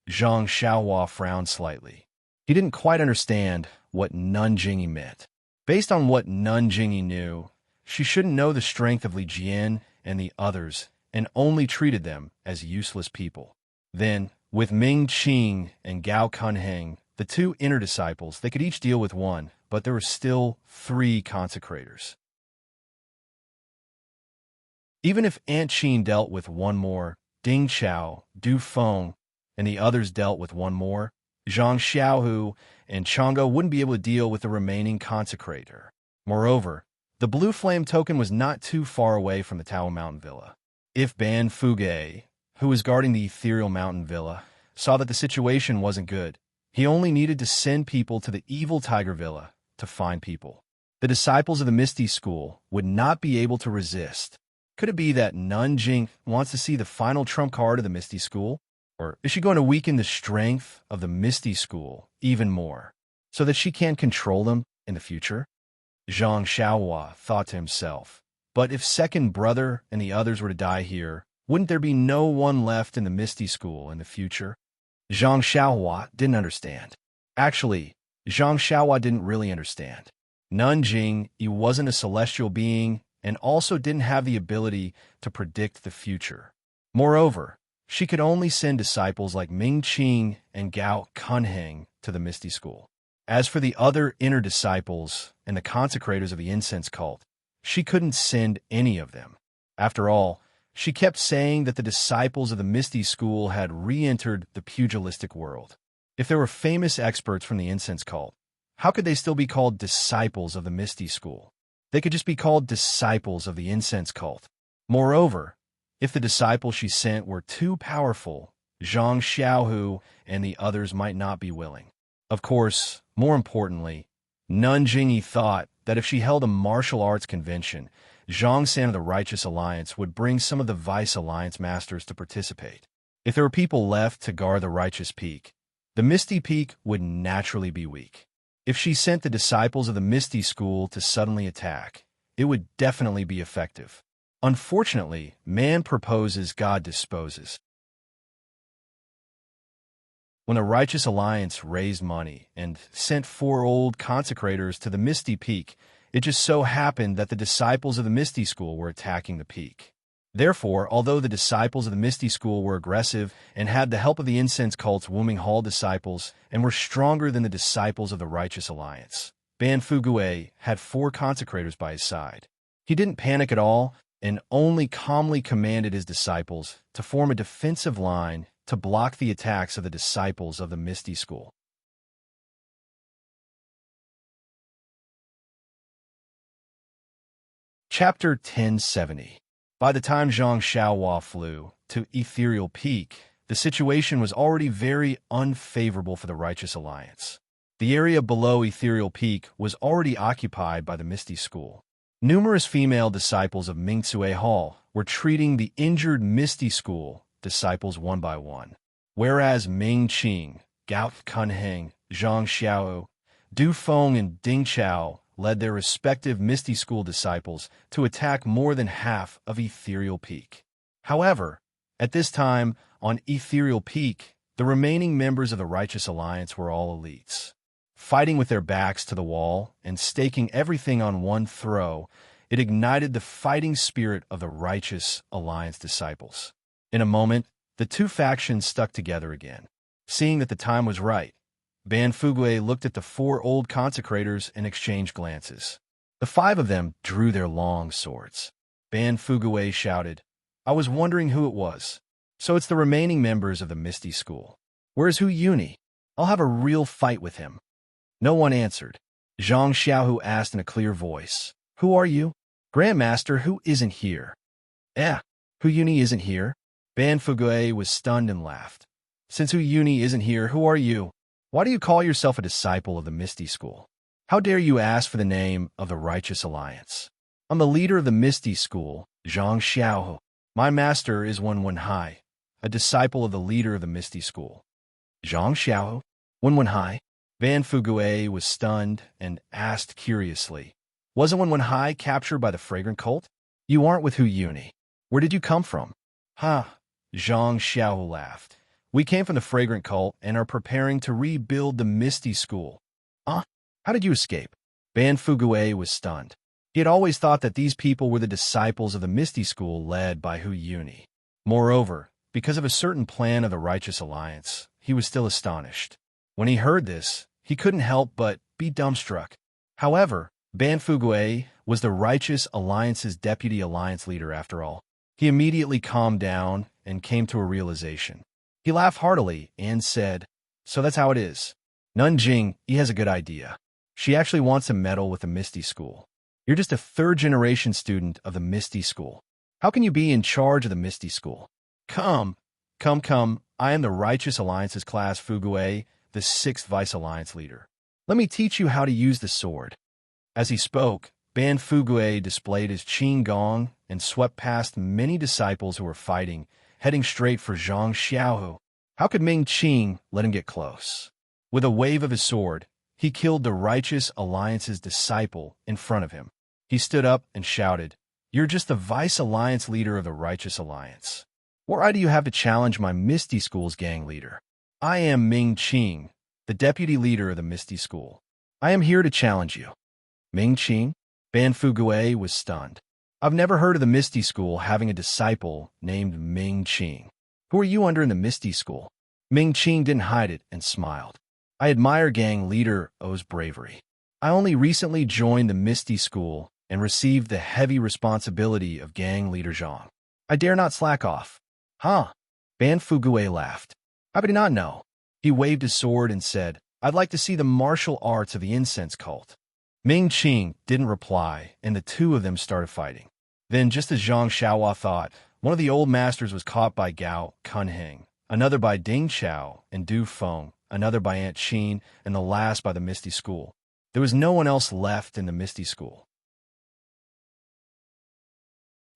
Zhang Xiaohua frowned slightly. He didn't quite understand what Nanjingyi meant. Based on what Nanjingyi knew, she shouldn't know the strength of Li Jian and the others and only treated them as useless people. Then, with Ming Qing and Gao Kunheng, the two inner disciples, they could each deal with one, but there were still 3 consecrators. Even if Anqin dealt with one more, Ding Chao, Du Feng, and the others dealt with one more, Zhang Xiaohu and Chang'e wouldn't be able to deal with the remaining consecrator. Moreover, the blue flame token was not too far away from the Tao Mountain Villa. If Ban Fuge, who was guarding the Ethereal Mountain Villa, saw that the situation wasn't good, he only needed to send people to the Evil Tiger Villa to find people. The disciples of the Misty School would not be able to resist. Could it be that Nanjing wants to see the final trump card of the Misty School? Or is she going to weaken the strength of the Misty School even more, so that she can't control them in the future? Zhang Xiaohua thought to himself. But if second brother and the others were to die here, wouldn't there be no one left in the Misty School in the future? Zhang Xiaohua didn't understand. Actually, Zhang Xiaohua didn't really understand. Nanjing, he wasn't a celestial being and also didn't have the ability to predict the future. Moreover, she could only send disciples like Ming Qing and Gao Kunheng to the Misty School. As for the other inner disciples and the consecrators of the incense cult, she couldn't send any of them. After all, she kept saying that the disciples of the Misty School had re-entered the pugilistic world. If there were famous experts from the incense cult, how could they still be called disciples of the Misty School? They could just be called disciples of the incense cult. Moreover, if the disciples she sent were too powerful, Zhang Xiaohu and the others might not be willing. Of course, more importantly, Nanjingyi thought that if she held a martial arts convention, Zhang San of the Righteous Alliance would bring some of the Vice Alliance masters to participate. If there were people left to guard the Righteous Peak, the Misty Peak would naturally be weak. If she sent the disciples of the Misty School to suddenly attack, it would definitely be effective. Unfortunately, man proposes, God disposes. When the Righteous Alliance raised money and sent 4 old consecrators to the Misty Peak, it just so happened that the disciples of the Misty School were attacking the peak. Therefore, although the disciples of the Misty School were aggressive and had the help of the incense cult's Wuming Hall disciples and were stronger than the disciples of the Righteous Alliance, Ban Fugue had 4 consecrators by his side. He didn't panic at all and only calmly commanded his disciples to form a defensive line to block the attacks of the disciples of the Misty School. Chapter 1070. By the time Zhang Xiaohua flew to Ethereal Peak, the situation was already very unfavorable for the Righteous Alliance. The area below Ethereal Peak was already occupied by the Misty School. Numerous female disciples of Mingcue Hall were treating the injured Misty School disciples one by one, whereas Ming Qing, Gao Kunheng, Zhang Xiao, Du Feng, and Ding Chao led their respective Misty School disciples to attack more than half of Ethereal Peak. However, at this time, on Ethereal Peak, the remaining members of the Righteous Alliance were all elites. Fighting with their backs to the wall and staking everything on one throw, it ignited the fighting spirit of the righteous Alliance disciples. In a moment, the two factions stuck together again. Seeing that the time was right, Banfugue looked at the four old consecrators and exchanged glances. The five of them drew their long swords. Banfugue shouted, "I was wondering who it was. So it's the remaining members of the Misty School. Where's Hu Yuni? I'll have a real fight with him." No one answered. Zhang Xiaohu asked in a clear voice, "Who are you?" "Grandmaster, who isn't here." Hu Yuni isn't here?" Banfugue was stunned and laughed. "Since Hu Yuni isn't here, who are you? Why do you call yourself a disciple of the Misty School? How dare you ask for the name of the Righteous Alliance?" "I'm the leader of the Misty School, Zhang Xiaohu. My master is Wenwenhai, a disciple of the leader of the Misty School." "Zhang Xiaohu? Wenwenhai?" Banfugue was stunned and asked curiously, "Wasn't Wenwenhai captured by the Fragrant Cult? You aren't with Hu Yuni. Where did you come from?" "Ha!" Zhang Xiaohu laughed. "We came from the Fragrant Cult and are preparing to rebuild the Misty School." How did you escape?" Banfugue was stunned. He had always thought that these people were the disciples of the Misty School led by Hu Yuni. Moreover, because of a certain plan of the Righteous Alliance, he was still astonished. When he heard this, he couldn't help but be dumbstruck. However, Banfugue was the Righteous Alliance's deputy alliance leader after all. He immediately calmed down and came to a realization. He laughed heartily and said, "So that's how it is. Nanjing, he has a good idea. She actually wants to meddle with the Misty School. You're just a third-generation student of the Misty School. How can you be in charge of the Misty School?" Come. I am the Righteous Alliance's class Fugue, the 6th Vice Alliance leader. Let me teach you how to use the sword." As he spoke, Banfugue displayed his Qing Gong and swept past many disciples who were fighting, heading straight for Zhang Xiaohu. How could Ming Qing let him get close? With a wave of his sword, he killed the Righteous Alliance's disciple in front of him. He stood up and shouted, "You're just the Vice Alliance leader of the Righteous Alliance. What right do you have to challenge my Misty School's gang leader? I am Ming Qing, the deputy leader of the Misty School. I am here to challenge you." "Ming Qing?" Banfugue was stunned. "I've never heard of the Misty School having a disciple named Ming Qing. Who are you under in the Misty School?" Ming Qing didn't hide it and smiled. "I admire gang leader O's bravery. I only recently joined the Misty School and received the heavy responsibility of gang leader Zhang. I dare not slack off." "Huh?" Banfugue laughed. "How could he not know?" He waved his sword and said, "I'd like to see the martial arts of the incense cult." Ming Qing didn't reply, and the two of them started fighting. Then, just as Zhang Xiaohua thought, one of the old masters was caught by Gao Kunheng, another by Ding Chao and Du Feng, another by Aunt Qin, and the last by the Misty School. There was no one else left in the Misty School.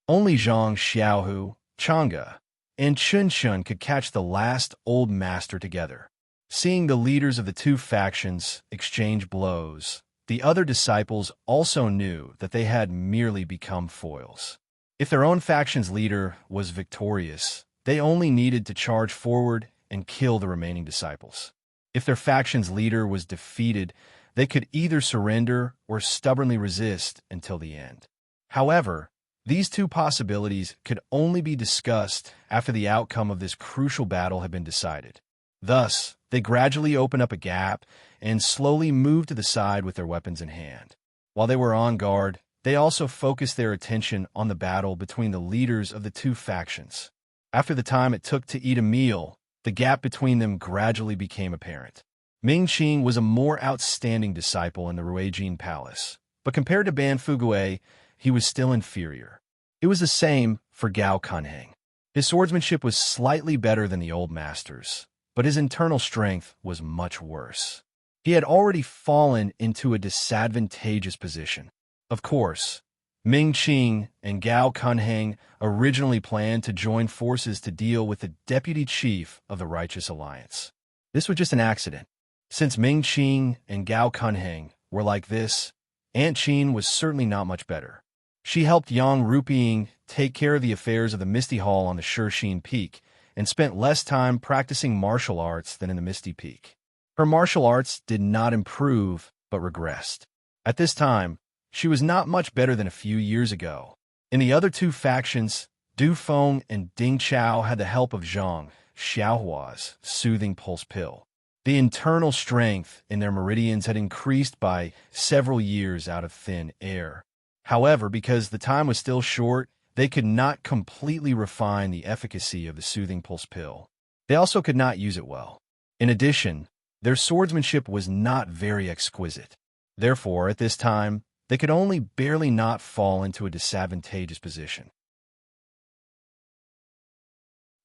Only Zhang Xiaohu, Chang'e, and Chun Chun could catch the last old master together. Seeing the leaders of the two factions exchange blows, the other disciples also knew that they had merely become foils. If their own faction's leader was victorious, they only needed to charge forward and kill the remaining disciples. If their faction's leader was defeated, they could either surrender or stubbornly resist until the end. However, these two possibilities could only be discussed after the outcome of this crucial battle had been decided. Thus, they gradually opened up a gap and slowly moved to the side with their weapons in hand. While they were on guard, they also focused their attention on the battle between the leaders of the two factions. After the time it took to eat a meal, the gap between them gradually became apparent. Ming Qing was a more outstanding disciple in the Ruijin Palace, but compared to Banfugue, he was still inferior. It was the same for Gao Kunheng. His swordsmanship was slightly better than the old master's, but his internal strength was much worse. He had already fallen into a disadvantageous position. Of course, Ming Qing and Gao Kunheng originally planned to join forces to deal with the deputy chief of the Righteous Alliance. This was just an accident. Since Ming Qing and Gao Kunheng were like this, Aunt Qin was certainly not much better. She helped Yang Rupiying take care of the affairs of the Misty Hall on the Shishine Peak and spent less time practicing martial arts than in the Misty Peak. Her martial arts did not improve, but regressed. At this time, she was not much better than a few years ago. In the other two factions, Du Feng and Ding Chao had the help of Zhang Xiaohua's soothing pulse pill. The internal strength in their meridians had increased by several years out of thin air. However, because the time was still short, they could not completely refine the efficacy of the soothing pulse pill. They also could not use it well. In addition, their swordsmanship was not very exquisite. Therefore, at this time, they could only barely not fall into a disadvantageous position.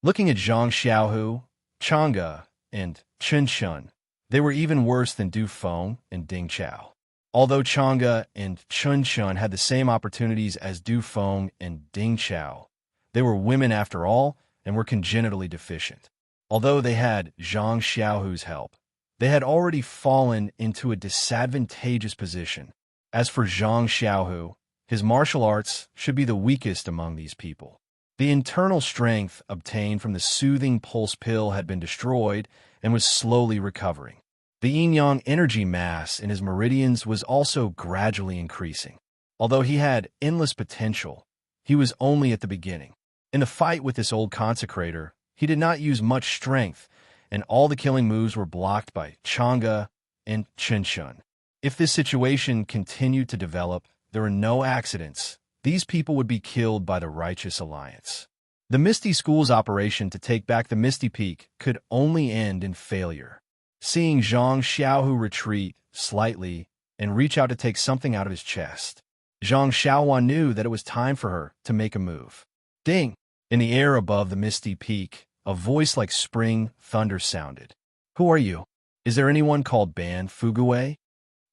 Looking at Zhang Xiaohu, Chang'e, and Chen Shun, they were even worse than Du Feng and Ding Chao. Although Chang'e and Chen Shun had the same opportunities as Du Feng and Ding Chao, they were women after all and were congenitally deficient. Although they had Zhang Xiaohu's help, they had already fallen into a disadvantageous position. As for Zhang Xiaohu, his martial arts should be the weakest among these people. The internal strength obtained from the soothing pulse pill had been destroyed and was slowly recovering. The yin-yang energy mass in his meridians was also gradually increasing. Although he had endless potential, he was only at the beginning. In the fight with this old consecrator, he did not use much strength, and all the killing moves were blocked by Chang'e and Chen Shun. If this situation continued to develop, there were no accidents. These people would be killed by the Righteous Alliance. The Misty School's operation to take back the Misty Peak could only end in failure. Seeing Zhang Xiaohu retreat slightly and reach out to take something out of his chest, Zhang Xiaohua knew that it was time for her to make a move. Ding! In the air above the Misty Peak, a voice like spring thunder sounded. Who are you? Is there anyone called Ban Fuguei?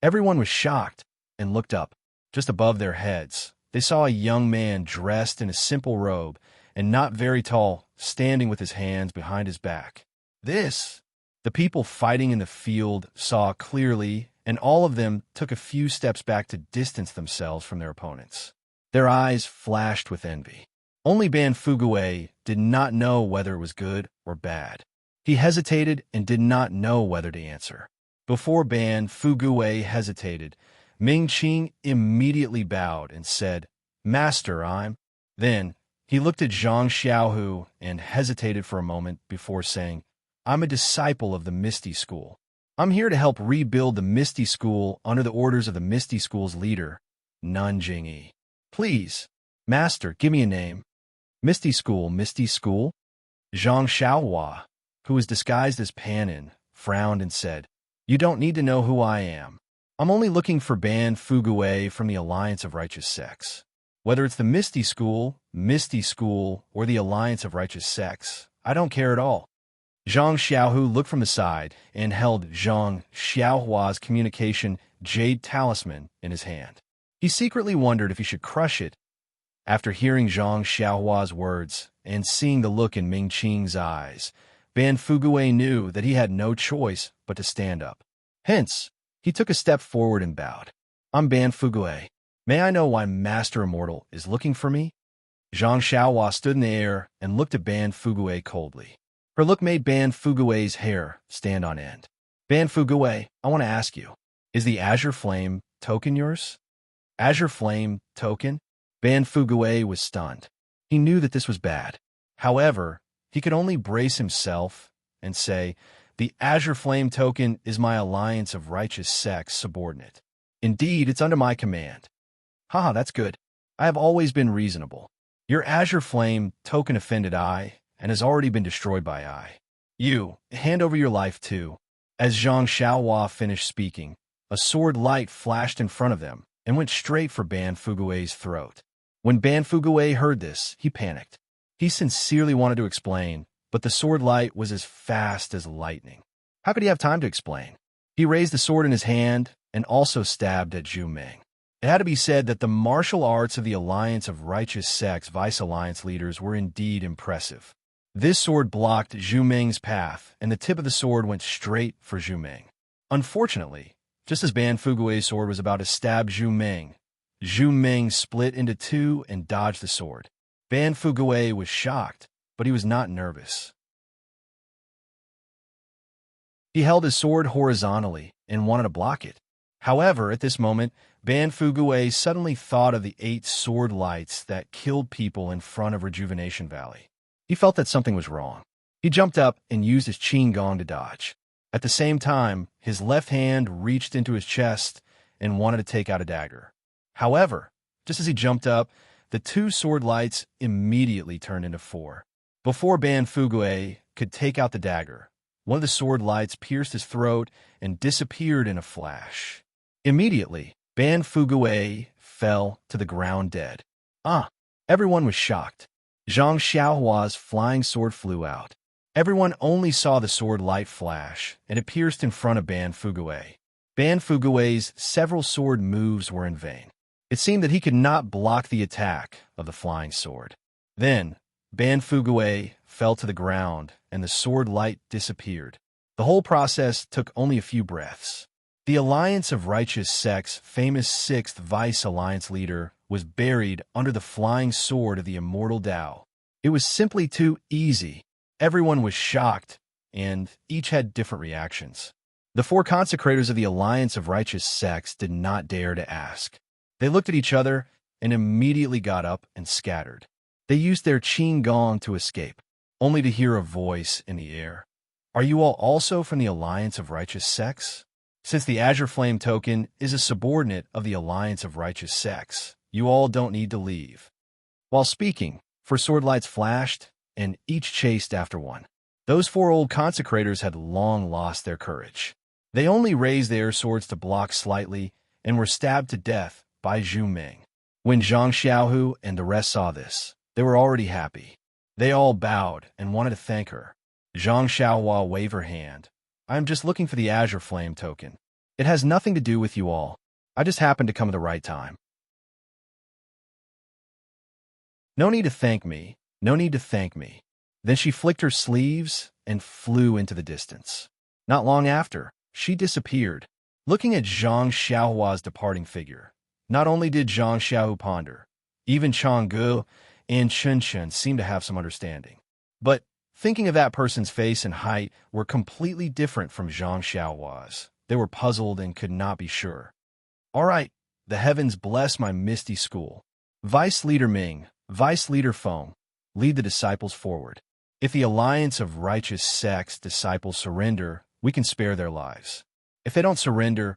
Everyone was shocked and looked up. Just above their heads, they saw a young man dressed in a simple robe and not very tall, standing with his hands behind his back. The people fighting in the field saw clearly, and all of them took a few steps back to distance themselves from their opponents. Their eyes flashed with envy. Only Ban Fuguei did not know whether it was good or bad. He hesitated and did not know whether to answer. Before Ban Fuguei hesitated, Ming Qing immediately bowed and said, Master, I'm... Then, he looked at Zhang Xiaohu and hesitated for a moment before saying, I'm a disciple of the Misty School. I'm here to help rebuild the Misty School under the orders of the Misty School's leader, Nun Jingyi. Please, Master, give me a name. Misty School, Misty School? Zhang Xiaohua, who was disguised as Panin, frowned and said, You don't need to know who I am. I'm only looking for Ban Fuguei from the Alliance of Righteous Sects. Whether it's the Misty School, or the Alliance of Righteous Sects, I don't care at all. Zhang Xiaohu looked from the side and held Zhang Xiaohua's communication jade talisman in his hand. He secretly wondered if he should crush it. After hearing Zhang Xiaohua's words and seeing the look in Ming Qing's eyes, Ban Fuguei knew that he had no choice but to stand up. Hence, he took a step forward and bowed. I'm Ban Fuguei. May I know why Master Immortal is looking for me? Zhang Xiaohua stood in the air and looked at Ban Fuguei coldly. Her look made Ban Fuguei's hair stand on end. Ban Fuguei, I want to ask you, is the Azure Flame token yours? Azure Flame token? Ban Fuguei was stunned. He knew that this was bad. However, he could only brace himself and say, The Azure Flame token is my Alliance of Righteous Sects subordinate. Indeed, it's under my command. Haha, that's good. I have always been reasonable. Your Azure Flame token offended I, and has already been destroyed by I. You, hand over your life too. As Zhang Xiaohua finished speaking, a sword light flashed in front of them and went straight for Ban Fuguei's throat. When Ban Fuguei heard this, he panicked. He sincerely wanted to explain, but the sword light was as fast as lightning. How could he have time to explain? He raised the sword in his hand and also stabbed at Zhu Meng. It had to be said that the martial arts of the Alliance of Righteous Sects Vice-Alliance leaders were indeed impressive. This sword blocked Zhu Meng's path, and the tip of the sword went straight for Zhu Meng. Unfortunately, just as Ban Fuguei's sword was about to stab Zhu Meng split into two and dodged the sword. Ban Fuguei was shocked, but he was not nervous. He held his sword horizontally and wanted to block it. However, at this moment, Ban Fugue suddenly thought of the 8 sword lights that killed people in front of Rejuvenation Valley. He felt that something was wrong. He jumped up and used his Qin Gong to dodge. At the same time, his left hand reached into his chest and wanted to take out a dagger. However, just as he jumped up, the 2 sword lights immediately turned into 4. Before Ban Fugue could take out the dagger, one of the sword lights pierced his throat and disappeared in a flash. Immediately, Ban Fugue fell to the ground dead. Everyone was shocked. Zhang Xiaohua's flying sword flew out. Everyone only saw the sword light flash, and it pierced in front of Ban Fugue. Ban Fugue's several sword moves were in vain. It seemed that he could not block the attack of the flying sword. Then, Ban Fugue fell to the ground, and the sword light disappeared. The whole process took only a few breaths. The Alliance of Righteous Sect's famous 6th Vice Alliance leader was buried under the flying sword of the immortal Tao. It was simply too easy. Everyone was shocked, and each had different reactions. The 4 consecrators of the Alliance of Righteous Sects did not dare to ask. They looked at each other and immediately got up and scattered. They used their Qin Gong to escape, only to hear a voice in the air. Are you all also from the Alliance of Righteous Sects? Since the Azure Flame token is a subordinate of the Alliance of Righteous Sects, you all don't need to leave. While speaking, 4 sword lights flashed, and each chased after one. Those 4 old consecrators had long lost their courage. They only raised their swords to block slightly and were stabbed to death by Zhu Ming. When Zhang Xiaohu and the rest saw this, they were already happy. They all bowed and wanted to thank her. Zhang Xiaohua waved her hand. I am just looking for the Azure Flame token. It has nothing to do with you all. I just happened to come at the right time. No need to thank me. No need to thank me. Then she flicked her sleeves and flew into the distance. Not long after, she disappeared. Looking at Zhang Xiaohua's departing figure, not only did Zhang Xiaohu ponder, even Changgu and Chen seemed to have some understanding. But thinking of that person's face and height were completely different from Zhang Xiaohua's. They were puzzled and could not be sure. All right, the heavens bless my misty school. Vice Leader Ming, Vice Leader Feng, lead the disciples forward. If the Alliance of Righteous Sects disciples surrender, we can spare their lives. If they don't surrender,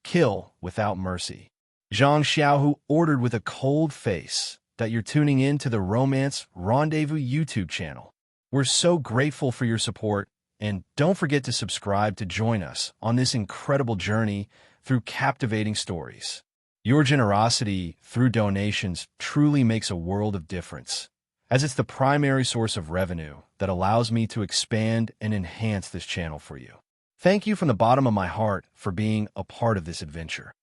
kill without mercy. Zhang Xiaohu ordered with a cold face that you're tuning in to the Romance Rendezvous YouTube channel. We're so grateful for your support, and don't forget to subscribe to join us on this incredible journey through captivating stories. Your generosity through donations truly makes a world of difference, as it's the primary source of revenue that allows me to expand and enhance this channel for you. Thank you from the bottom of my heart for being a part of this adventure.